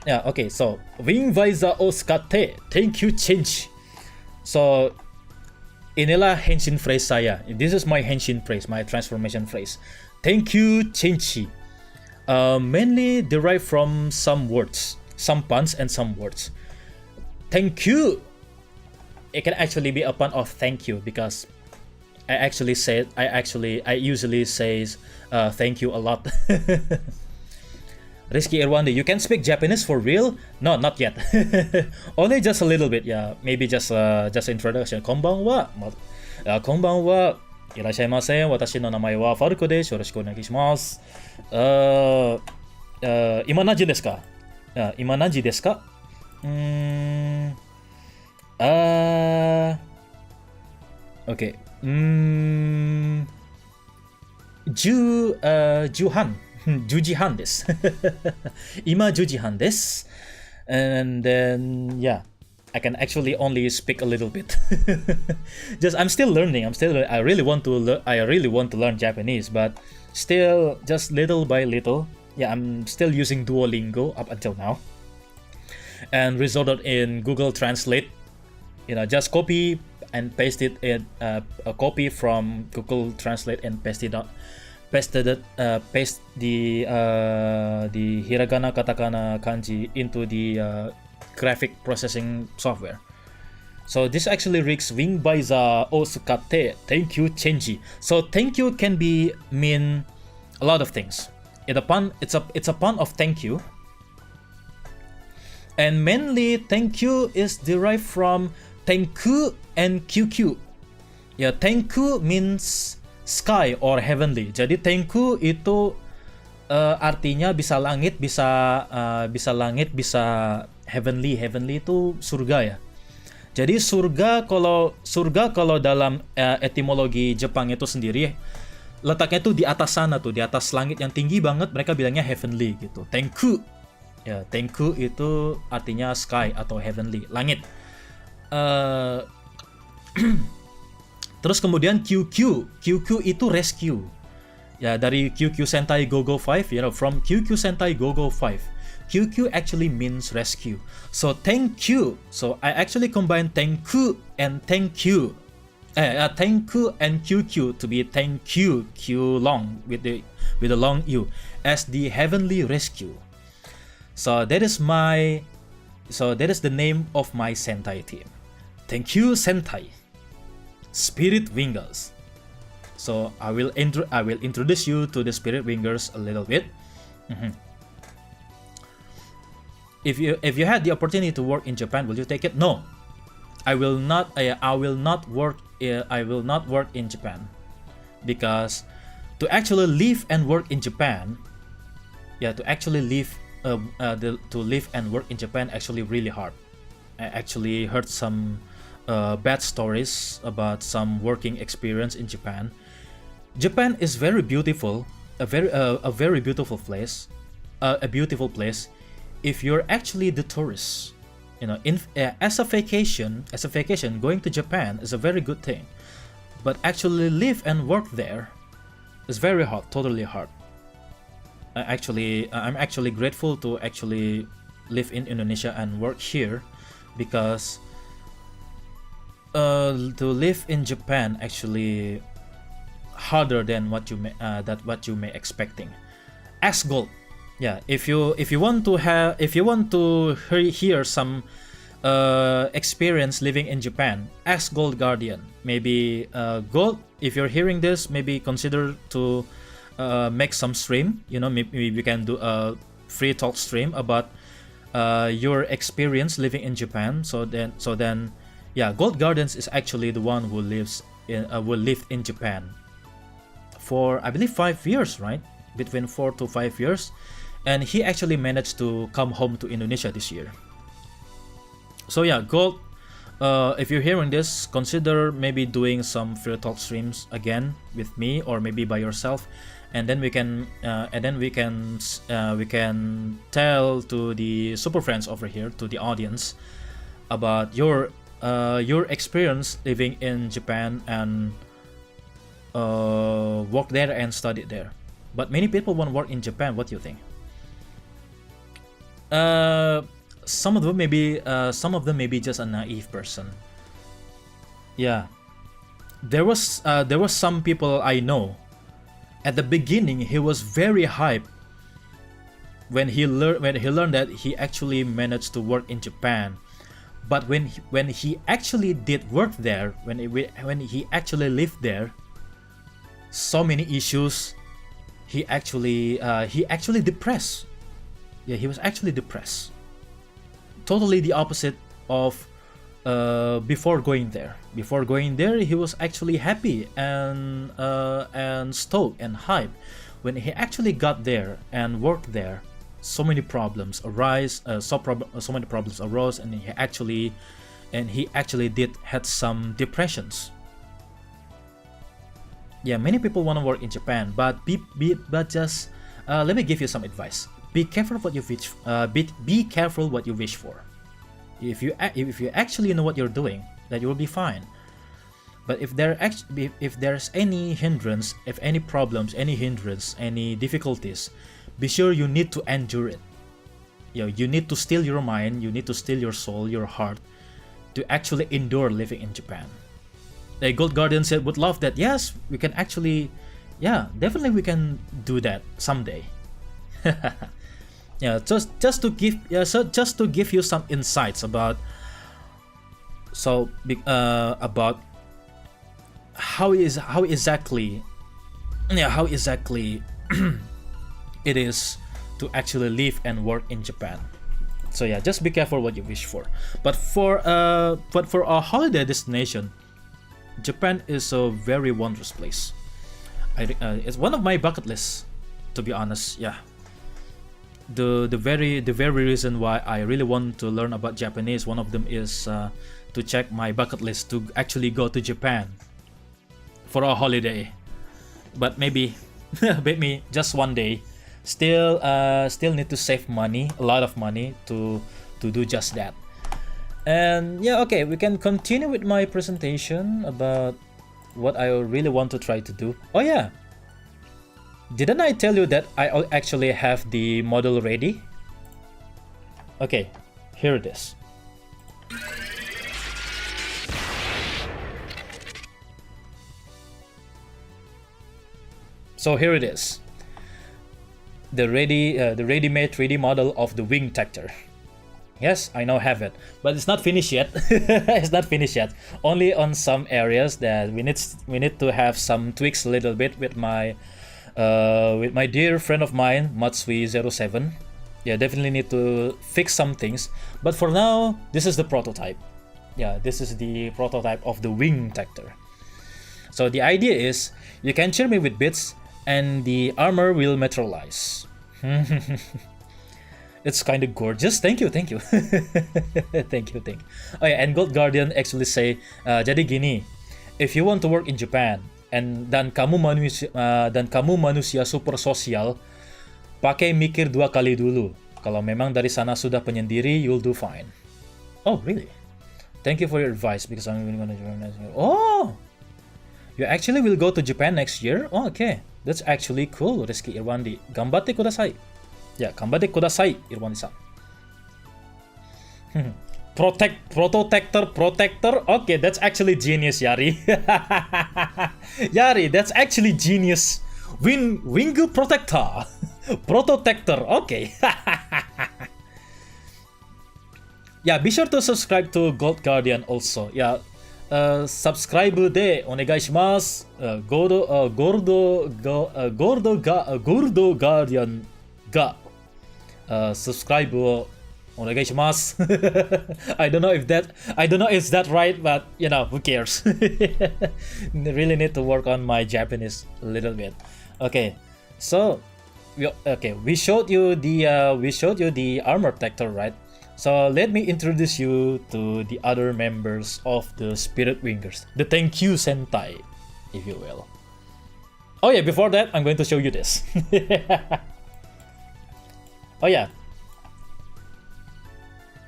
Ya, oke, so wing visor o Tsukate, thank you change. So inilah henshin phrase saya. This is my henshin phrase, my transformation phrase. Thank you change. Mainly derived from some words, some puns and some words. Thank you. It can actually be a pun of thank you because I usually say thank you a lot. Rizky Irwandi, you can speak Japanese for real? No, not yet. Only just a little bit. Yeah, maybe just introduction. Konbanwa. Konbanwa. Irashaimase. Watashi no namae wa Falco desu. Yoroshiku onegaishimasu. Ima nanji desu ka? Ima nanji desu ka? Okay. 10時半です。今10時半です。And then, yeah, I can actually only speak a little bit. I'm still learning. I really want to learn Japanese, but still, just little by little. Yeah, I'm still using Duolingo up until now. And resulted in Google Translate. Just copy and paste it in a copy from Google Translate and paste the hiragana, katakana, kanji into the graphic processing software. So this actually reads wing visor o Tsukate, thank you chenji. So thank you can mean a lot of things. It's a pun of thank you. And mainly thank you is derived from tenku and QQ. Yeah, tenku means sky or heavenly. Jadi tenku itu artinya bisa langit, bisa heavenly. Heavenly itu surga ya. Jadi surga kalau dalam etimologi Jepang itu sendiri letaknya tuh di atas sana tuh, di atas langit yang tinggi banget, mereka bilangnya heavenly gitu. Tenku. Ya, tenku itu artinya sky atau heavenly, langit. Terus kemudian QQ itu rescue. Ya, dari QQ Sentai Go-Go 5, from QQ Sentai Go-Go 5. QQ actually means rescue. So thank you. So I actually combine thanku and thank you. Thanku and QQ to be thank you, Q long with the long U as the heavenly rescue. So that is the name of my Sentai team. Thank you Sentai. Spirit Wingers. So I will introduce you to the Spirit Wingers a little bit. If you had the opportunity to work in Japan, will you take it? No, I will not. I will not work in Japan because to actually live and work in Japan, to live and work in Japan actually really hard. I actually heard some bad stories about some working experience in Japan. Japan is very beautiful, a very beautiful place, a beautiful place. If you're actually the tourist, you know, as a vacation, going to Japan is a very good thing. But actually live and work there is very hard, totally hard. I'm actually grateful to actually live in Indonesia and work here, because to live in Japan actually harder than what you may expecting. Ask Gold. Yeah, if you want to hear some experience living in Japan, ask Gold Guardian. Maybe Gold, if you're hearing this, maybe consider to make some stream. You know, maybe we can do a free talk stream about your experience living in Japan. So then, yeah, Gold Guardians is actually the one who lived in Japan for, I believe, 5 years, right? Between 4 to 5 years, and he actually managed to come home to Indonesia this year. So yeah, Gold, if you're hearing this, consider maybe doing some free talk streams again with me, or maybe by yourself, and then we can tell to the super friends over here, to the audience, about your experience living in Japan and work there and study there. But many people want to work in Japan. What do you think? Some of them may be just a naive person. Yeah, there was some people I know. At the beginning, he was very hyped when he learned that he actually managed to work in Japan. But when he actually did work there, when he actually lived there, so many issues. He actually depressed. Yeah, he was actually depressed. Totally the opposite of before going there. Before going there, he was actually happy and stoked and hyped. When he actually got there and worked there, so many problems arose. So many problems arose, and he actually had some depressions. Yeah, many people want to work in Japan, but just let me give you some advice. Be careful what you wish. Be careful what you wish for. If you actually know what you're doing, then you will be fine. But if there's any hindrance, if any problems, any hindrance, any difficulties, be sure you need to endure it. You need to still your mind, you need to still your soul, your heart, to actually endure living in Japan. The Gold Guardian said would love that. Yes, we can actually, yeah, definitely we can do that someday. Yeah, just to give you some insights about about how exactly it is to actually live and work in Japan. So yeah, just be careful what you wish for. But for a holiday destination, Japan is a very wondrous place. It's one of my bucket lists, to be honest. Yeah, the very reason why I really want to learn about Japanese, one of them is to check my bucket list to actually go to Japan for a holiday. But maybe just one day. Still need to save money, a lot of money to do just that. And yeah, okay, we can continue with my presentation about what I really want to try to do. Oh yeah, didn't I tell you that I actually have the model ready? Okay, here it is. So here it is. The ready-made 3D model of the wing tactor. Yes, I now have it, but it's not finished yet. It's not finished yet. Only on some areas that we need to have some tweaks a little bit with my dear friend of mine, Matsui07. Yeah, definitely need to fix some things. But for now, this is the prototype. Yeah, this is the prototype of the wing tactor. So the idea is you can cheer me with bits, and the armor will materialize. It's kind of gorgeous. Thank you. Thank you. Oh yeah, and Gold Guardian actually say, jadi gini, if you want to work in Japan, dan kamu manusia super sosial, pakai mikir 2 kali dulu. Kalau memang dari sana sudah penyendiri, you'll do fine. Oh, really? Thank you for your advice because I'm going to Japan next year. Oh, you actually will go to Japan next year? Oh, okay. That's actually cool, Rizky Irwandi. Gambatte kudasai. Yeah, gambatte kudasai, Irwandi-san. Protector. Okay, that's actually genius, Yari. Yari, that's actually genius. Wingu protector. Protector. Okay. Yeah, be sure to subscribe to Gold Guardian also. Yeah, subscribe de onegaishimasu. Gordo Guardian ga subscribe onegaishimasu. I don't know if that right, but you know, who cares? Really need to work on my Japanese a little bit. Okay, so we showed you the armor protector, right? So let me introduce you to the other members of the Spirit Wingers, the Thank You Sentai, if you will. Oh yeah, before that, I'm going to show you this. Oh yeah,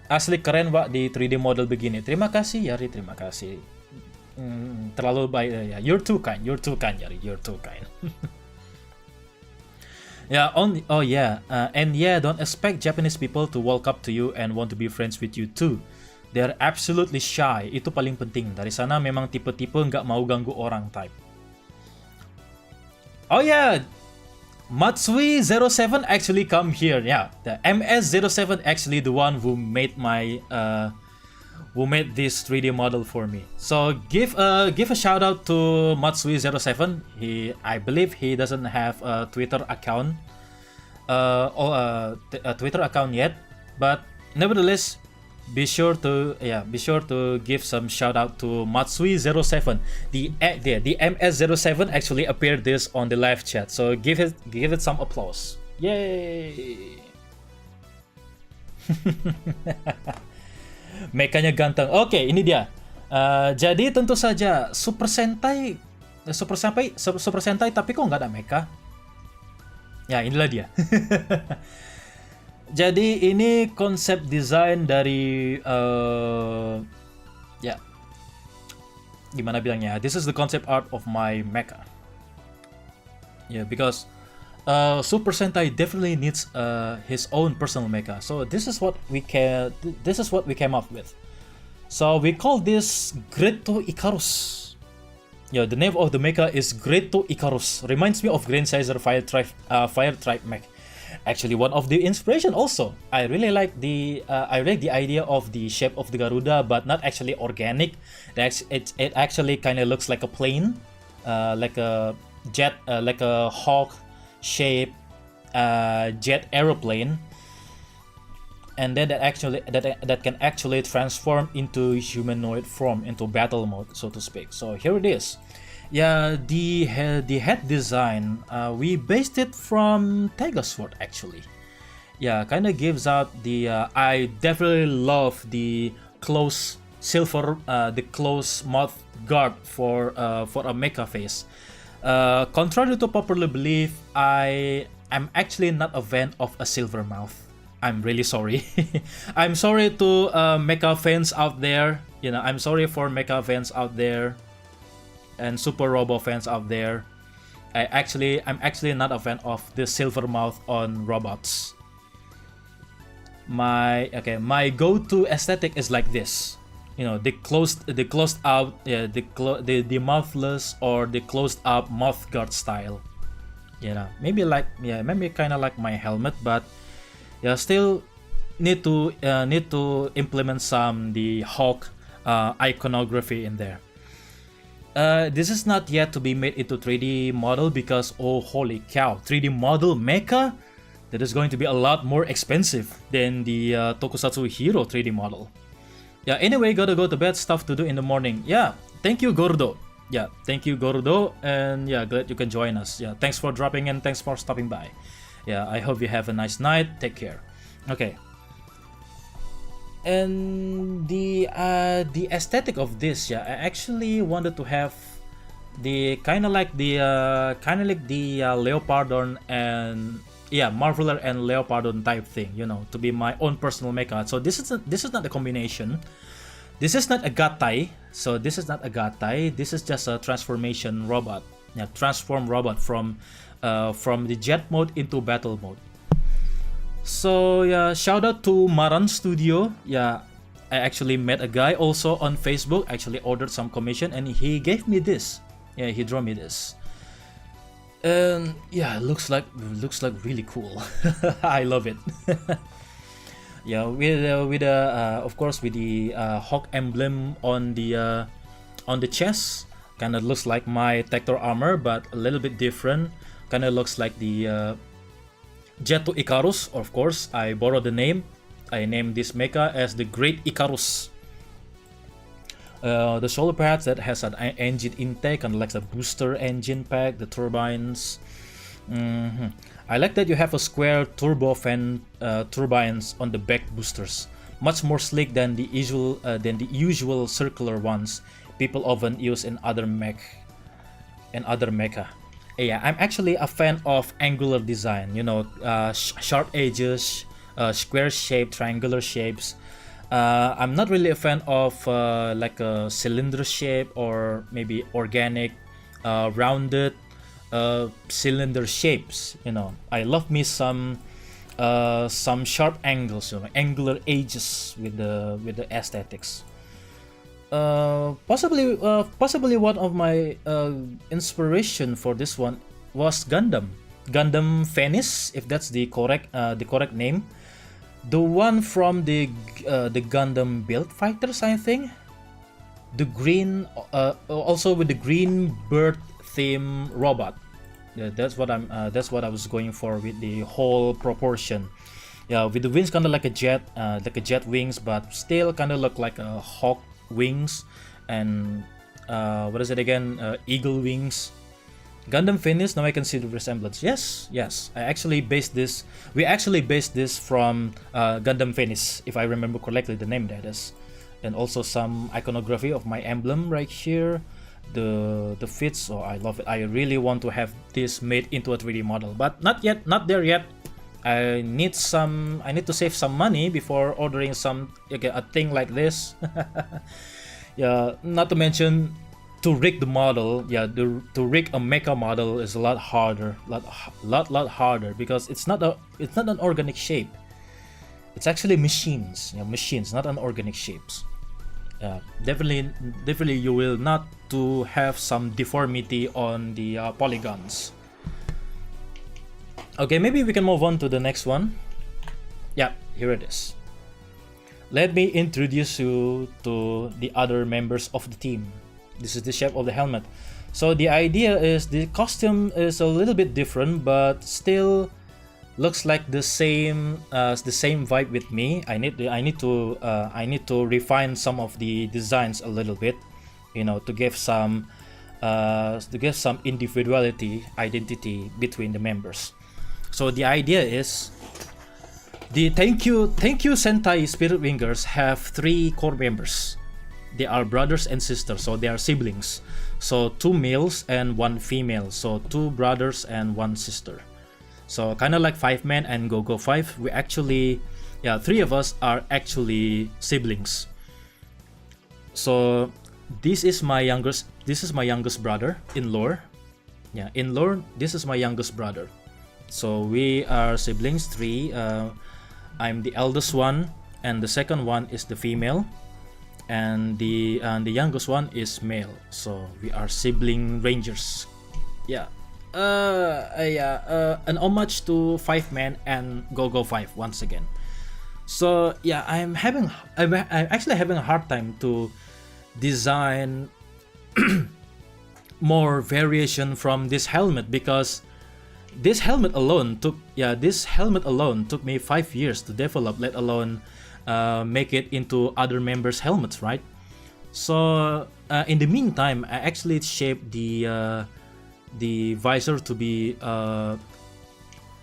asli keren Pak di 3D model begini. Terima kasih Yari, terima kasih. Terlalu baik ya. You're too kind Yari, you're too kind. Yeah, and don't expect Japanese people to walk up to you and want to be friends with you too. They're absolutely shy. Itu paling penting. Dari sana memang tipe-tipe nggak mau ganggu orang type. Oh yeah, Matsui07 actually come here. Yeah, the MS07 actually the one who made this 3D model for me. So give a shout out to Matsui07. I believe he doesn't have a Twitter account, yet, but nevertheless, be sure to give some shout out to Matsui07. The MS07 actually appeared this on the live chat. So give it some applause. Yay! Mekanya ganteng. Oke, ini dia. Jadi tentu saja Super Sentai tapi kok nggak ada mecha? Ya, inilah dia. Jadi ini konsep desain dari gimana bilangnya? This is the concept art of my mecha. Yeah, because Super Sentai definitely needs his own personal mecha. So this is what we came up with. So we call this Greto Icarus. Yeah, the name of the mecha is Greto Icarus. Reminds me of Grandsizer Fire Tribe mech. Actually, one of the inspiration also. I really like the idea of the shape of the Garuda, but not actually organic. It actually kind of looks like a plane, like a jet, like a hawk shape jet aeroplane, and then that can actually transform into humanoid form, into battle mode, so to speak. So here it is. Yeah, the head design, we based it from Tiger Sword actually. Yeah, kind of gives out the I definitely love the close mouth guard for a mecha face. Contrary to popular belief, I am actually not a fan of a silver mouth. I'm really sorry. I'm sorry to mecha fans out there. You know, I'm sorry for mecha fans out there and Super Robo fans out there. I'm actually not a fan of the silver mouth on robots. My go-to aesthetic is like this. You know, the mouthless or the closed up mouth guard style. You know, maybe kind of like my helmet, but yeah, still need to implement the hawk iconography in there. This is not yet to be made into 3D model because, oh holy cow, 3D model mecha, that is going to be a lot more expensive than the Tokusatsu Hero 3D model. Yeah, anyway, gotta go to bed, stuff to do in the morning. Yeah, thank you Gordo. Yeah, thank you Gordo, and yeah, glad you can join us. Yeah, thanks for dropping in, thanks for stopping by. Yeah, I hope you have a nice night, take care. Okay. And the aesthetic of this, yeah, I actually wanted to have the kind of like the Leopardon and Marveler and Leopardon type thing, you know, to be my own personal mecha. So this is not a combination. This is not a Gatai. So this is not a Gatai. This is just a transformation robot. Yeah, transform robot from the jet mode into battle mode. So yeah, shout out to Maran Studio. Yeah, I actually met a guy also on Facebook. Actually ordered some commission and he gave me this. Yeah, he drew me this. And yeah, it looks like really cool. I love it. Yeah, with of course with the hawk emblem on the chest. Kind of looks like my Tector armor, but a little bit different. Kind of looks like the Jet to Icarus. Of course, I borrowed the name. I named this mecha as the Great Icarus. The shoulder pads that has an engine intake, kind of like a booster engine pack, the turbines. I like that you have a square turbofan turbines on the back boosters, much more sleek than the usual circular ones people often use in other mecha. Yeah, I'm actually a fan of angular design. You know, sharp edges, square shape, triangular shapes. I'm not really a fan of like a cylinder shape or maybe organic, rounded cylinder shapes. You know, I love me some sharp angles, you know, angular edges with the aesthetics. Possibly one of my inspiration for this one was Gundam Venice, if that's the correct name. The one from the Gundam Build Fighters, I think. The green, also with the green bird theme robot. Yeah, that's what I was going for with the whole proportion. Yeah, with the wings kind of like a jet wings, but still kind of look like a hawk wings, and what is it again? Eagle wings. Gundam Finish. Now I can see the resemblance. Yes. We actually based this from Gundam Finish, if I remember correctly, the name that is. And also some iconography of my emblem right here. The fits. Oh, I love it. I really want to have this made into a 3D model, but not there yet. I need to save some money before ordering a thing like this. Yeah, not to mention to rig the model. Yeah, to rig a mecha model is a lot harder, lot harder, because it's not an organic shape. It's actually machines. Yeah, machines, not an organic shapes. Definitely you will not to have some deformity on the polygons. Okay, maybe we can move on to the next one. Yeah, here it is. Let me introduce you to the other members of the team. This is the shape of the helmet. So the idea is the costume is a little bit different, but still looks like the same vibe with me. I need to refine some of the designs a little bit, you know, to give some individuality, identity between the members. So the idea is the Thank You Sentai Spirit Wingers have 3 core members. They are brothers and sisters, so they are siblings. So 2 males and 1 female. So 2 brothers and 1 sister. So kind of like 5 men and Go 5. We actually, 3 of us are actually siblings. So this is my youngest brother in lore. Yeah, in lore, this is my youngest brother. So we are siblings, 3. I'm the eldest one, and the second one is the female, and the youngest one is male. So we are sibling rangers. Yeah. An homage to 5 men and Go 5 once again. So yeah, I'm actually having a hard time to design more variation from this helmet, because this helmet alone took me 5 years to develop, let alone make it into other members' helmets, right? So in the meantime, I actually shaped the visor to be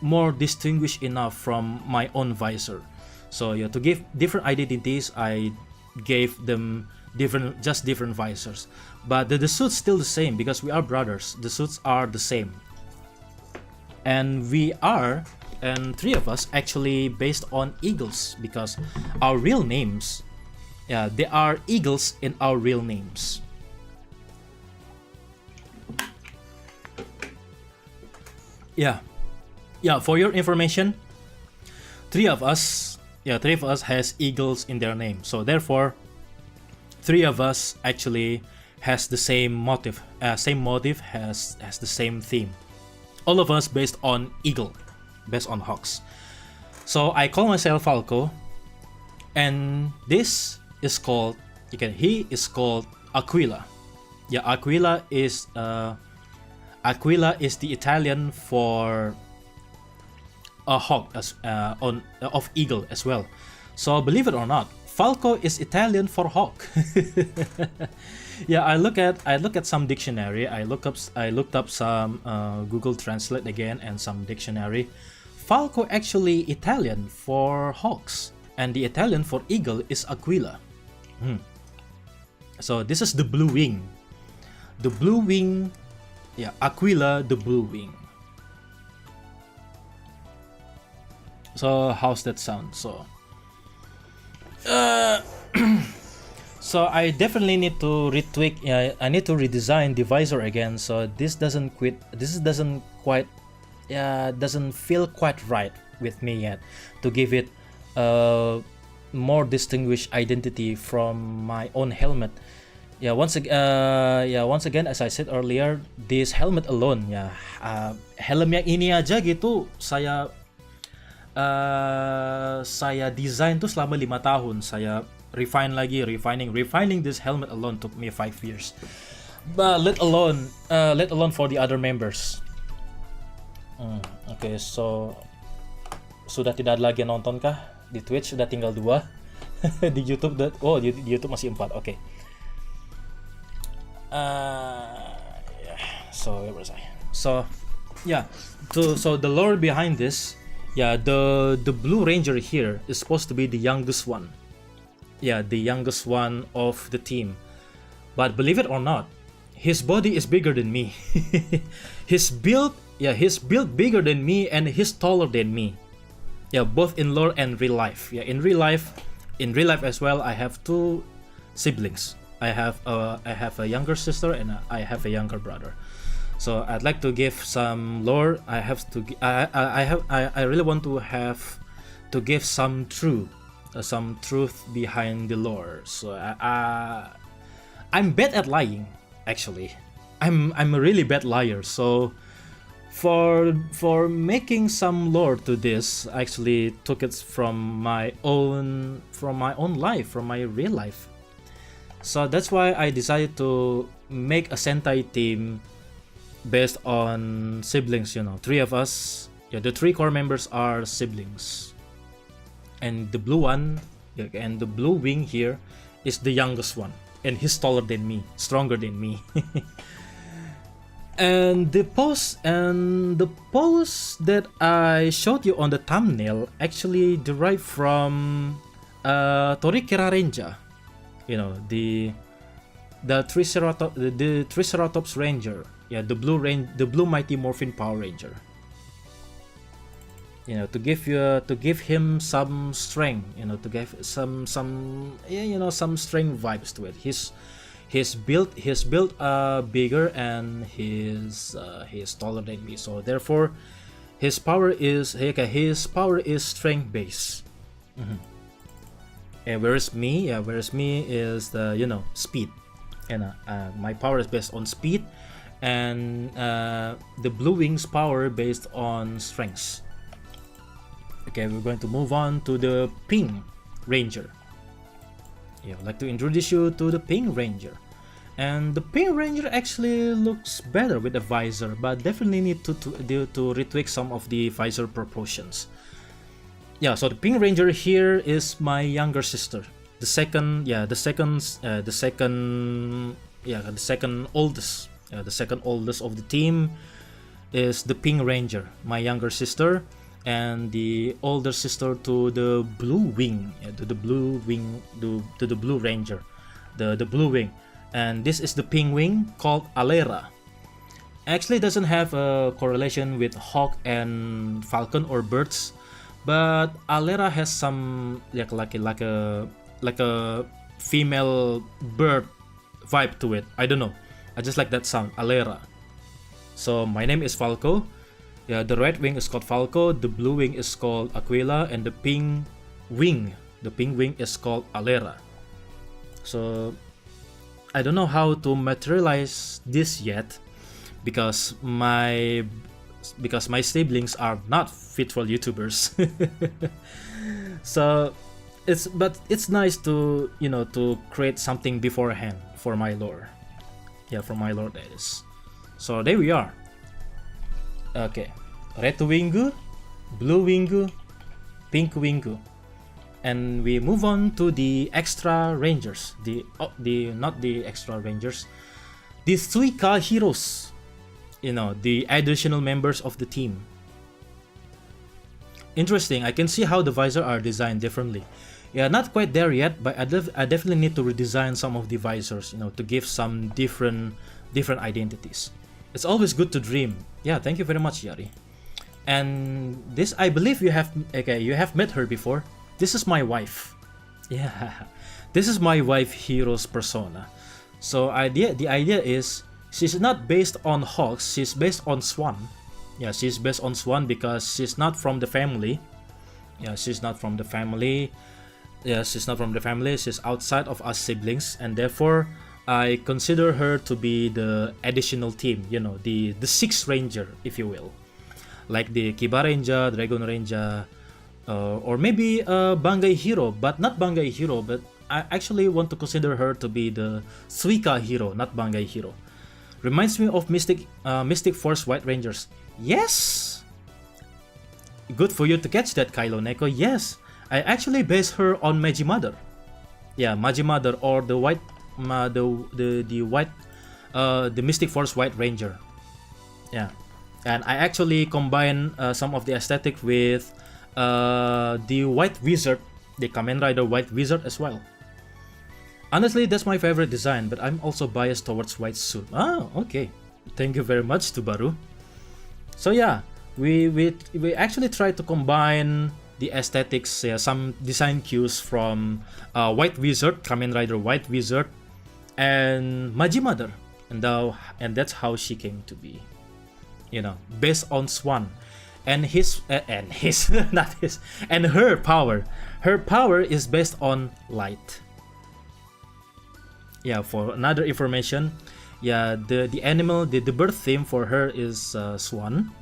more distinguished enough from my own visor. So yeah, to give different identities, I gave them different visors. But the suit's still the same because we are brothers. The suits are the same, and three of us actually based on eagles because our real names, yeah, they are eagles in our real names. Yeah, for your information, three of us has eagles in their name, so therefore three of us actually has the same motive, has the same theme. All of us based on eagle, based on hawks. So I call myself Falco, and this is called, he is called Aquila. Yeah, Aquila is the Italian for a hawk of eagle as well. So believe it or not, Falco is Italian for hawk. Yeah, I look at some dictionary. I looked up some Google Translate again and some dictionary. Falco actually Italian for hawks, and the Italian for eagle is Aquila. So this is the blue wing. The blue wing, yeah, Aquila the blue wing. So how's that sound? So so I definitely need to retweak. I need to redesign the visor again. So this doesn't feel quite right with me yet to give it a more distinguished identity from my own helmet. Once again, as I said earlier, this helmet alone, helm yang ini aja gitu saya design tuh selama 5 tahun. Saya refining this helmet alone took me 5 years. But let alone for the other members. Okay, so sudah tidak ada lagi yang nonton kah? Di Twitch sudah tinggal 2. Di YouTube di YouTube masih 4. Oke. So where was I? So the lore behind this, the Blue Ranger here is supposed to be the youngest one. The youngest one of the team. But believe it or not, his body is bigger than me. He's built bigger than me, and he's taller than me. Both in lore and real life. In real life as well, I have 2 siblings. I have a younger sister and I have a younger brother. So I'd like to give some lore. I really want to have to give some truth behind the lore. So I'm bad at lying. Actually, I'm a really bad liar. So for making some lore to this, I actually took it from my own life, from my real life. So that's why I decided to make a Sentai team based on siblings. 3 of us. The 3 core members are siblings, and the blue one, and the blue wing here is the youngest one, and he's taller than me, stronger than me. And the pose that I showed you on the thumbnail actually derived from Torikera Ranger. The Triceratops Ranger. The blue Mighty Morphin Power Ranger. To give him some strength. To give some strength vibes to it. He's built bigger, and he's taller than me. So therefore, his power is strength based. And whereas me is the speed. My power is based on speed, and the blue wing's power based on strengths. Okay, we're going to move on to the Pink Ranger. I'd like to introduce you to the Pink Ranger. And the Pink Ranger actually looks better with a visor, but definitely need to retweak some of the visor proportions. So the Pink Ranger here is my younger sister. The second oldest of the team is the Pink Ranger, my younger sister, and the older sister to the Blue Wing, to the Blue Ranger, the blue wing, and this is the pink wing called Alera. Actually doesn't have a correlation with hawk and falcon or birds, but Alera has some like a female bird vibe to it. I don't know, I just like that sound, Alera. So my name is Falco. Yeah, the red wing is called Falco, the blue wing is called Aquila, and the pink wing is called Alera. So I don't know how to materialize this yet, because my siblings are not virtual YouTubers. So it's nice to to create something beforehand for my lore. Yeah, for my lore, that is. So there we are. Okay, red wingu, blue wingu, pink wingu, and we move on to the extra rangers. Not the extra rangers, the Suica heroes. The additional members of the team. Interesting. I can see how the visor are designed differently. Yeah, not quite there yet, but I definitely need to redesign some of the visors, to give some different identities. It's always good to dream. Yeah, thank you very much, Yari. And this, I believe you have met her before. This is my wife. Yeah, this is my wife Hero's persona. So the idea is she's not based on hawks, she's based on swan. Yeah, she's based on swan because she's not from the family. She's outside of us siblings, and therefore I consider her to be the additional team, the sixth ranger, if you will, like the Kiba Ranger, Dragon Ranger, or maybe Bangai Hero, but not Bangai Hero, but I actually want to consider her to be the Suica Hero, not Bangai Hero. Reminds me of Mystic Force White Rangers. Yes! Good for you to catch that, Kylo Neko. Yes, I actually base her on Magimother. Yeah, Magimother, or the white, the Mystic Force White Ranger. Yeah, and I actually combine some of the aesthetic with the White Wizard, the Kamen Rider White Wizard as well. Honestly, that's my favorite design, but I'm also biased towards white suit. Ah, okay. Thank you very much, Tubaru. So yeah, we actually try to combine the aesthetics, some design cues from White Wizard, Kamen Rider White Wizard, and Magimother, and that's how she came to be. Based on Swan, and her power. Her power is based on light. Yeah, for another information, yeah, the animal, the bird theme for her is swan,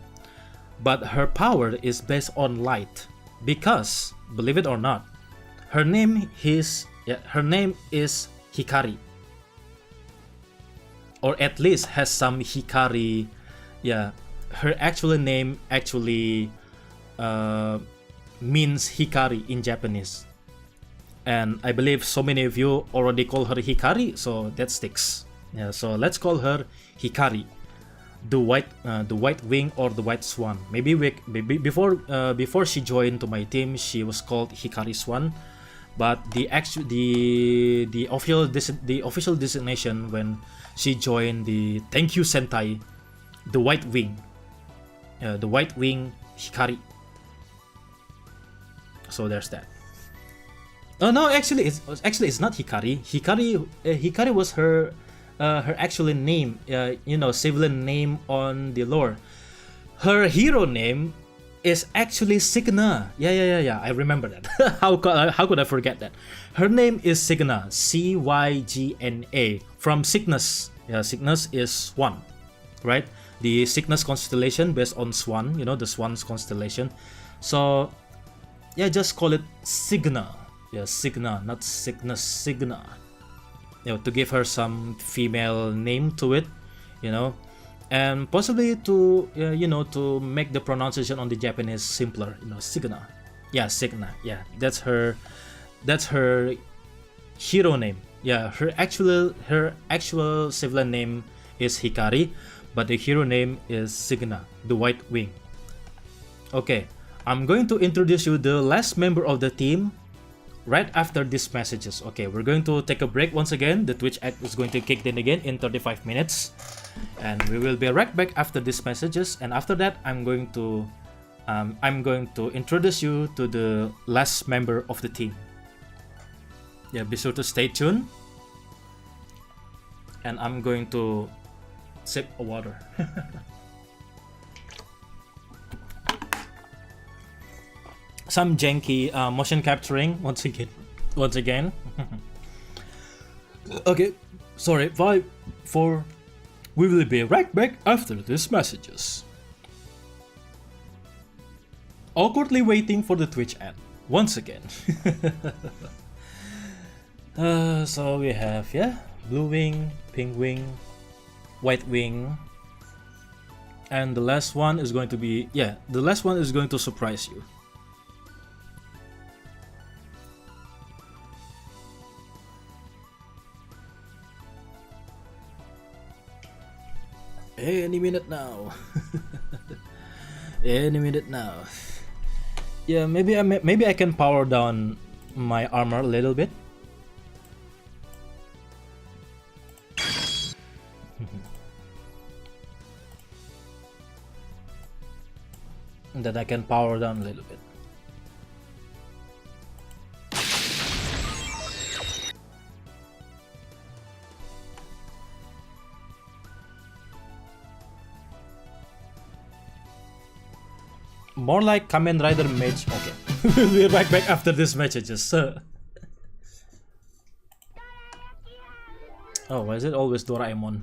but her power is based on light because, believe it or not, her name is Hikari, or at least has some Hikari. Yeah, her actual name actually means Hikari in Japanese. And I believe so many of you already call her Hikari, so that sticks. Yeah, so let's call her Hikari, the white wing or the white swan. Maybe before she joined to my team, she was called Hikari Swan, but the official designation when she joined the Thank You Sentai, the white wing Hikari. So there's that. Oh no, actually it's not Hikari. Hikari was her actual name, civilian name on the lore. Her hero name is actually Cygna. Yeah. I remember that. How could I forget that? Her name is Cygna, Cygna, from Cygnus. Yeah, Cygnus is swan, right? The Cygnus constellation based on swan. The swan's constellation. So yeah, just call it Cygna. Yeah, Cygna, not Cygnus, Cygna. To give her some female name to it, and possibly to to make the pronunciation on the Japanese simpler. Cygna. Yeah, Cygna. Yeah, that's her hero name. Yeah, her actual civilian name is Hikari, but the hero name is Cygna, the White Wing. Okay, I'm going to introduce you the last member of the team, right after these messages. Okay, we're going to take a break once again. The Twitch ad is going to kick in again in 35 minutes. And we will be right back after these messages. And after that, I'm going to introduce you to the last member of the team. Yeah, be sure to stay tuned. And I'm going to sip a water. Some janky motion capturing once again. Okay, sorry. 5, 4. We will be right back after these messages. Awkwardly waiting for the Twitch ad once again. So we have blue wing, pink wing, white wing, and the last one is going to be the last one is going to surprise you. Any minute now. Any minute now. Yeah, maybe I can power down my armor a little bit. And then I can power down a little bit. More like Kamen Rider Mage. Okay. We'll be right back after these messages. Oh, why is it always Doraemon?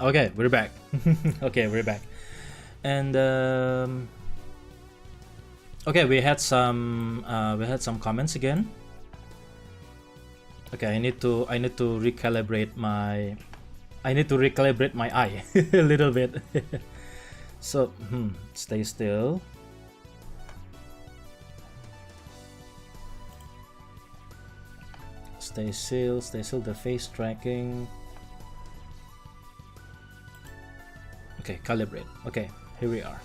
Okay, we're back. Okay, we're back. And okay, we had some comments again. Okay, I need to recalibrate my eye a little bit. So stay still. Stay still, the face tracking. Okay, calibrate. Okay, here we are.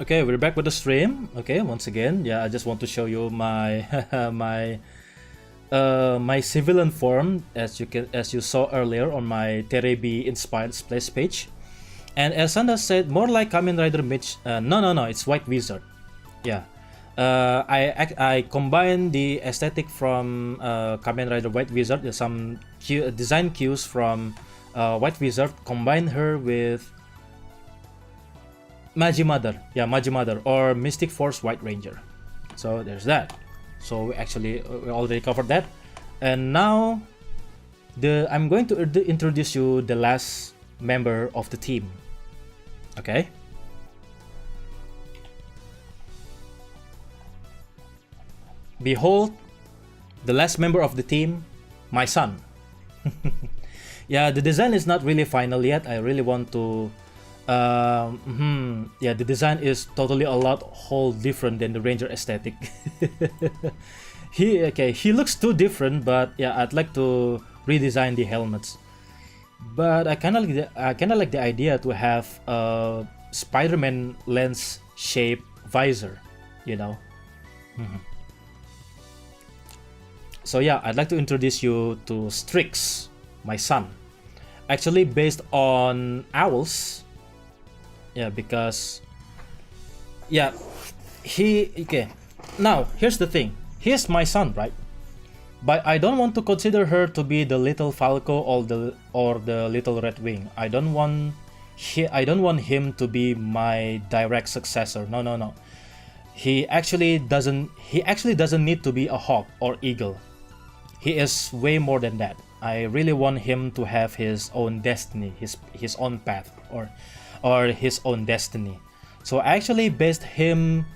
Okay, we're back with the stream. Okay, once again, I just want to show you my my civilian form, as you saw earlier on my Terebi inspired splash page. And as Sanda said, more like Kamen Rider Mage. No, it's White Wizard. Yeah, I combined the aesthetic from Kamen Rider White Wizard. There's some design cues from White Wizard. Combine her with Magi Mother. Yeah, Magi Mother or Mystic Force White Ranger. So there's that. So we already covered that, and now I'm going to introduce you the last member of the team. Okay. Behold, the last member of the team, my son. Yeah, the design is not really final yet. I really want to. Yeah, the design is totally whole different than the Ranger aesthetic. He looks too different, but yeah, I'd like to redesign the helmets. But I kind of like the idea to have Spider-Man lens shaped visor, you know. So yeah, I'd like to introduce you to Strix, my son. Actually based on owls. Yeah, because yeah, okay. Now here's the thing. He's my son, right? But I don't want to consider her to be the little Falco or the little Redwing. I don't want him to be my direct successor. No. He actually doesn't need to be a hawk or eagle. He is way more than that. I really want him to have his own destiny, his own path, or his own destiny. So I actually based him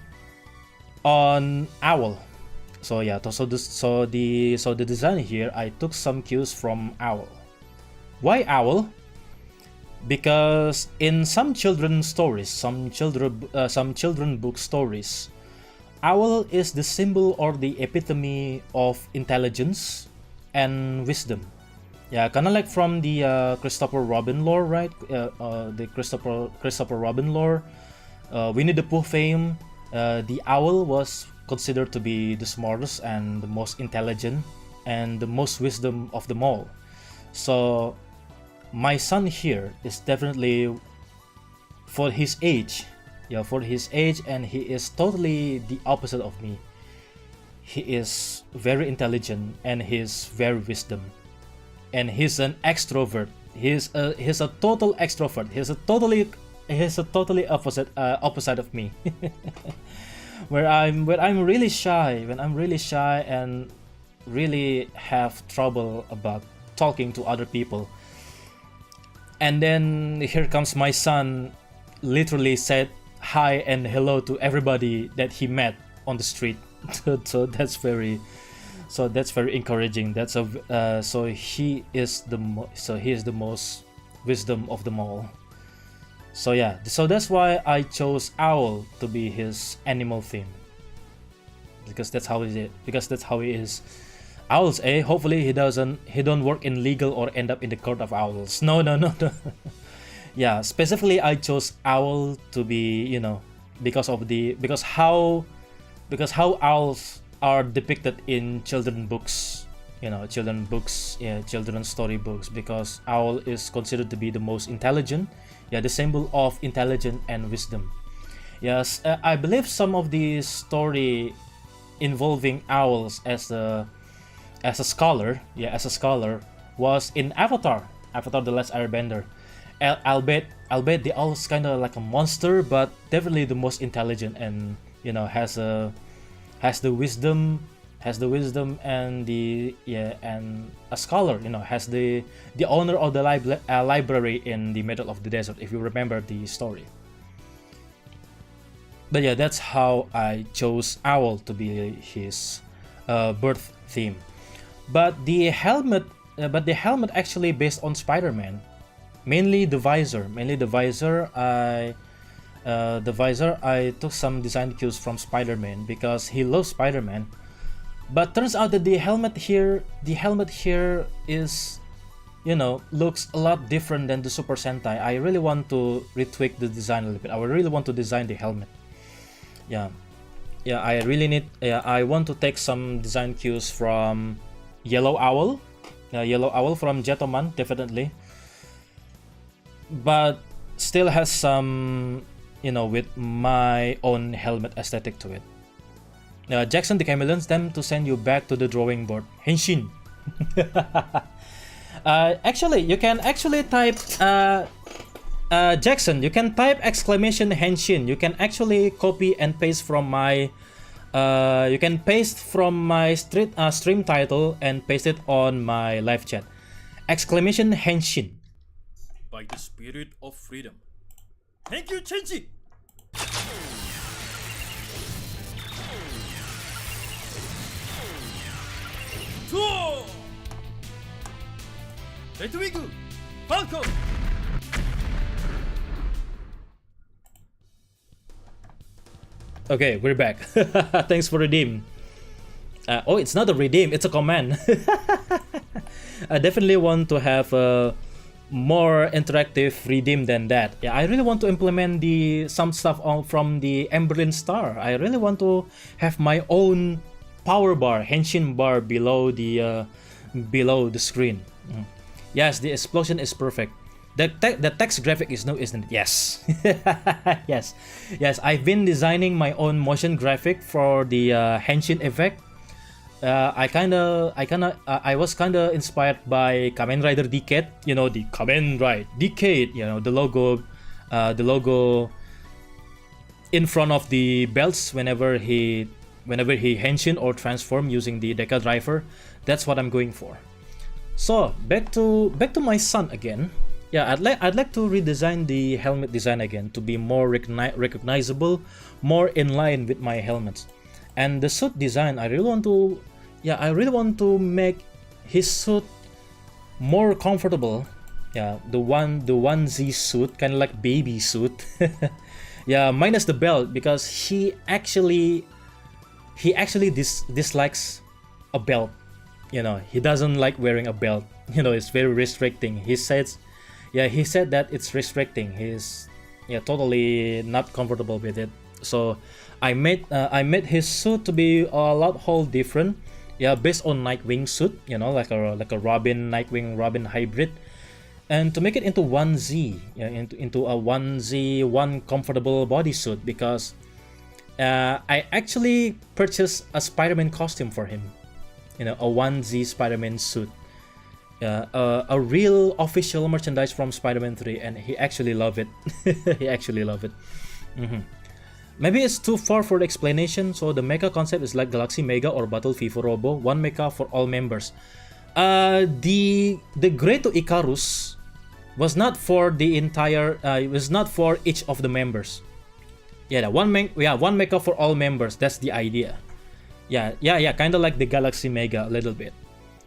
on owl. So yeah, so the design here, I took some cues from owl. Why owl? Because in some children's stories, some children book stories, owl is the symbol or the epitome of intelligence and wisdom. Yeah, kind of like from the Christopher Robin lore, right? The Christopher Robin lore, Winnie the Pooh fame. The owl was considered to be the smartest and the most intelligent and the most wisdom of them all. So my son here is definitely for his age, and he is totally the opposite of me. He is very intelligent and he's very wisdom, and he's an extrovert. He's a total extrovert. He's a totally opposite of me. When I'm really shy and really have trouble about talking to other people. And then here comes my son, literally said hi and hello to everybody that he met on the street. So that's very encouraging. So he is the most wisdom of them all. So yeah, so that's why I chose owl to be his animal theme. Because that's how he is. Owls, eh? Hopefully he don't work in legal or end up in the court of owls. No. Yeah, specifically I chose owl to be, because how owls are depicted in children books. Children's story books, because owl is considered to be the most intelligent. Yeah, the symbol of intelligence and wisdom. Yes, I believe some of the story involving owls as a scholar, was in Avatar, The Last Airbender. I'll bet the owl is kind of like a monster, but definitely the most intelligent, and has the wisdom and and a scholar, has the owner of the library in the middle of the desert, if you remember the story. But yeah, that's how I chose owl to be his birth theme. But the helmet actually based on Spider-Man, mainly the visor. I took some design cues from Spider-Man because he loves Spider-Man. But turns out that the helmet here is, looks a lot different than the Super Sentai. I really want to retweak the design a little bit. I really want to design the helmet. Yeah, I want to take some design cues from Yellow Owl. Yellow Owl from Gentleman, definitely. But still has some, with my own helmet aesthetic to it. Jackson the Chameleon, them to send you back to the drawing board. Henshin. Actually, you can actually type Jackson. You can type exclamation Henshin. You can actually copy and paste from my. You can paste from my stream title and paste it on my live chat. Exclamation Henshin. By the spirit of freedom. Thank you, Chenji. redwing, Falco. Okay, we're back. Thanks for redeem. Oh, it's not a redeem, it's a command. I definitely want to have more interactive redeem than that. Yeah, I really want to implement some stuff from the Emberlin Star. I really want to have my own power bar, henshin bar below the screen. Yes, the explosion is perfect. The text graphic is new, isn't it? Yes. yes. I've been designing my own motion graphic for the henshin effect. I was kinda inspired by Kamen Rider Decade, you know, the Kamen Rider Decade, you know, the logo in front of the belts whenever he henshin or transform using the Deca driver. That's what I'm going for. So back to my son again. Yeah, I'd like to redesign the helmet design again to be more recognizable, more in line with my helmets. And the suit design, I really want to make his suit more comfortable. Yeah, the onesie suit, kind of like baby suit. Yeah, minus the belt, because he actually dislikes a belt. You know, he doesn't like wearing a belt. You know, it's very restricting. He said that it's restricting. He's totally not comfortable with it. So I made his suit to be a lot whole different. Yeah, based on Nightwing suit, you know, like a Robin Nightwing Robin hybrid, and to make it into onesie, into a onesie, one comfortable bodysuit, because I actually purchased a Spider-Man costume for him, you know, a onesie Spider-Man suit, a real official merchandise from Spider-Man 3, and he actually loved it. He actually loved it. Maybe it's too far for the explanation, so the mecha concept is like Galaxy Mega or Battle FIFA Robo, one mecha for all members. The Greato Icarus was not for the entire, it was not for each of the members. Yeah, one mecha for all members, that's the idea. Yeah, kind of like the Galaxy Mega a little bit.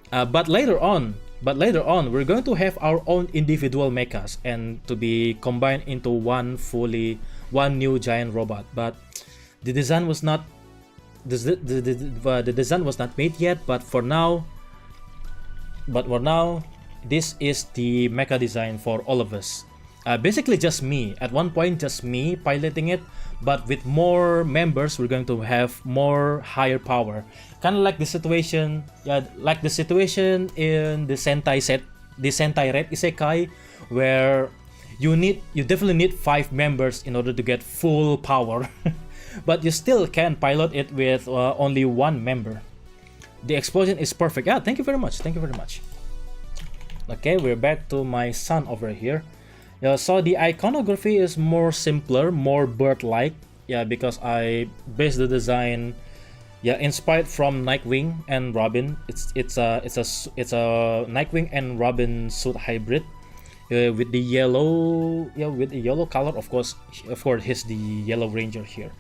But later on, we're going to have our own individual mechas and to be combined into one new giant robot. But the design was not the design was not made yet. But for now, this is the mecha design for all of us. Basically just me. At one point, just me piloting it. But with more members, we're going to have more higher power. Kind of like the situation, in the Sentai set, the Sentai Red Isekai, where you definitely need 5 members in order to get full power. But you still can pilot it with only 1 member. The explosion is perfect. Yeah, thank you very much. Okay, we're back to my son over here. Yeah, so the iconography is more simpler, more bird-like. Yeah, because I based the design, inspired from Nightwing and Robin. It's a Nightwing and Robin suit hybrid, with the yellow, with the yellow color. Of course, he's the Yellow Ranger here.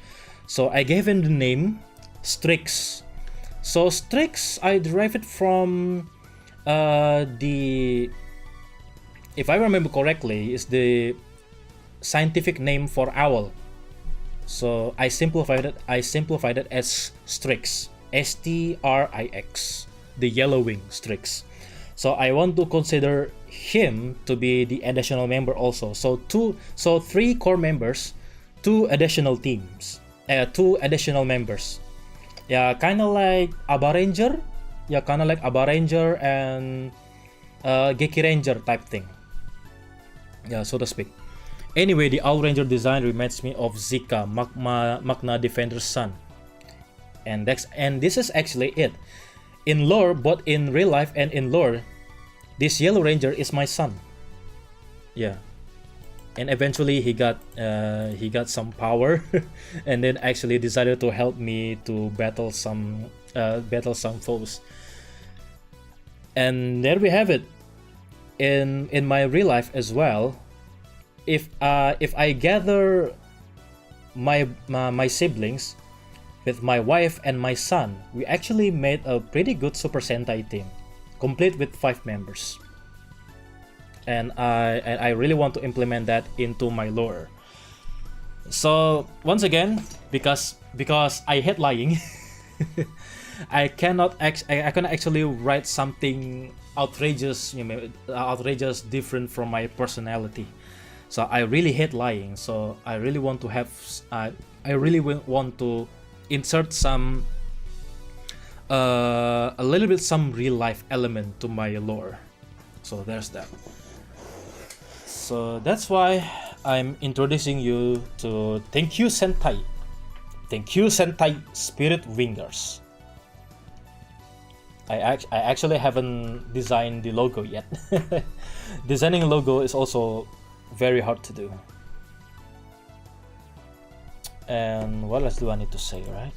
So I gave him the name Strix. So Strix, I derived it from if I remember correctly, is the scientific name for owl. So I simplified it as Strix, Strix, the yellow wing Strix. So I want to consider him to be the additional member also. So 3 core members, 2 additional teams, 2 additional members. Yeah, kind of like Aba Ranger. Yeah, kind of like Aba Ranger and Geki Ranger type thing. Yeah, so to speak. Anyway, the Owl Ranger design reminds me of Zika, Magna Defender's son. And this is actually it. In lore, both in real life and in lore, this Yellow Ranger is my son. Yeah. And eventually he got some power and then actually decided to help me to battle some foes. And there we have it. In my real life as well, if I gather my siblings with my wife and my son, we actually made a pretty good Super Sentai team, complete with 5 members. And I really want to implement that into my lore. So once again, because I hate lying, I cannot actually write something outrageous, outrageous different from my personality. So I really hate lying. So I really want to have, I really want to insert some, a little bit some real life element to my lore. So there's that. So that's why I'm introducing you to Thank You Sentai. Thank You Sentai Spirit Wingers. I actually haven't designed the logo yet. Designing a logo is also very hard to do. And what else do I need to say, right?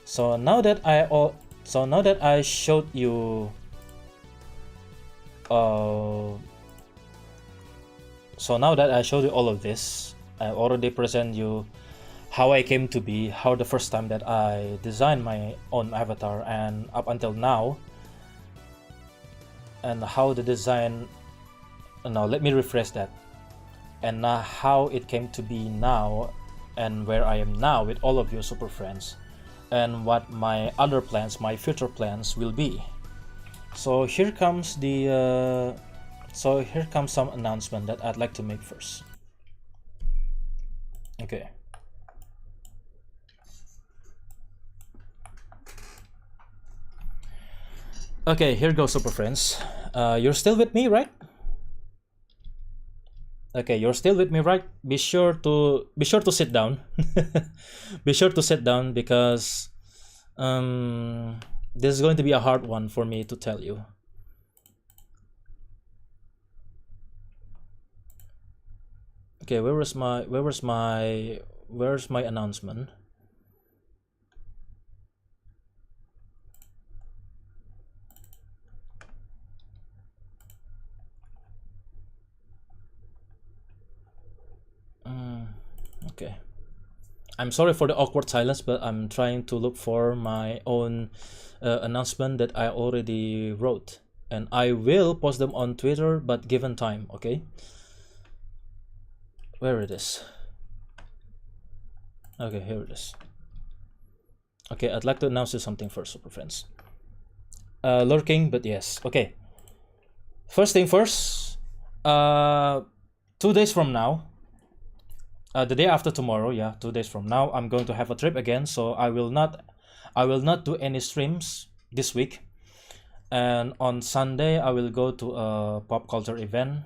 So now that I showed you all of this, I already present you how I came to be, how the first time that I designed my own avatar and up until now, and how the design, no, let me rephrase that, and how it came to be now and where I am now with all of you super friends, and what my other plans, my future plans will be. So here comes the some announcement that I'd like to make first. Okay. Okay, here goes super friends. You're still with me, right? Okay, you're still with me, right? Be sure to sit down. Be sure to sit down because this is going to be a hard one for me to tell you. Okay, where's my announcement? Okay. I'm sorry for the awkward silence, but I'm trying to look for my own announcement that I already wrote, and I will post them on Twitter, but given time. Okay. Where it is? Okay, here it is. Okay, I'd like to announce you something first, super friends. Lurking, but yes. Okay. First thing first. 2 days from now. The day after tomorrow, yeah, 2 days from now, I'm going to have a trip again. So I will not do any streams this week. And on Sunday, I will go to a pop culture event.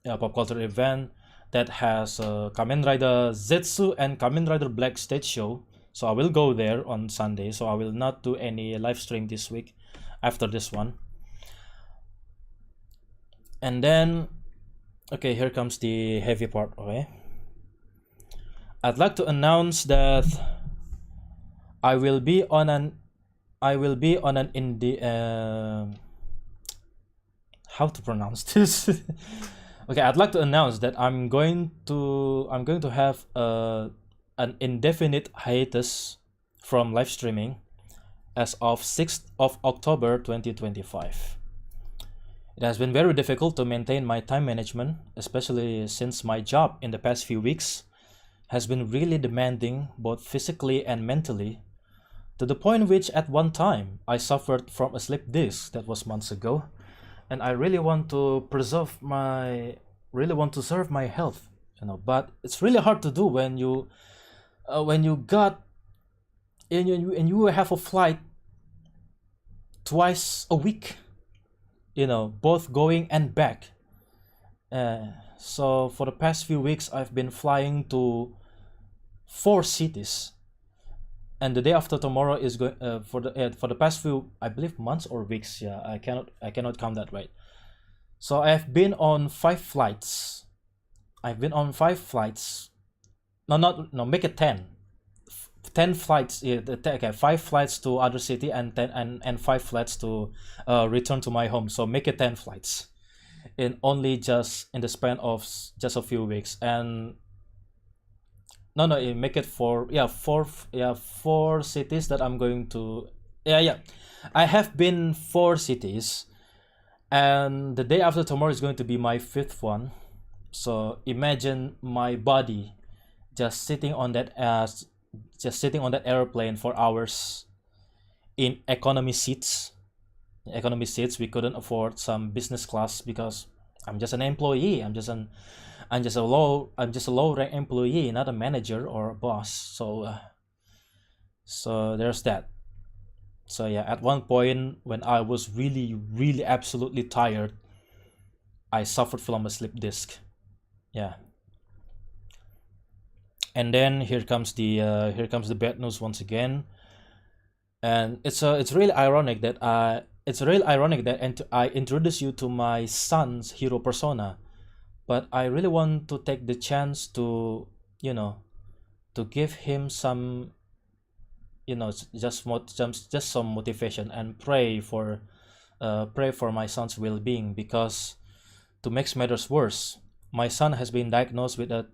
Yeah, pop culture event that has Kamen Rider Zetsu and Kamen Rider Black stage show. So I will go there on Sunday. So I will not do any live stream this week after this one. And then, okay, here comes the heavy part. Okay, I'd like to announce that I will be on an indie. How to pronounce this? Okay, I'd like to announce that I'm going to have an indefinite hiatus from live streaming as of 6th of October 2025. It has been very difficult to maintain my time management, especially since my job in the past few weeks has been really demanding both physically and mentally, to the point which at one time I suffered from a slip disc that was months ago, and I really want to serve my health, but it's really hard to do when you have a flight twice a week, both going and back. So for the past few weeks, I've been flying to 4 cities, and the day after tomorrow is going for the past few, I believe, months or weeks. Yeah, I cannot count that right. So I've been on 5 flights. Make it 10. 10 flights. Okay, 5 flights to other city and 5 flights to return to my home. So make it 10 flights in the span of just a few weeks. And make it 4 cities that I'm going to. I have been 4 cities, and the day after tomorrow is going to be my 5th one. So imagine my body just sitting on that ass just sitting on that airplane for hours in economy seats. Economy seats, we couldn't afford some business class because I'm just an employee. I'm just a low rank employee, not a manager or a boss. So there's that. So yeah, at one point when I was really absolutely tired, I suffered from a slip disc. Yeah. And then here comes the bad news once again. And it's really ironic that I introduce you to my son's hero persona, but I really want to take the chance to, you know, to give him some, you know, just some motivation and pray for my son's well-being, because to make matters worse, my son has been diagnosed with a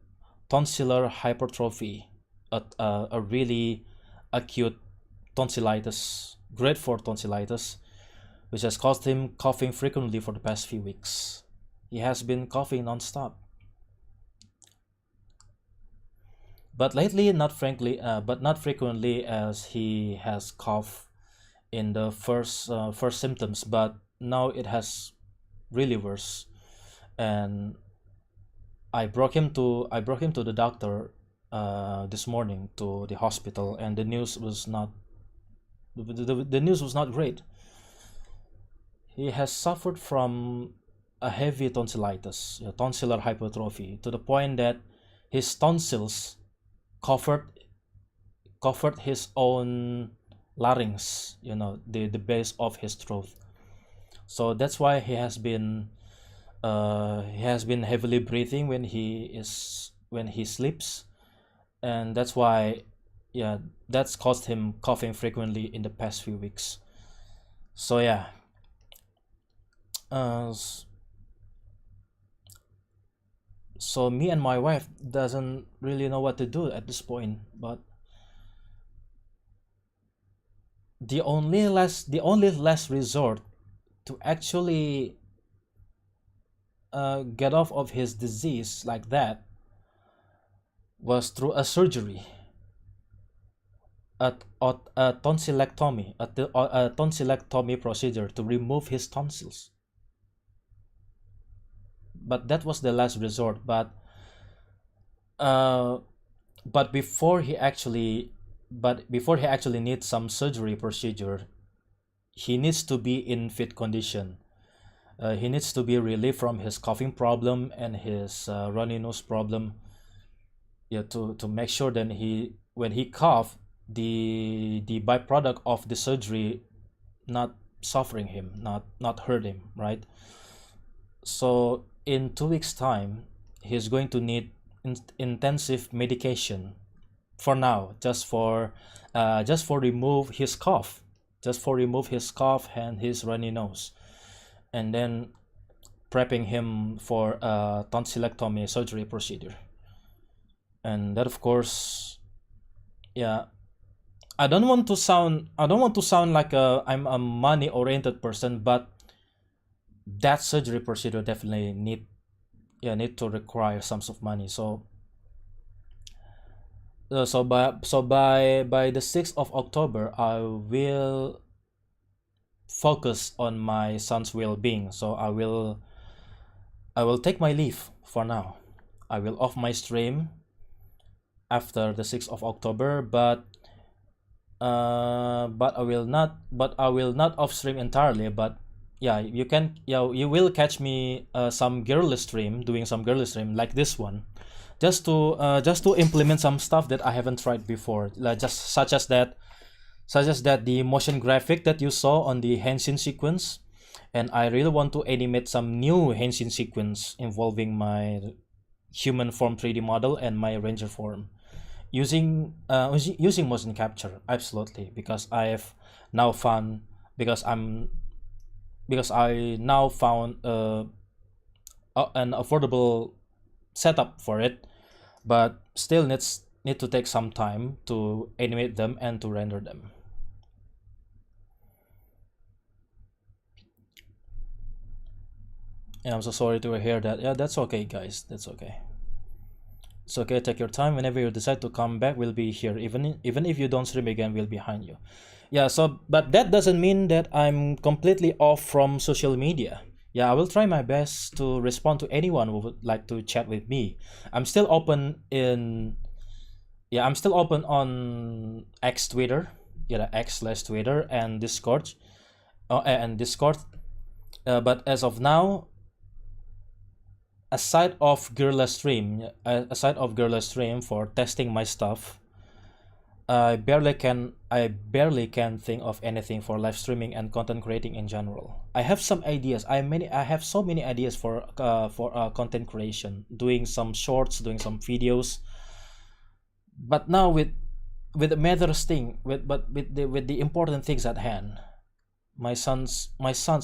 tonsillar hypertrophy, a really acute tonsillitis, grade 4 tonsillitis, which has caused him coughing frequently for the past few weeks. He has been coughing non-stop. But lately, but not frequently, as he has cough in the first symptoms. But now it has really worse, and I brought him to the doctor this morning, to the hospital, and the news was not the news was not great. He has suffered from a heavy tonsillitis, tonsillar hypertrophy, to the point that his tonsils covered his own larynx, the base of his throat. So that's why he has been heavily breathing when he sleeps, and that's why, yeah, that's caused him coughing frequently in the past few weeks. So yeah, uh, so me and my wife doesn't really know what to do at this point, but the only last resort to actually get off of his disease like that was through a surgery, a tonsillectomy, a tonsillectomy procedure to remove his tonsils. But that was the last resort. Uh, but before he actually needs some surgery procedure, he needs to be in fit condition. He needs to be relieved from his coughing problem and his runny nose problem. Yeah, to make sure that when he cough, the byproduct of the surgery not suffering him, not hurt him, right? So in 2 weeks time, he's going to need intensive medication for now, just for remove his cough, and his runny nose, and then prepping him for a tonsillectomy surgery procedure. And that, of course, yeah, I don't want to sound like I'm a money oriented person, but that surgery procedure definitely need to require some sort of money. So by the 6th of October, I will focus on my son's well-being. So I will take my leave for now. I will off my stream after the 6th of October, but I will not off stream entirely. But yeah, you will catch me doing some girly stream like this one, just to implement some stuff that I haven't tried before, like just such as that the motion graphic that you saw on the henshin sequence. And I really want to animate some new henshin sequence involving my human form 3D model and my ranger form, using motion capture. Absolutely, because I've now found because I now found an affordable setup for it, but still need to take some time to animate them and to render them. And I'm so sorry to hear that. Yeah, that's okay, guys. That's okay. It's okay, take your time. Whenever you decide to come back, we'll be here. Even if you don't stream again, we'll be behind you. Yeah, so but that doesn't mean that I'm completely off from social media. Yeah, I will try my best to respond to anyone who would like to chat with me. I'm still open in I'm still open on X Twitter, X/Twitter and Discord, but as of now, aside of Gorilla Stream for testing my stuff, I barely can think of anything for live streaming and content creating in general. I have some ideas. I have so many ideas for content creation, doing some shorts, doing some videos. But now with the matters thing, with the important things at hand, my son's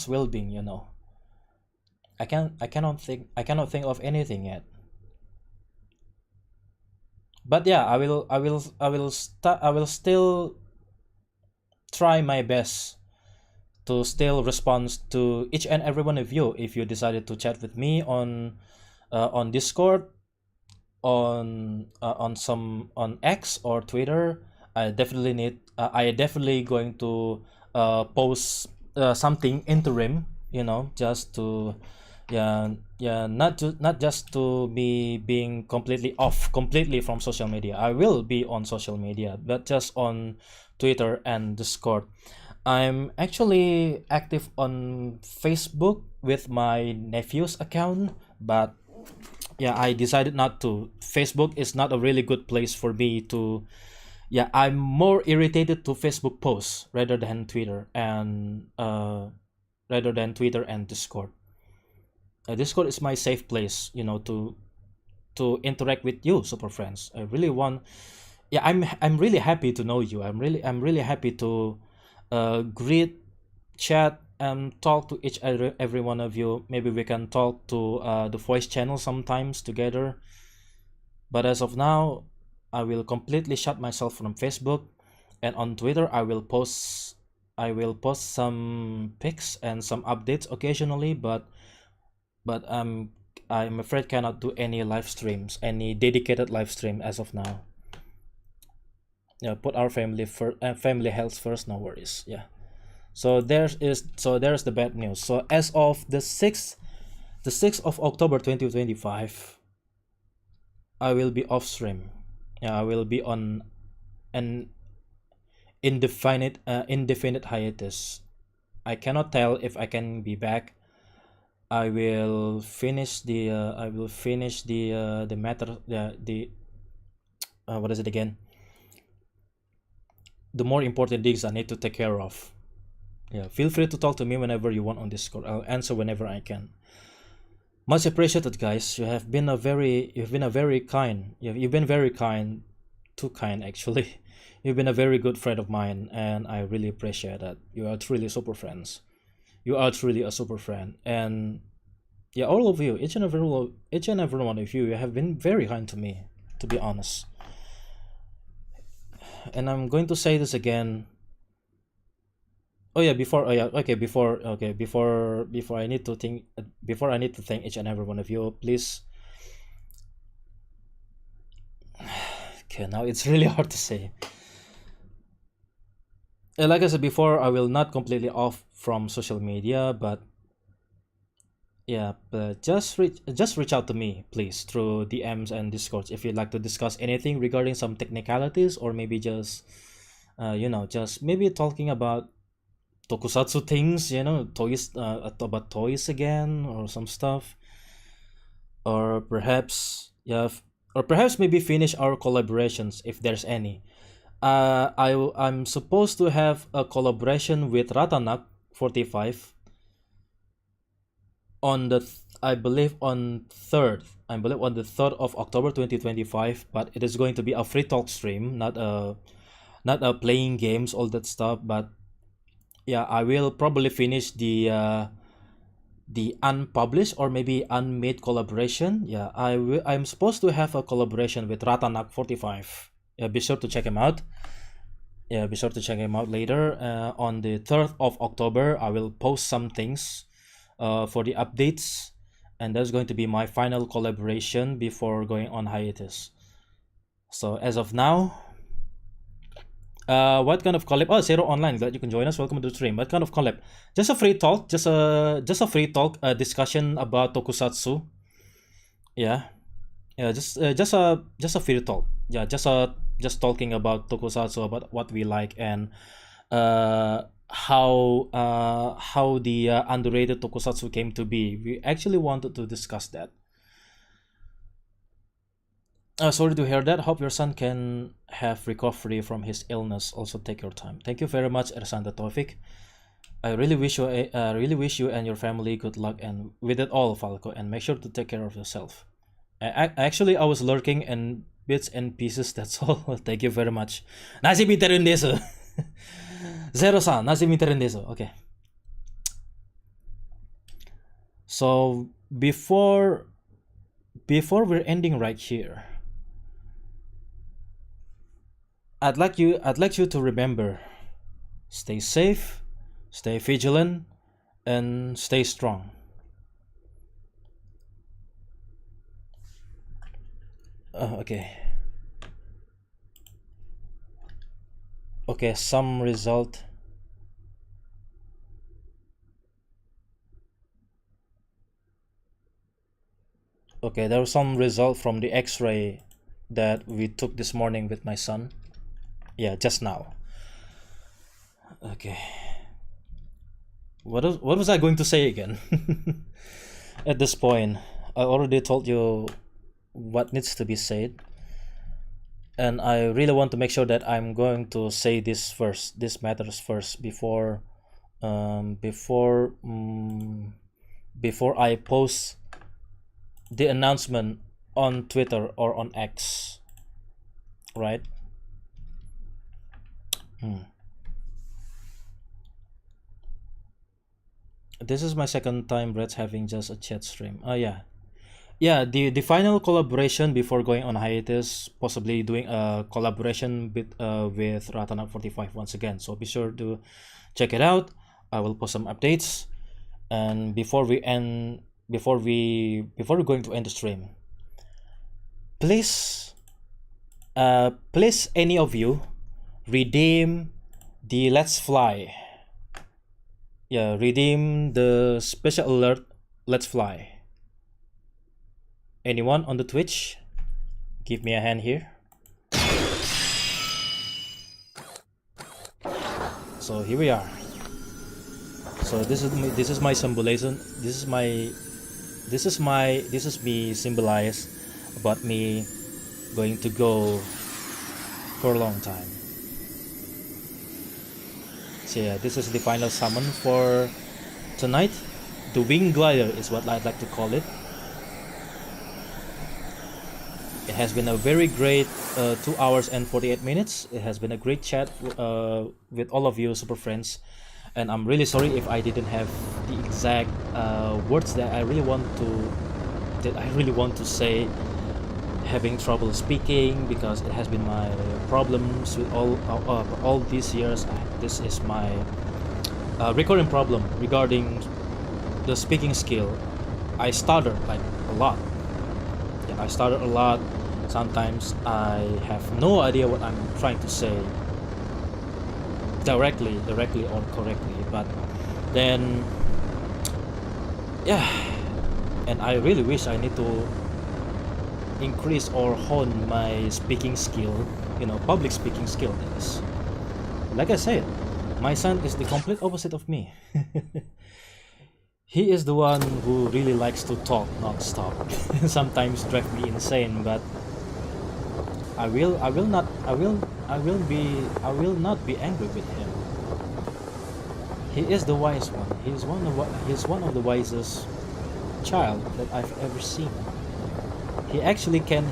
well-being, I cannot think of anything yet. But yeah, I will still try my best to still respond to each and every one of you if you decided to chat with me on Discord, on X or Twitter. I definitely going to post something interim, just to not just to be being completely from social media. I will be on social media, but just on Twitter and Discord. I'm actually active on Facebook with my nephew's account, but I decided not to. Facebook is not a really good place for me to. I'm more irritated to Facebook posts rather than Twitter and Discord. Discord is my safe place, to interact with you, super friends. I really want. I'm really happy to know you. I'm really happy to greet, chat, and talk to every one of you. Maybe we can talk to the voice channel sometimes together. But as of now, I will completely shut myself from Facebook, and on Twitter I will post some pics and some updates occasionally, but I'm afraid cannot do any live streams, any dedicated live stream as of now. Put our family health first. No worries. So there's the bad news. So as of the 6th of October 2025, I will be off stream. I will be on an indefinite hiatus. I cannot tell if I can be back. I will finish the matter, what is it again? The more important things I need to take care of. Feel free to talk to me whenever you want on Discord. I'll answer whenever I can. Much appreciated, guys. You've been very kind. You've been very kind, too kind actually. You've been a very good friend of mine, and I really appreciate that. You are truly super friends. You are truly a super friend, and all of you, each and every one of you have been very kind to me, to be honest. And I'm going to say this again. Before I need to thank each and every one of you, please. Okay, now it's really hard to say. Like I said before, I will not completely off from social media, but just reach out to me, please, through DMs and Discord if you'd like to discuss anything regarding some technicalities, or maybe just just maybe talking about tokusatsu things, toys, about toys again, or some stuff, or perhaps maybe finish our collaborations if there's any. I'm supposed to have a collaboration with Ratanak 45 on the I believe on the 3rd of October 2025, but it is going to be a free talk stream, not a playing games, all that stuff. But I will probably finish the unpublished or maybe unmade collaboration. I'm supposed to have a collaboration with Ratanak 45. Be sure to check him out. Be sure to check him out later. On the 3rd of October, I will post some things for the updates, and that's going to be my final collaboration before going on hiatus. So as of now, what kind of collab? Oh, Zero Online, glad you can join us. Welcome to the stream. What kind of collab? Just a free talk, just a free talk, discussion about tokusatsu. Yeah, yeah, just a free talk. Yeah, just talking about tokusatsu, about what we like, and how the underrated tokusatsu came to be. We actually wanted to discuss that. Sorry to hear that. Hope your son can have recovery from his illness. Also, take your time. Thank you very much, Ersanta Taufik. I really wish you and your family good luck and with it all, Falco. And make sure to take care of yourself. Actually, I was lurking in bits and pieces. That's all. Thank you very much. Nasi biterin desu. Zero-san, nasi biterin desu. Okay. So before we're ending right here, I'd like you to remember, stay safe, stay vigilant, and stay strong. Okay. Okay, some result. Okay, there was some result from the X-ray that we took this morning with my son. Yeah, just now. Okay. What was I going to say again? At this point, I already told you what needs to be said, and I really want to make sure that I'm going to say this first. This matters first before I post the announcement on Twitter or on X, right? This is my second time Brett's having just a chat stream. Yeah, the final collaboration before going on hiatus, possibly doing a collaboration with Ratana 45 once again. So be sure to check it out. I will post some updates. And before we're going to end the stream, please any of you redeem the Let's Fly. Yeah, redeem the special alert Let's Fly. Anyone on the Twitch? Give me a hand here. So here we are. So this is my symbolism. This is me symbolized about me going to go for a long time. So yeah, this is the final summon for tonight. The wing glider is what I'd like to call it. It has been a very great 2 hours and 48 minutes. It has been a great chat with all of you super friends, and I'm really sorry if I didn't have the exact words that I really want to say. Having trouble speaking because it has been my problems with all these years. This is my recurring problem regarding the speaking skill. I stuttered like a lot. Yeah, I stuttered a lot. Sometimes I have no idea what I'm trying to say directly or correctly. But then, yeah, and I really wish I need to increase or hone my speaking skill, public speaking skill. That is, like I said, my son is the complete opposite of me. He is the one who really likes to talk non-stop. Sometimes drive me insane, but I will not be angry with him. He is the wise one. He's one of the wisest child that I've ever seen. He actually can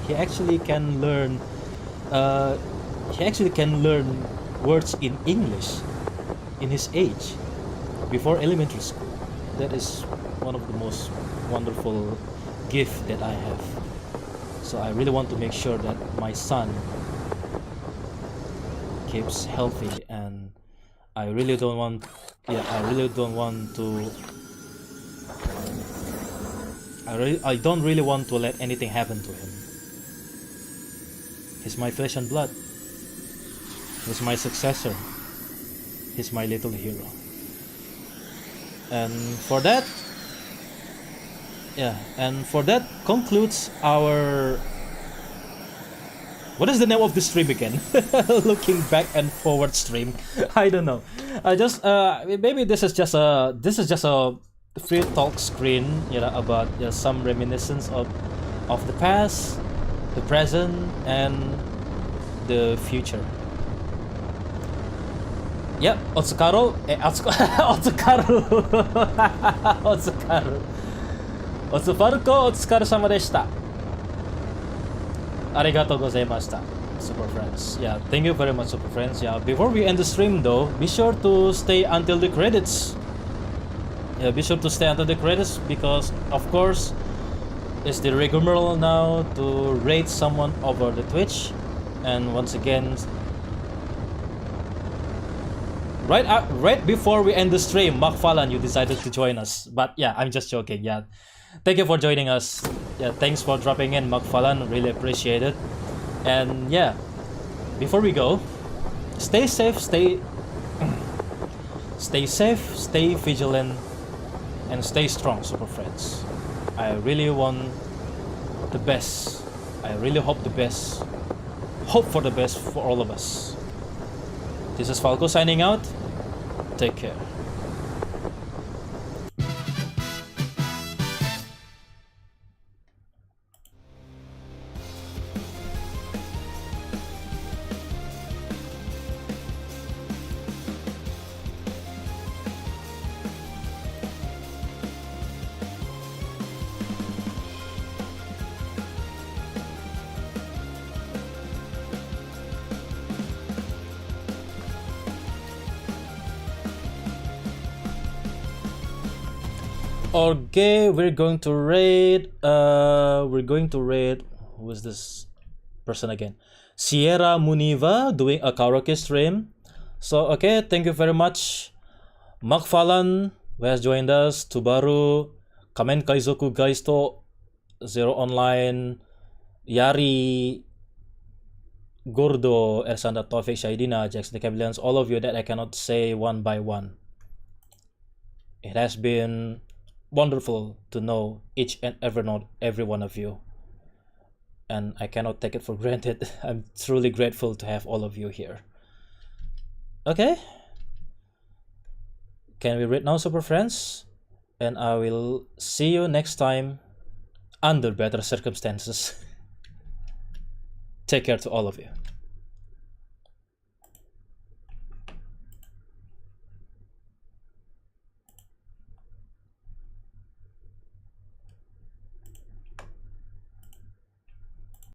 learn words in English in his age before elementary school. That is one of the most wonderful gift that I have. So I really want to make sure that my son keeps healthy, and I don't really want to let anything happen to him. He's my flesh and blood. He's my successor. He's my little hero. And for that, concludes our... What is the name of the stream again? Looking back and forward stream. I don't know. I just maybe this is just a free talk screen, you know, about some reminiscence of the past, the present, and the future. Yep, Otsukaru. Otsukaru. Otsukaru. Otsufarco, Otsukaru-sama deshita. Arigatou gozaimashita, Super Friends. Yeah, thank you very much, Super Friends. Yeah, before we end the stream though, be sure to stay until the credits. Yeah, be sure to stay until the credits because, of course, it's the rigmarole now to rate someone over the Twitch. And once again, right before we end the stream, Mark Falan, you decided to join us. But yeah, I'm just joking. Yeah, thank you for joining us. Yeah, thanks for dropping in, Mark Falan. Really appreciate it. And yeah, before we go, stay safe, stay safe, stay vigilant, and stay strong, Super Friends. I really want the best. I really hope the best. Hope for the best for all of us. This is Falco signing out. Take care. Okay, we're going to raid who is this person again? Sierra Muniva doing a karaoke stream. So okay, thank you very much. Mark Falan, who has joined us, Tubaru, Kamen Kaizoku Gaisto, Zero Online, Yari, Gordo, Ersanda Taufik Shaidina, Jackson the Cavalians, all of you that I cannot say one by one. It has been wonderful to know each and every one of you, and I cannot take it for granted. I'm truly grateful to have all of you here. Okay, can we read now, Super Friends? And I will see you next time under better circumstances. Take care to all of you.